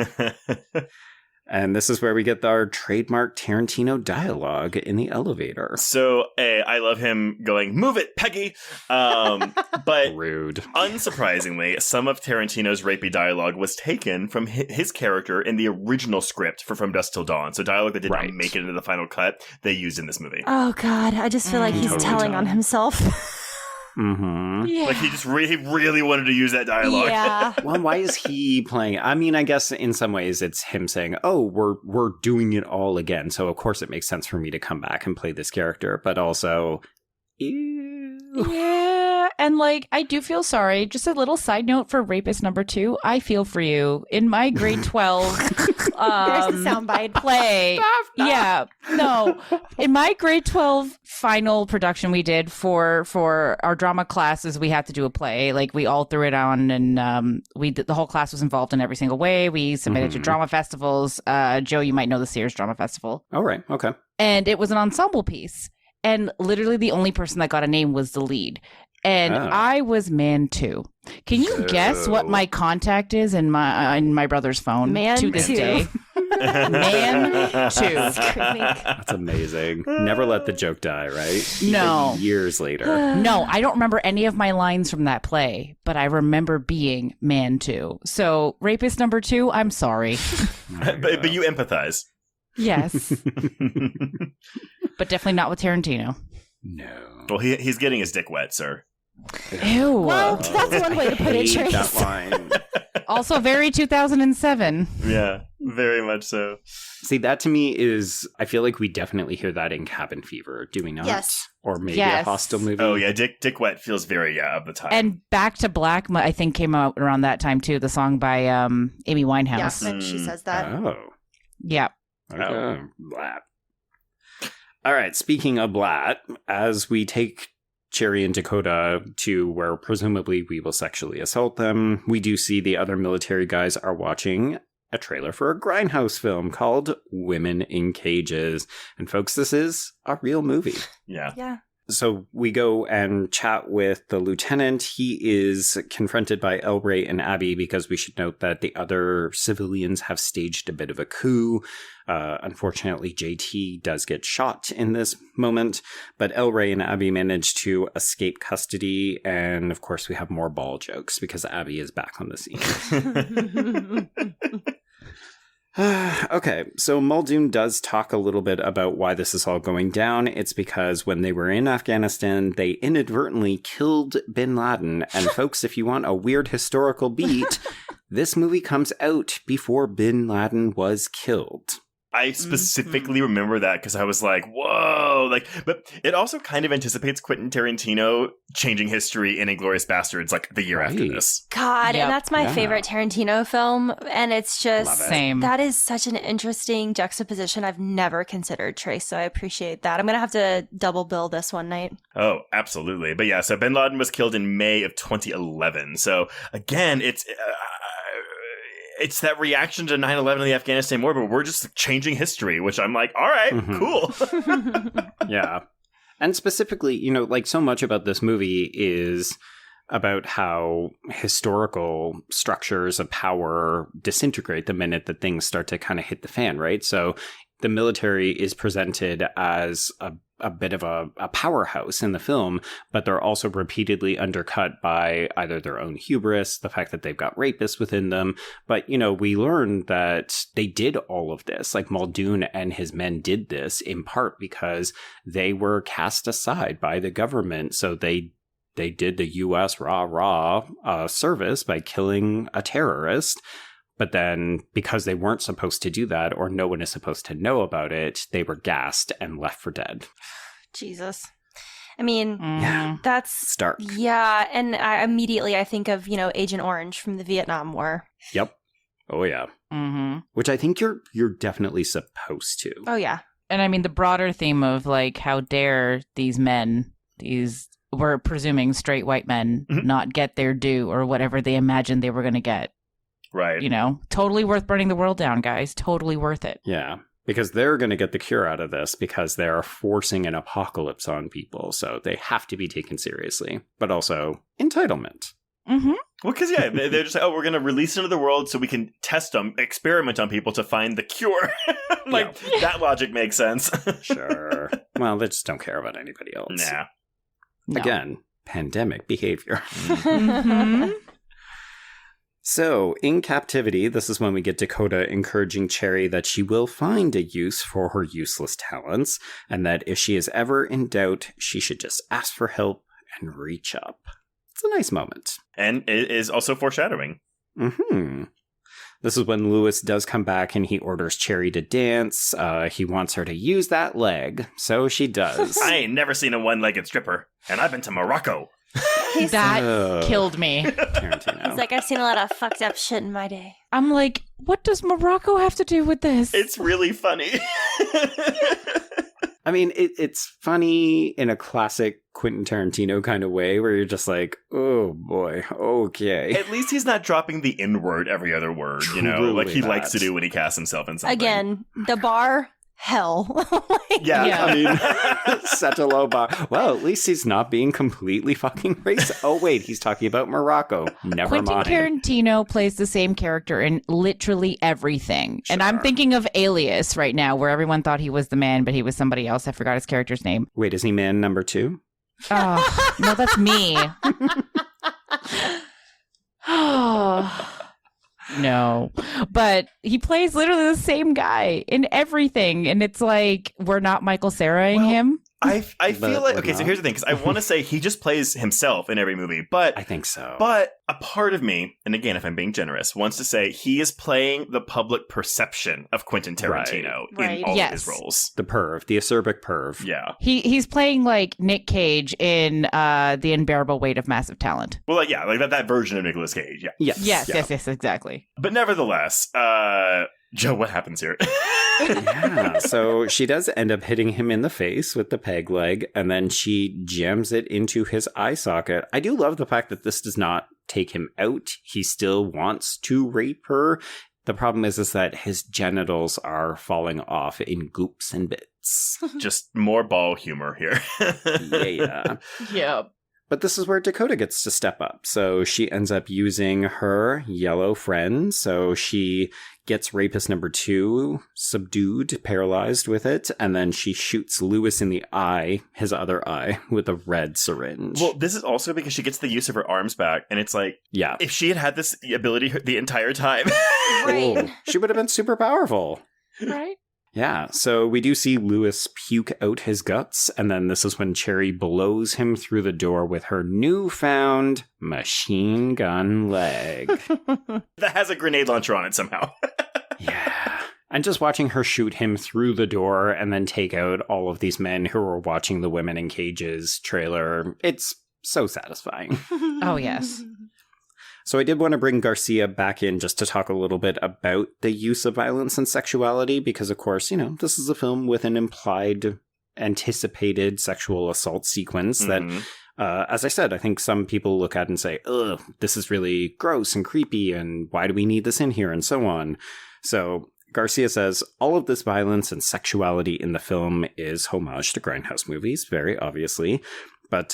And this is where we get our trademark Tarantino dialogue in the elevator. So, I love him going, "Move it, Peggy!" But rude. Unsurprisingly, some of Tarantino's rapey dialogue was taken from his character in the original script for From Dusk Till Dawn. So dialogue that did not make it into the final cut, they used in this movie. Oh, God. I just feel like he's totally telling on himself. Mm-hmm. Yeah. Like he really wanted to use that dialogue. Yeah. Well, why is he playing? I mean, I guess in some ways it's him saying, "Oh, we're doing it all again." So of course it makes sense for me to come back and play this character. But also, ew. Yeah, and like I do feel sorry. Just a little side note for Rapist Number 2. I feel for you. In my grade 12 There's a soundbite. play. Yeah, no. In my grade 12 final production we did for our drama classes, we had to do a play. Like we all threw it on, and we did, the whole class was involved in every single way. We submitted to drama festivals. Joe, you might know the Sears Drama Festival. Oh, right. Okay. And it was an ensemble piece. And literally the only person that got a name was the lead. And I was Man 2. Can you guess what my contact is in my brother's phone to this day? Man 2. That's amazing. Never let the joke die, right? No. Even years later. No, I don't remember any of my lines from that play, but I remember being Man 2. So, Rapist Number 2, I'm sorry. But you empathize. Yes. But definitely not with Tarantino. No. Well, he's getting his dick wet, sir. Ew. Well, that's one way to put it, Trace. That line. Also very 2007. Yeah, very much so. See, that to me is, I feel like we definitely hear that in Cabin Fever, do we not? Yes. Or maybe a Hostel movie. Oh, yeah, Dick Wet feels very, of the time. And Back to Black, I think, came out around that time, too. The song by Amy Winehouse. Yeah, and she says that. Oh. Yeah. Okay. Blat. All right, speaking of Blat, as we take Cherry and Dakota to where presumably we will sexually assault them, we do see the other military guys are watching a trailer for a Grindhouse film called Women in Cages. And folks, this is a real movie. Yeah. Yeah. So we go and chat with the lieutenant. He is confronted by El Rey and Abby because we should note that the other civilians have staged a bit of a coup. Unfortunately, JT does get shot in this moment, but El Rey and Abby manage to escape custody. And of course, we have more ball jokes because Abby is back on the scene. Okay, so Muldoon does talk a little bit about why this is all going down. It's because when they were in Afghanistan, they inadvertently killed bin Laden. And folks, if you want a weird historical beat, this movie comes out before bin Laden was killed. I specifically remember that because I was like, whoa, but it also kind of anticipates Quentin Tarantino changing history in Inglourious Bastards like the year after this. God, Yep. and that's my favorite Tarantino film, and it's just Same. that is such an interesting juxtaposition I've never considered, Trace, so I appreciate that. I'm gonna have to double bill this one night. Oh, absolutely. But yeah, so bin Laden was killed in May of 2011. So again, it's it's that reaction to 9/11 and the Afghanistan war, but we're just changing history, which I'm like, all right, cool. Yeah. And specifically, you know, like so much about this movie is about how historical structures of power disintegrate the minute that things start to kind of hit the fan, right? So the military is presented as a bit of a powerhouse in the film, but they're also repeatedly undercut by either their own hubris, the fact that they've got rapists within them. But, you know, we learned that they did all of this. Like Muldoon and his men did this in part because they were cast aside by the government. So they did the U.S. service by killing a terrorist. But then because they weren't supposed to do that, or no one is supposed to know about it, they were gassed and left for dead. Jesus. I mean, that's stark. Yeah, and I think of, you know, Agent Orange from the Vietnam War. Yep. Oh, yeah. Mm-hmm. Which I think you're definitely supposed to. Oh, yeah. And I mean, the broader theme of, like, how dare these men, we're presuming straight white men, not get their due or whatever they imagined they were going to get. Right. You know, totally worth burning the world down, guys. Totally worth it. Yeah. Because they're going to get the cure out of this because they're forcing an apocalypse on people. So they have to be taken seriously. But also entitlement. Mm-hmm. Well, because, yeah, they're just like, oh, we're going to release it into the world so we can test them, experiment on people to find the cure. That logic makes sense. Sure. Well, they just don't care about anybody else. Nah. No. Again, pandemic behavior. Mm-hmm. So, in captivity, this is when we get Dakota encouraging Cherry that she will find a use for her useless talents, and that if she is ever in doubt, she should just ask for help and reach up. It's a nice moment. And it is also foreshadowing. Mm-hmm. This is when Lewis does come back and he orders Cherry to dance. He wants her to use that leg, so she does. I ain't never seen a one-legged stripper, and I've been to Morocco. That killed me. Tarantino. He's like, I've seen a lot of fucked up shit in my day. I'm like, what does Morocco have to do with this? It's really funny. I mean, it's funny in a classic Quentin Tarantino kind of way where you're just like, oh boy, okay. At least he's not dropping the N-word every other word, you know, Truly like he not. likes to do when he casts himself in something. Again, the bar, hell. Yeah. I mean, set a low bar. Well, at least he's not being completely fucking racist. Oh, wait, he's talking about Morocco. Never Quentin mind. Tarantino plays the same character in literally everything. Sure. And I'm thinking of Alias right now, where everyone thought he was the man, but he was somebody else. I forgot his character's name. Wait, is he man number 2? Oh, no, that's me. Oh. No, but he plays literally the same guy in everything, and it's like we're not Michael Ceraing him. I feel like, okay, so here's the thing, because I want to say he just plays himself in every movie, but I think so. But a part of me, and again, if I'm being generous, wants to say he is playing the public perception of Quentin Tarantino in all of his roles. The perv, the acerbic perv. Yeah. He's playing like Nick Cage in The Unbearable Weight of Massive Talent. Well, like, yeah, like that version of Nicolas Cage, yeah. Yes, exactly. But nevertheless, Joe, what happens here? Yeah, so she does end up hitting him in the face with the peg leg, and then she jams it into his eye socket. I do love the fact that this does not take him out. He still wants to rape her. The problem is that his genitals are falling off in goops and bits. Just more ball humor here. Yeah. Yeah. But this is where Dakota gets to step up. So she ends up using her yellow friend. So she gets rapist number 2 subdued, paralyzed with it. And then she shoots Lewis in the eye, his other eye, with a red syringe. Well, this is also because she gets the use of her arms back. And it's like, yeah, if she had had this ability the entire time, Right. She would have been super powerful. Right. Yeah, so we do see Lewis puke out his guts, and then this is when Cherry blows him through the door with her newfound machine gun leg. That has a grenade launcher on it somehow. Yeah. And just watching her shoot him through the door and then take out all of these men who are watching the Women in Cages trailer, it's so satisfying. Oh, yes. So I did want to bring Garcia back in just to talk a little bit about the use of violence and sexuality, because, of course, you know, this is a film with an implied, anticipated sexual assault sequence that As I said, I think some people look at it and say, ugh, this is really gross and creepy, and why do we need this in here, and so on. So Garcia says, all of this violence and sexuality in the film is homage to Grindhouse movies, very obviously. But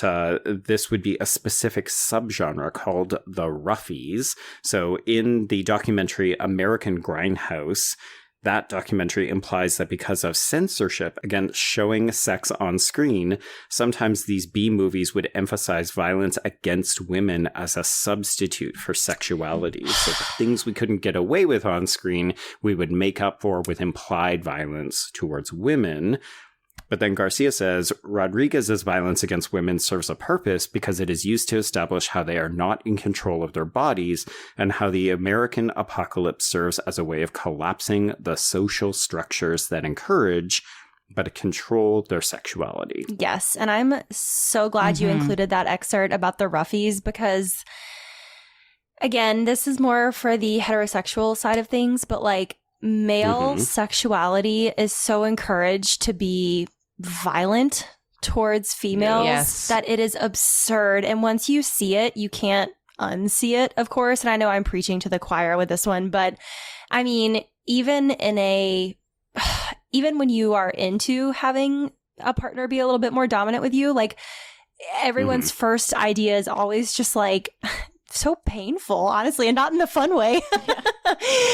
this would be a specific subgenre called the roughies. So in the documentary American Grindhouse, that documentary implies that because of censorship against showing sex on screen, sometimes these B movies would emphasize violence against women as a substitute for sexuality. So the things we couldn't get away with on screen, we would make up for with implied violence towards women. But then Garcia says, Rodriguez's violence against women serves a purpose because it is used to establish how they are not in control of their bodies and how the American apocalypse serves as a way of collapsing the social structures that encourage but control their sexuality. Yes, and I'm so glad you included that excerpt about the roughies because, again, this is more for the heterosexual side of things, but like male sexuality is so encouraged to be violent towards females that it is absurd. And once you see it, you can't unsee it, of course. And I know I'm preaching to the choir with this one, but I mean, even when you are into having a partner be a little bit more dominant with you, like everyone's first idea is always just like so painful, honestly, and not in a fun way.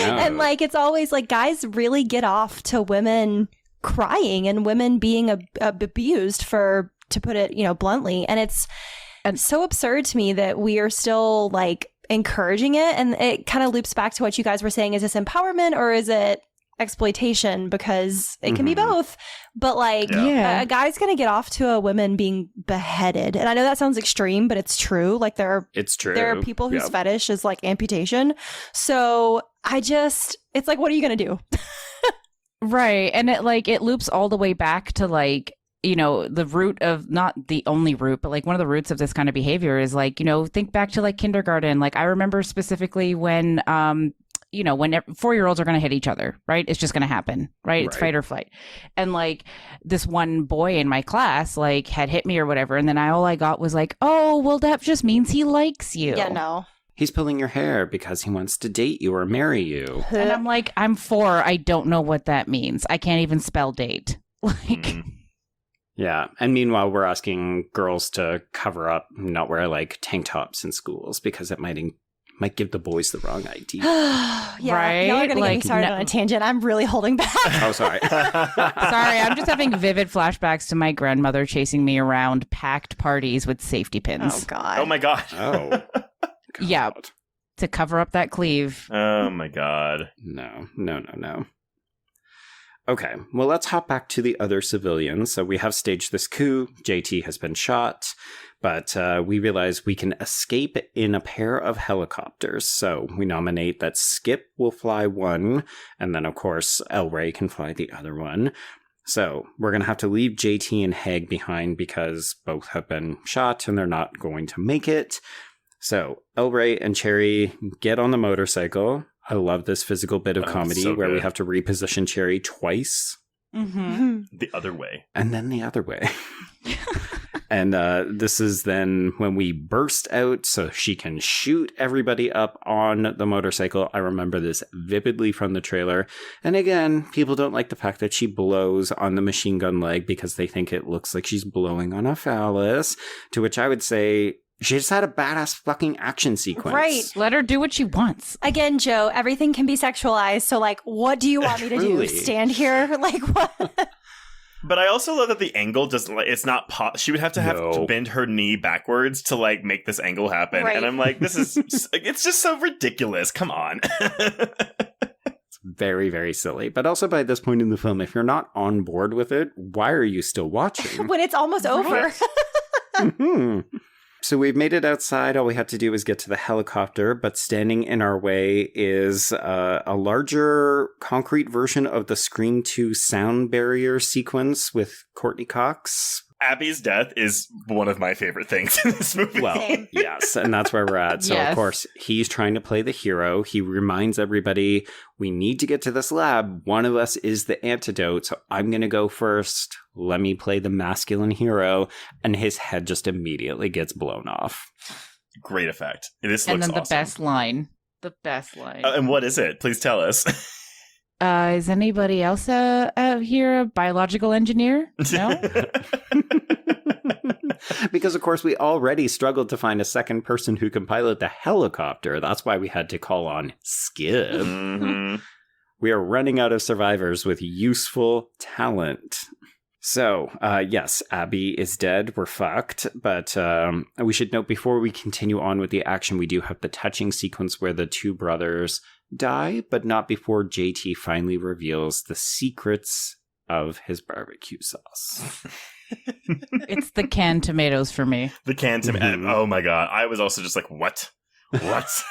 And like it's always like guys really get off to women crying and women being abused, for to put it, you know, bluntly. And it's so absurd to me that we are still like encouraging it. And it kind of loops back to what you guys were saying. Is this empowerment or is it exploitation? Because it can be both. But like a guy's gonna get off to a woman being beheaded, and I know that sounds extreme, but it's true. Like there are people whose fetish is like amputation. So it's like, what are you gonna do? Right. And it loops all the way back to like, you know, the root of, not the only root, but like one of the roots of this kind of behavior is like, you know, think back to like kindergarten. Like I remember specifically when, you know, when 4-year-olds are going to hit each other, right? It's just going to happen, right? It's fight or flight. And like this one boy in my class, like had hit me or whatever. And then all I got was like, oh, well, that just means he likes you. Yeah, no. He's pulling your hair because he wants to date you or marry you. And I'm like, I'm 4. I don't know what that means. I can't even spell date. Like, yeah. And meanwhile, we're asking girls to cover up, not wear like tank tops in schools because it might give the boys the wrong idea. Right? Y'all are going to get me started on a tangent. I'm really holding back. Oh, sorry. Sorry, I'm just having vivid flashbacks to my grandmother chasing me around packed parties with safety pins. Oh, God. Oh, my God. Oh. God. Yeah, to cover up that cleave. Oh my God. No. Okay, well, let's hop back to the other civilians. So we have staged this coup. JT has been shot, but we realize we can escape in a pair of helicopters. So we nominate that Skip will fly one, and then, of course, El Rey can fly the other one. So we're going to have to leave JT and Heg behind because both have been shot and they're not going to make it. So El Rey and Cherry get on the motorcycle. I love this physical bit of comedy where we have to reposition Cherry twice. The other way. And then the other way. And this is then when we burst out so she can shoot everybody up on the motorcycle. I remember this vividly from the trailer. And again, people don't like the fact that she blows on the machine gun leg because they think it looks like she's blowing on a phallus. To which I would say, she just had a badass fucking action sequence. Right. Let her do what she wants. Again, Joe, everything can be sexualized. So, like, what do you want me to do? Stand here? Like, what? But I also love that the angle doesn't, like, it's not, she would have to bend her knee backwards to, like, make this angle happen. Right. And I'm like, this is, it's just so ridiculous. Come on. It's very, very silly. But also by this point in the film, if you're not on board with it, why are you still watching? When it's almost over. So we've made it outside. All we have to do is get to the helicopter, but standing in our way is a larger concrete version of the Scream 2 sound barrier sequence with Courtney Cox. Abby's death is one of my favorite things in this movie. Well, yes, and that's where we're at. So, Yes. Of course, he's trying to play the hero. He reminds everybody, we need to get to this lab. One of us is the antidote, so I'm going to go first. Let me play the masculine hero. And his head just immediately gets blown off. Great effect. This And looks then the awesome. best line. The best line. And what is it? Please tell us. Is anybody else out here a biological engineer? No? Because, of course, we already struggled to find a second person who can pilot the helicopter. That's why we had to call on Skip. Mm-hmm. We are running out of survivors with useful talent. So, yes, Abby is dead. We're fucked. But we should note before we continue on with the action, we do have the touching sequence where the two brothers die, but not before JT finally reveals the secrets of his barbecue sauce. It's the canned tomatoes for me. The canned tomato. Oh my god. I was also just like, what? What?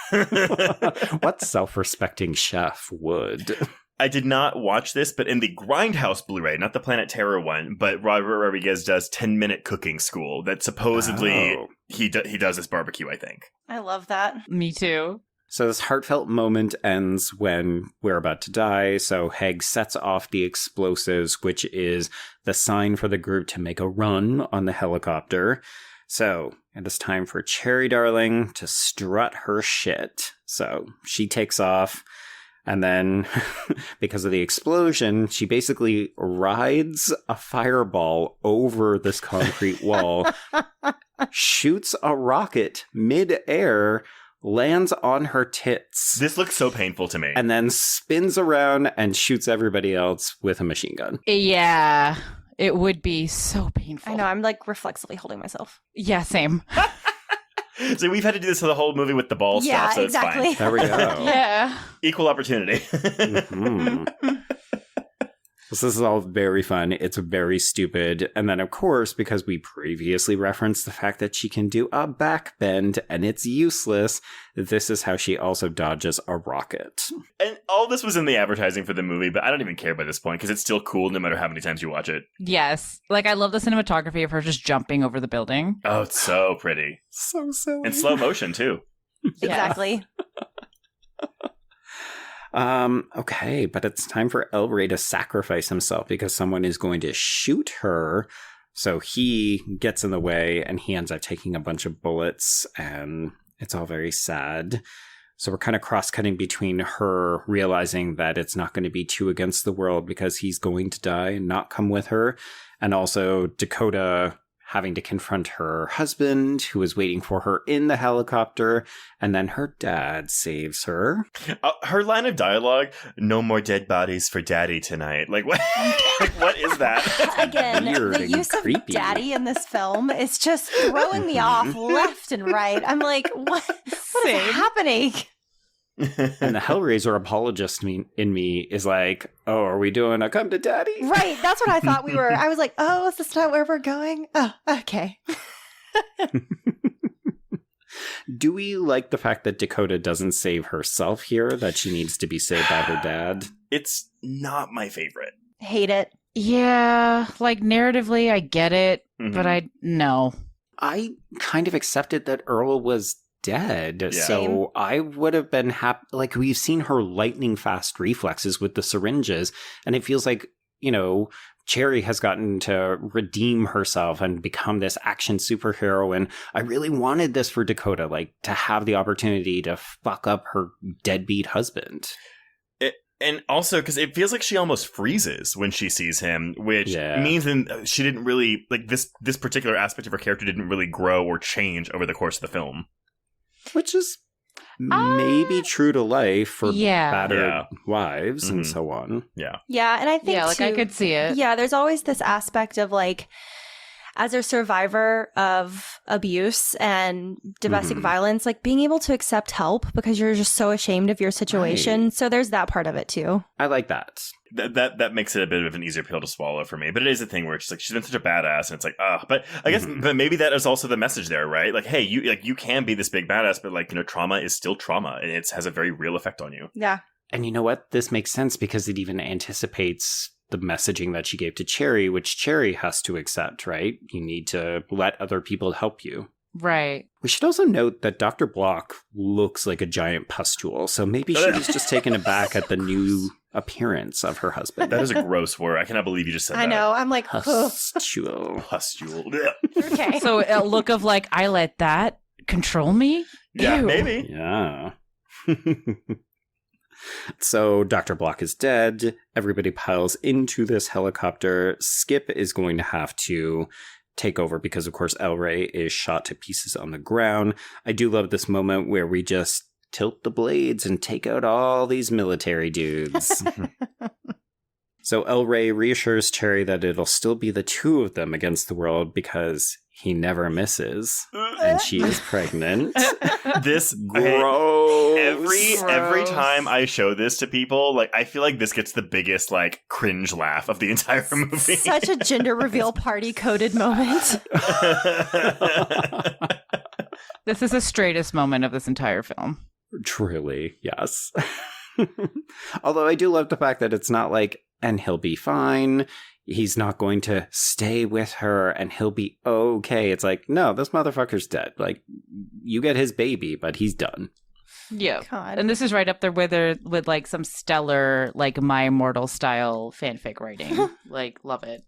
What self-respecting chef would? I did not watch this, but in the Grindhouse Blu-ray, not the Planet Terror one, but Robert Rodriguez does 10-minute cooking school that supposedly he does this barbecue, I think. I love that. Me too. So this heartfelt moment ends when we're about to die. So Heg sets off the explosives, which is the sign for the group to make a run on the helicopter. So it is time for Cherry Darling to strut her shit. So she takes off. And then, because of the explosion, she basically rides a fireball over this concrete wall, shoots a rocket mid-air, lands on her tits. This looks so painful to me. And then spins around and shoots everybody else with a machine gun. Yeah, it would be so painful. I know, I'm like reflexively holding myself. Yeah, same. So we've had to do this for the whole movie with the ball stuff, so exactly. it's fine. There we go. Yeah. Equal opportunity. Mhm. So this is all very fun. It's very stupid. And then, of course, because we previously referenced the fact that she can do a backbend and it's useless, this is how she also dodges a rocket. And all this was in the advertising for the movie, but I don't even care by this point because it's still cool no matter how many times you watch it. Yes. Like, I love the cinematography of her just jumping over the building. Oh, it's so pretty. So silly. In slow motion, too. Exactly. Okay, but it's time for El Rey to sacrifice himself because someone is going to shoot her. So he gets in the way and he ends up taking a bunch of bullets and it's all very sad. So we're kind of cross-cutting between her realizing that it's not going to be two against the world because he's going to die and not come with her. And also Dakota having to confront her husband, who is waiting for her in the helicopter, and then her dad saves her. Her line of dialogue, no more dead bodies for daddy tonight. Like, what? Like, what is that? Again, Weird the and use of creepy. daddy in this film is just throwing me off left and right. I'm like, what is happening? And the Hellraiser apologist in me is like, oh, are we doing a come to daddy? Right, that's what I thought we were. I was like, oh, is this not where we're going? Oh, okay. Do we like the fact that Dakota doesn't save herself here, that she needs to be saved by her dad? It's not my favorite. Hate it. Yeah, like narratively, I get it, but no. I kind of accepted that Earl was dead, Yeah. so I would have been happy. Like, we've seen her lightning fast reflexes with the syringes, and it feels like, you know, Cherry has gotten to redeem herself and become this action superhero, and I really wanted this for Dakota, like, to have the opportunity to fuck up her deadbeat husband. And also, because it feels like she almost freezes when she sees him, which means that she didn't really, like, this particular aspect of her character didn't really grow or change over the course of the film. Which is maybe true to life for battered wives and Mhm. so on. Yeah. Yeah, and I think like, I could see it. Yeah, there's always this aspect of, like, as a survivor of abuse and domestic violence, like, being able to accept help because you're just so ashamed of your situation. Right. So there's that part of it too. I like that. That makes it a bit of an easier pill to swallow for me. But it is a thing where it's like, she's been such a badass, and it's like, but I guess, but maybe that is also the message there, right? Like, hey, you can be this big badass, but, like, you know, trauma is still trauma, and it has a very real effect on you. Yeah. And you know what? This makes sense because it even anticipates the messaging that she gave to Cherry, which Cherry has to accept, right? You need to let other people help you. Right. We should also note that Dr. Block looks like a giant pustule, so maybe she was just taken aback at the new appearance of her husband. That is a gross word. I cannot believe you just said that. I know. I'm like, pustule. Pustule. Okay. So a look of like, I let that control me? Yeah, Ew. maybe. Yeah. So Dr. Block is dead. Everybody piles into this helicopter. Skip is going to have to take over because, of course, El Rey is shot to pieces on the ground. I do love this moment where we just tilt the blades and take out all these military dudes. So El Rey reassures Cherry that it'll still be the two of them against the world because he never misses. And she is pregnant. This gross. Every time I show this to people, like I feel like this gets the biggest like cringe laugh of the entire movie. Such a gender reveal party coded moment. This is the straightest moment of this entire film. Truly, yes. Although I do love the fact that it's not like, and he'll be fine. He's not going to stay with her and he'll be okay. It's like, no, this motherfucker's dead. Like, you get his baby, but he's done. Yeah. God. And this is right up there with like some stellar, like My Immortal style fanfic writing. Like, love it.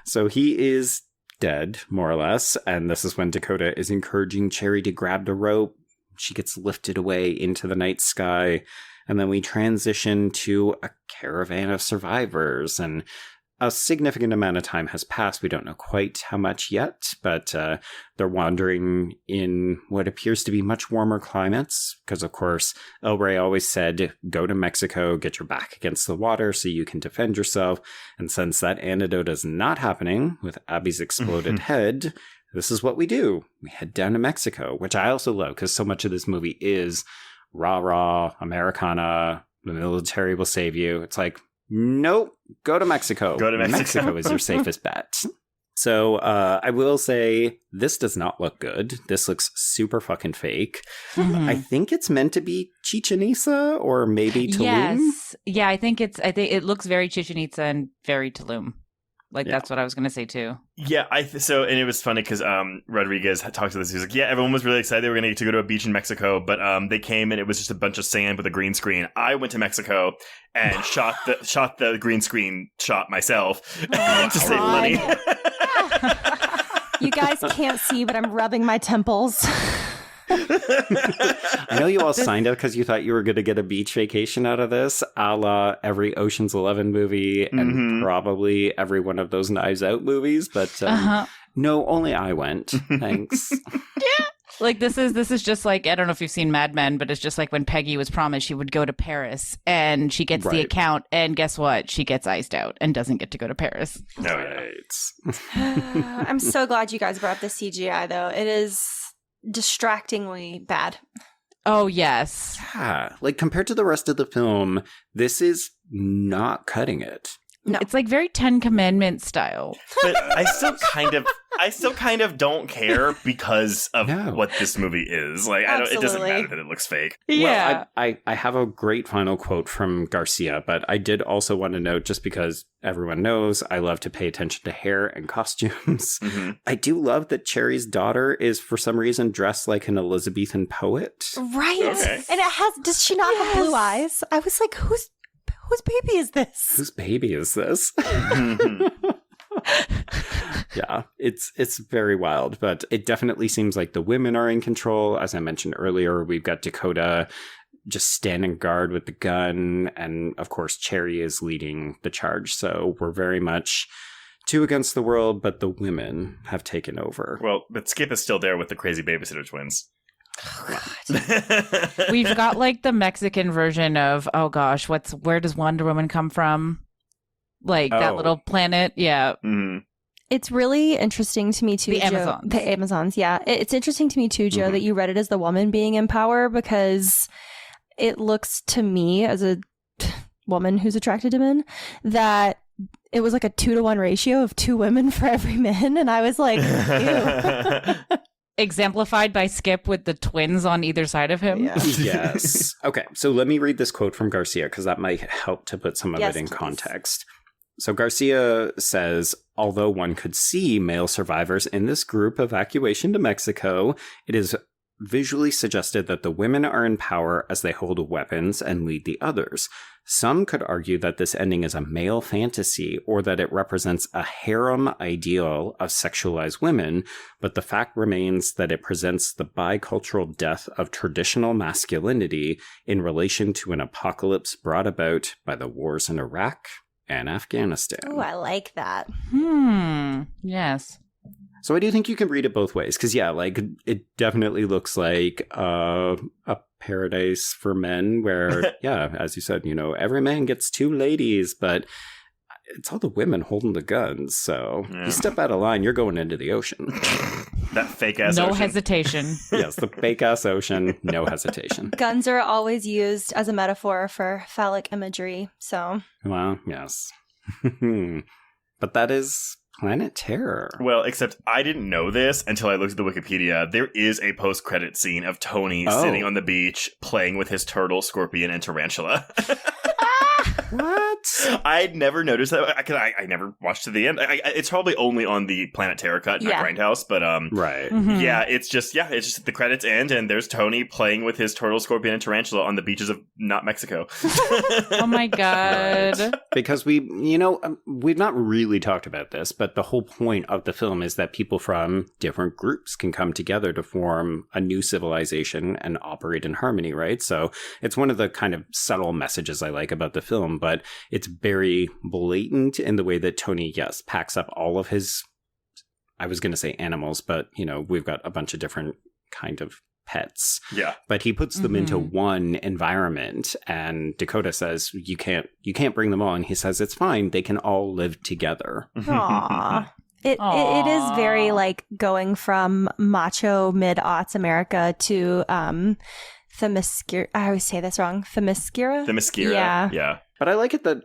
So he is dead, more or less. And this is when Dakota is encouraging Cherry to grab the rope. She gets lifted away into the night sky. And then we transition to a caravan of survivors. And a significant amount of time has passed. We don't know quite how much yet, but they're wandering in what appears to be much warmer climates. Because, of course, El Rey always said, go to Mexico, get your back against the water so you can defend yourself. And since that antidote is not happening with Abby's exploded head, this is what we do. We head down to Mexico, which I also love because so much of this movie is rah-rah, Americana, the military will save you. It's like, nope, go to Mexico. Go to Mexico. Mexico is your safest bet. So I will say this does not look good. This looks super fucking fake. Mm-hmm. I think it's meant to be Chichen Itza or maybe Tulum. Yes. Yeah, I think it looks very Chichen Itza and very Tulum. Like, that's what I was going to say, too. Yeah, and it was funny because Rodriguez had talked to this. He was like, yeah, everyone was really excited they were going to get to go to a beach in Mexico, but they came and it was just a bunch of sand with a green screen. I went to Mexico and shot the green screen shot myself to save money. You guys can't see, but I'm rubbing my temples. I know you all signed up because you thought you were going to get a beach vacation out of this, a la every Ocean's 11 movie and probably every one of those Knives Out movies. But no, only I went. Thanks. Yeah. Like this is just like, I don't know if you've seen Mad Men, but it's just like when Peggy was promised she would go to Paris and she gets the account and guess what? She gets iced out and doesn't get to go to Paris. I'm so glad you guys brought up the CGI though. It is distractingly bad. Oh, yes. Yeah. Like compared to the rest of the film, this is not cutting it. No. It's like very 10 Commandments style. But I still kind of don't care because of what this movie is. Like, it doesn't matter that it looks fake. Yeah. Well, I have a great final quote from Garcia, but I did also want to note, just because everyone knows I love to pay attention to hair and costumes. I do love that Cherry's daughter is, for some reason, dressed like an Elizabethan poet. Right. Okay. And does she not have blue eyes? I was like, whose baby is this? Whose baby is this? Yeah, it's very wild, but it definitely seems like the women are in control. As I mentioned earlier, we've got Dakota just standing guard with the gun, and of course Cherry is leading the charge. So we're very much two against the world, but the women have taken over. Well, but Skip is still there with the crazy babysitter twins. Oh, we've got like the Mexican version of, oh gosh, where does Wonder Woman come from? Like that little planet. Yeah. Mm-hmm. It's really interesting to me too, the Joe. Amazons. The Amazons, yeah. It's interesting to me too, Joe, that you read it as the woman being in power, because it looks to me, as a woman who's attracted to men, that it was like a 2-to-1 ratio of 2 women for every man, and I was like, ew. exemplified by Skip with the twins on either side of him. Yeah. Yes. Okay, so let me read this quote from Garcia because that might help to put some of it in please. context. So Garcia says, although one could see male survivors in this group evacuation to Mexico, it is visually suggested that the women are in power as they hold weapons and lead the others. Some could argue that this ending is a male fantasy or that it represents a harem ideal of sexualized women, but the fact remains that it presents the bicultural death of traditional masculinity in relation to an apocalypse brought about by the wars in Iraq and Afghanistan. Oh, I like that. Yes. So I do think you can read it both ways, because it definitely looks like a paradise for men where, as you said, every man gets 2 ladies, but it's all the women holding the guns. So you step out of line, you're going into the ocean. That fake ass No ocean. Hesitation. Yes, the fake ass ocean, no hesitation. Guns are always used as a metaphor for phallic imagery, so. Well, yes. But that is Planet Terror. Well, except I didn't know this until I looked at the Wikipedia. There is a post-credit scene of Tony sitting on the beach playing with his turtle, scorpion, and tarantula. What? I'd never noticed that. I never watched to the end. It's probably only on the Planet Terror cut, not Grindhouse. But right. Yeah, it's just the credits end and there's Tony playing with his turtle, scorpion, and tarantula on the beaches of not Mexico. Oh my god! Right. Because we've not really talked about this, but the whole point of the film is that people from different groups can come together to form a new civilization and operate in harmony, right? So it's one of the kind of subtle messages I like about the film, but it's very blatant in the way that Tony, packs up all of his, I was going to say animals, but, we've got a bunch of different kind of pets. Yeah. But he puts them into one environment, and Dakota says, you can't bring them all. And he says, it's fine. They can all live together. Aww. It is very like going from macho mid-aughts America to Themyscira. I always say this wrong. Themyscira? Themyscira. Yeah. But I like it that,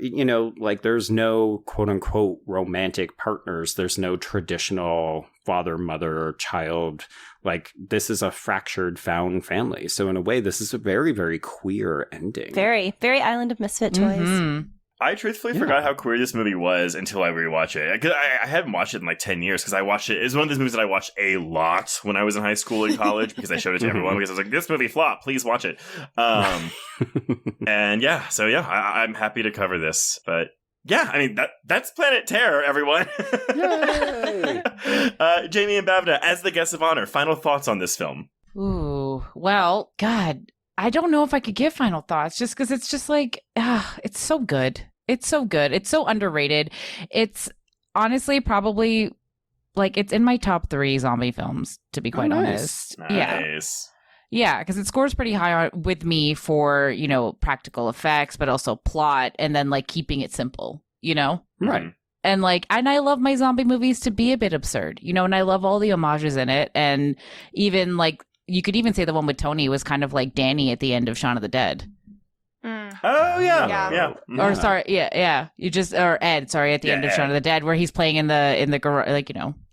there's no quote unquote romantic partners. There's no traditional father, mother, child. Like, this is a fractured found family. So in a way, this is a very, very queer ending. Very, very Island of Misfit Toys. Mm-hmm. I truthfully forgot how queer this movie was until I rewatched it. I haven't watched it in like 10 years because I watched it. It's one of those movies that I watched a lot when I was in high school and college because I showed it to everyone because I was like, this movie flop, please watch it. And I'm happy to cover this. But yeah, I mean, that's Planet Terror, everyone. Yay! Jamie and Bhavna, as the guests of honor, final thoughts on this film? Ooh, well, God, I don't know if I could give final thoughts just because it's just like, it's so good. It's so good. It's so underrated. It's honestly probably like it's in my top 3 zombie films, to be quite honest. Nice. Yeah, because it scores pretty high with me for, practical effects, but also plot and then like keeping it simple, Right. And I love my zombie movies to be a bit absurd, and I love all the homages in it. And even you could even say the one with Tony was kind of like Danny at the end of Shaun of the Dead. Oh, yeah. Or sorry, yeah. Or Ed, sorry, at the end of Shaun of the Dead, where he's playing in the garage,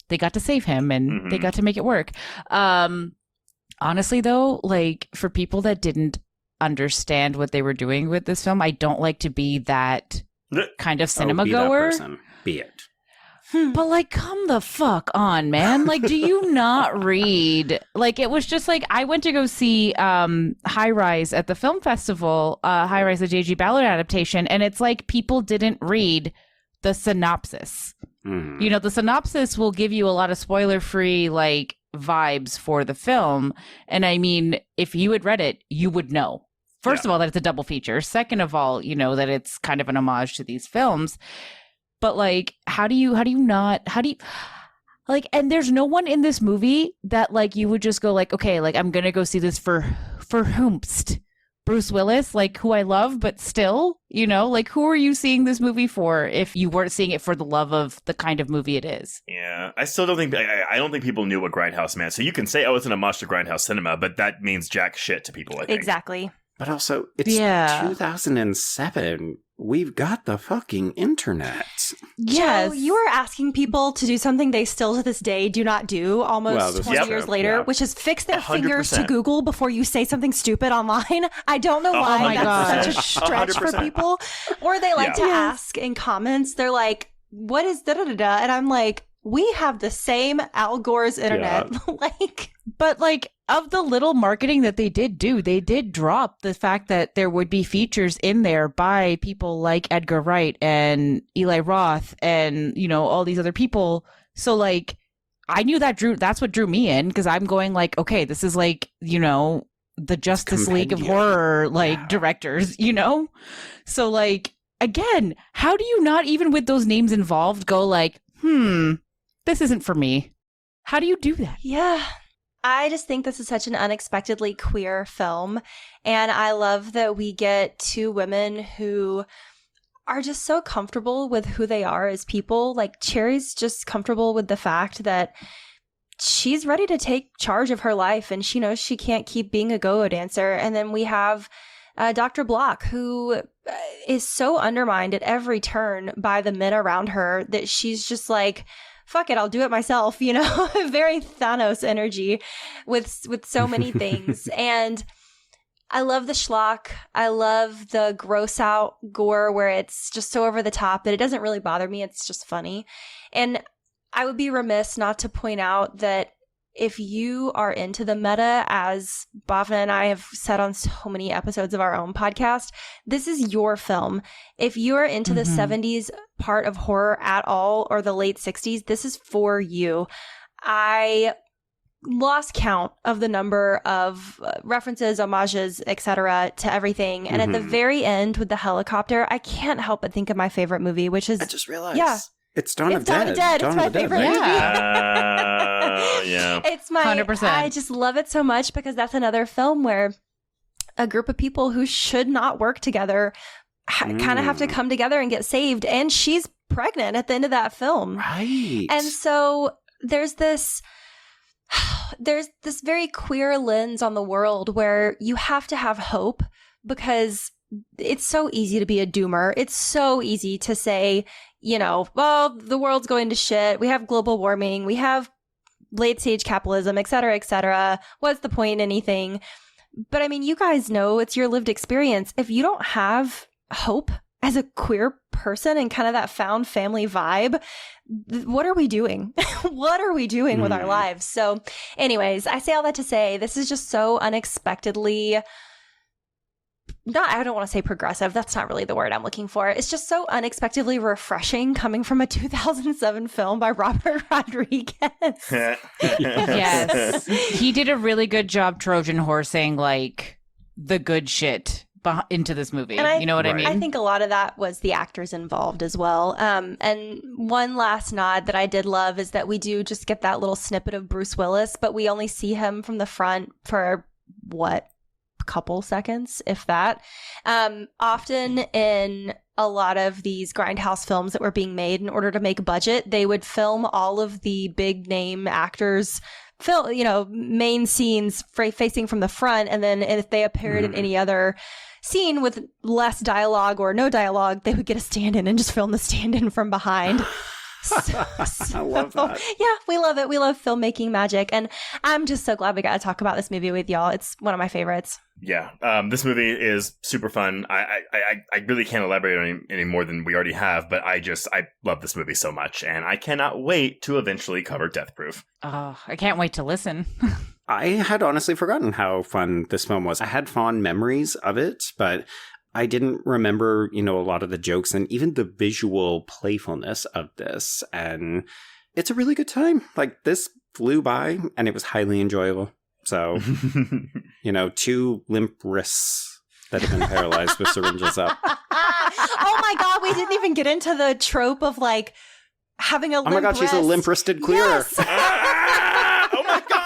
they got to save him and they got to make it work. Honestly, though, for people that didn't understand what they were doing with this film, I don't like to be that kind of cinema goer. Be it. But come the fuck on, man. Do you not read? It was just I went to go see High Rise at the film festival, High Rise, the J.G. Ballard adaptation, and it's people didn't read the synopsis. The synopsis will give you a lot of spoiler-free vibes for the film, and I mean, if you had read it, you would know. First of all, that it's a double feature. Second of all, that it's kind of an homage to these films. But how do you and there's no one in this movie that you would just go okay, I'm gonna go see this for whomst? Bruce Willis, who I love, but still, who are you seeing this movie for if you weren't seeing it for the love of the kind of movie it is? Yeah, I still don't think I don't think people knew what Grindhouse meant. So you can say, it's an homage to Grindhouse cinema, but that means jack shit to people, I think. Exactly. But also, it's 2007. We've got the fucking internet. Yes. Joe, you are asking people to do something they still to this day do not do almost 20 years later, which is fix their 100%. fingers to Google before you say something stupid online. I don't know why that's such a stretch for people. Or they like to ask in comments, they're like, what is da-da-da-da? And I'm like, we have the same Al Gore's internet. But of the little marketing that they did do, they did drop the fact that there would be features in there by people like Edgar Wright and Eli Roth and, all these other people. So I knew that's what drew me in, because I'm going okay, this is the Justice League of Horror, directors, So again, how do you not, even with those names involved, go this isn't for me? How do you do that? Yeah. I just think this is such an unexpectedly queer film. And I love that we get two women who are just so comfortable with who they are as people. Cherry's just comfortable with the fact that she's ready to take charge of her life and she knows she can't keep being a go-go dancer. And then we have Dr. Block, who is so undermined at every turn by the men around her that she's just fuck it, I'll do it myself, very Thanos energy with so many things. And I love the schlock. I love the gross out gore where it's just so over the top that it doesn't really bother me. It's just funny. And I would be remiss not to point out that if you are into the meta, as Bhavna and I have said on so many episodes of our own podcast, this is your film. If you are into the 70s part of horror at all, or the late 60s, this is for you. I lost count of the number of references, homages, etc. to everything. And at the very end with the helicopter, I can't help but think of my favorite movie, which is... I just realized. Yeah. It's Dawn of the Dead. It's my favorite movie. Yeah. It's my 100%. I just love it so much because that's another film where a group of people who should not work together kind of have to come together and get saved. And she's pregnant at the end of that film. Right. And so there's this very queer lens on the world where you have to have hope, because it's so easy to be a doomer. It's so easy to say, well, the world's going to shit. We have global warming. We have late stage capitalism, et cetera, et cetera. What's the point in anything? But I mean, you guys know, it's your lived experience. If you don't have hope as a queer person and kind of that found family vibe, what are we doing? What are we doing with our lives? So anyways, I say all that to say, this is just so unexpectedly... I don't want to say progressive. That's not really the word I'm looking for. It's just so unexpectedly refreshing coming from a 2007 film by Robert Rodriguez. Yes. He did a really good job Trojan horsing the good shit into this movie. And you know what I mean? I think a lot of that was the actors involved as well. And one last nod that I did love is that we do just get that little snippet of Bruce Willis, but we only see him from the front for couple seconds, if that. Often in a lot of these Grindhouse films that were being made, in order to make budget, they would film all of the big name actors main scenes facing from the front, and then if they appeared in any other scene with less dialogue or no dialogue, they would get a stand-in and just film the stand-in from behind. I love that. Yeah, we love it. We love filmmaking magic. And I'm just so glad we got to talk about this movie with y'all. It's one of my favorites. Yeah, this movie is super fun. I really can't elaborate on any more than we already have, but I love this movie so much, and I cannot wait to eventually cover Death Proof. Oh, I can't wait to listen. I had honestly forgotten how fun this film was. I had fond memories of it, but I didn't remember, a lot of the jokes and even the visual playfulness of this. And it's a really good time. This flew by and it was highly enjoyable. So, two limp wrists that have been paralyzed with syringes up. Oh my God, we didn't even get into the trope of having a limp wrist. Oh my God, she's a limp-wristed queer. Yes. Oh my God.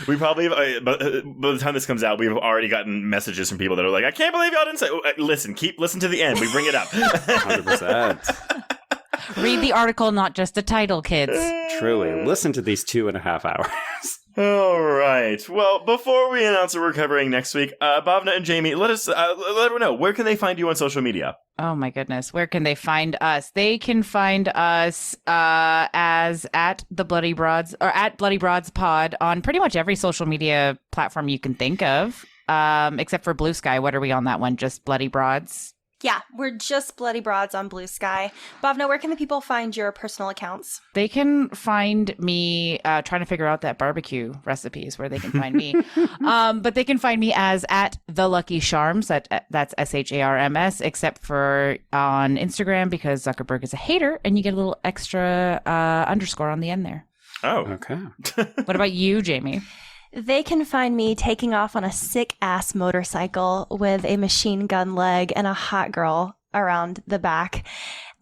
We probably, by the time this comes out, we've already gotten messages from people that are like, I can't believe y'all didn't say, listen to the end. We bring it up. 100%. Read the article, not just the title, kids. Truly. Listen to these 2.5 hours. All right. Well, before we announce what we're covering next week, Bhavna and Jamie, let everyone know, where can they find you on social media? Oh my goodness. Where can they find us? They can find us as at the Bloody Broads or at Bloody Broads Pod on pretty much every social media platform you can think of. Except for Blue Sky. What are we on that one? Just Bloody Broads? Yeah, we're just Bloody Broads on Blue Sky. Bhavna, where can the people find your personal accounts? They can find me trying to figure out that barbecue recipes where they can find me. But they can find me as at The Lucky Charms. That's SHARMS, except for on Instagram because Zuckerberg is a hater and you get a little extra underscore on the end there. Oh. Okay. What about you, Jamie? They can find me taking off on a sick-ass motorcycle with a machine gun leg and a hot girl around the back.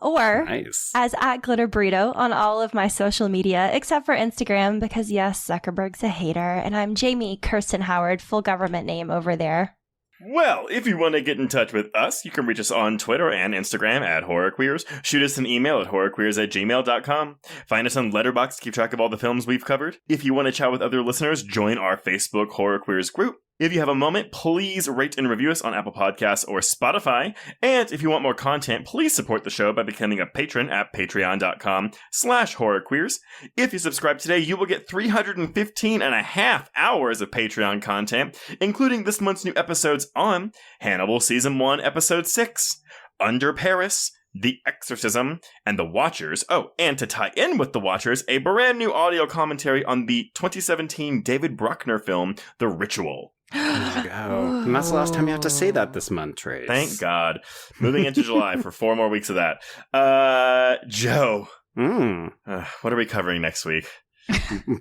Or as at Glitter Burrito on all of my social media, except for Instagram, because yes, Zuckerberg's a hater, and I'm Jamie Kirsten Howard, full government name over there. Well, if you want to get in touch with us, you can reach us on Twitter and Instagram at HorrorQueers. Shoot us an email at horrorqueers@gmail.com. Find us on Letterboxd to keep track of all the films we've covered. If you want to chat with other listeners, join our Facebook HorrorQueers group. If you have a moment, please rate and review us on Apple Podcasts or Spotify. And if you want more content, please support the show by becoming a patron at patreon.com/horrorqueers. If you subscribe today, you will get 315 and a half hours of Patreon content, including this month's new episodes on Hannibal Season 1, Episode 6, Under Paris, The Exorcism, and The Watchers. Oh, and to tie in with The Watchers, a brand new audio commentary on the 2017 David Bruckner film, The Ritual. There you go. And that's the last time you have to say that this month, Trace. Thank God. Moving into July for 4 more weeks of that. Joe. What are we covering next week?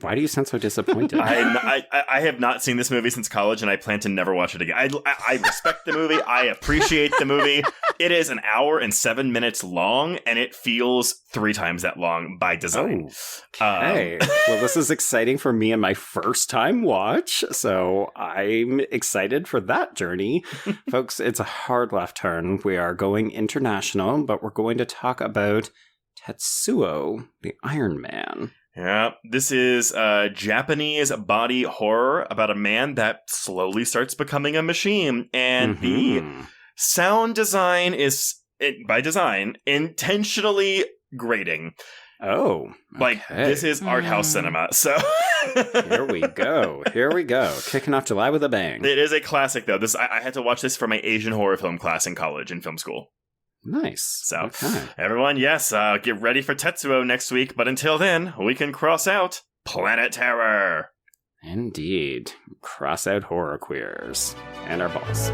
Why do you sound so disappointed? I have not seen this movie since college, and I plan to never watch it again. I respect the movie. I appreciate the movie. It is an hour and 7 minutes long, and it feels 3 times that long by design. Okay. Well, this is exciting for me and my first time watch, so I'm excited for that journey. Folks, it's a hard left turn. We are going international, but we're going to talk about Tetsuo, the Iron Man. Yeah, this is Japanese body horror about a man that slowly starts becoming a machine. And the sound design is, by design, intentionally grating. Oh, okay. Like, this is art house cinema, so... Here we go. Kicking off July with a bang. It is a classic, though. I had to watch this for my Asian horror film class in college in film school. Nice. So, everyone, yes, get ready for Tetsuo next week, but until then, we can cross out Planet Terror. Indeed. Cross out horror queers. And our balls.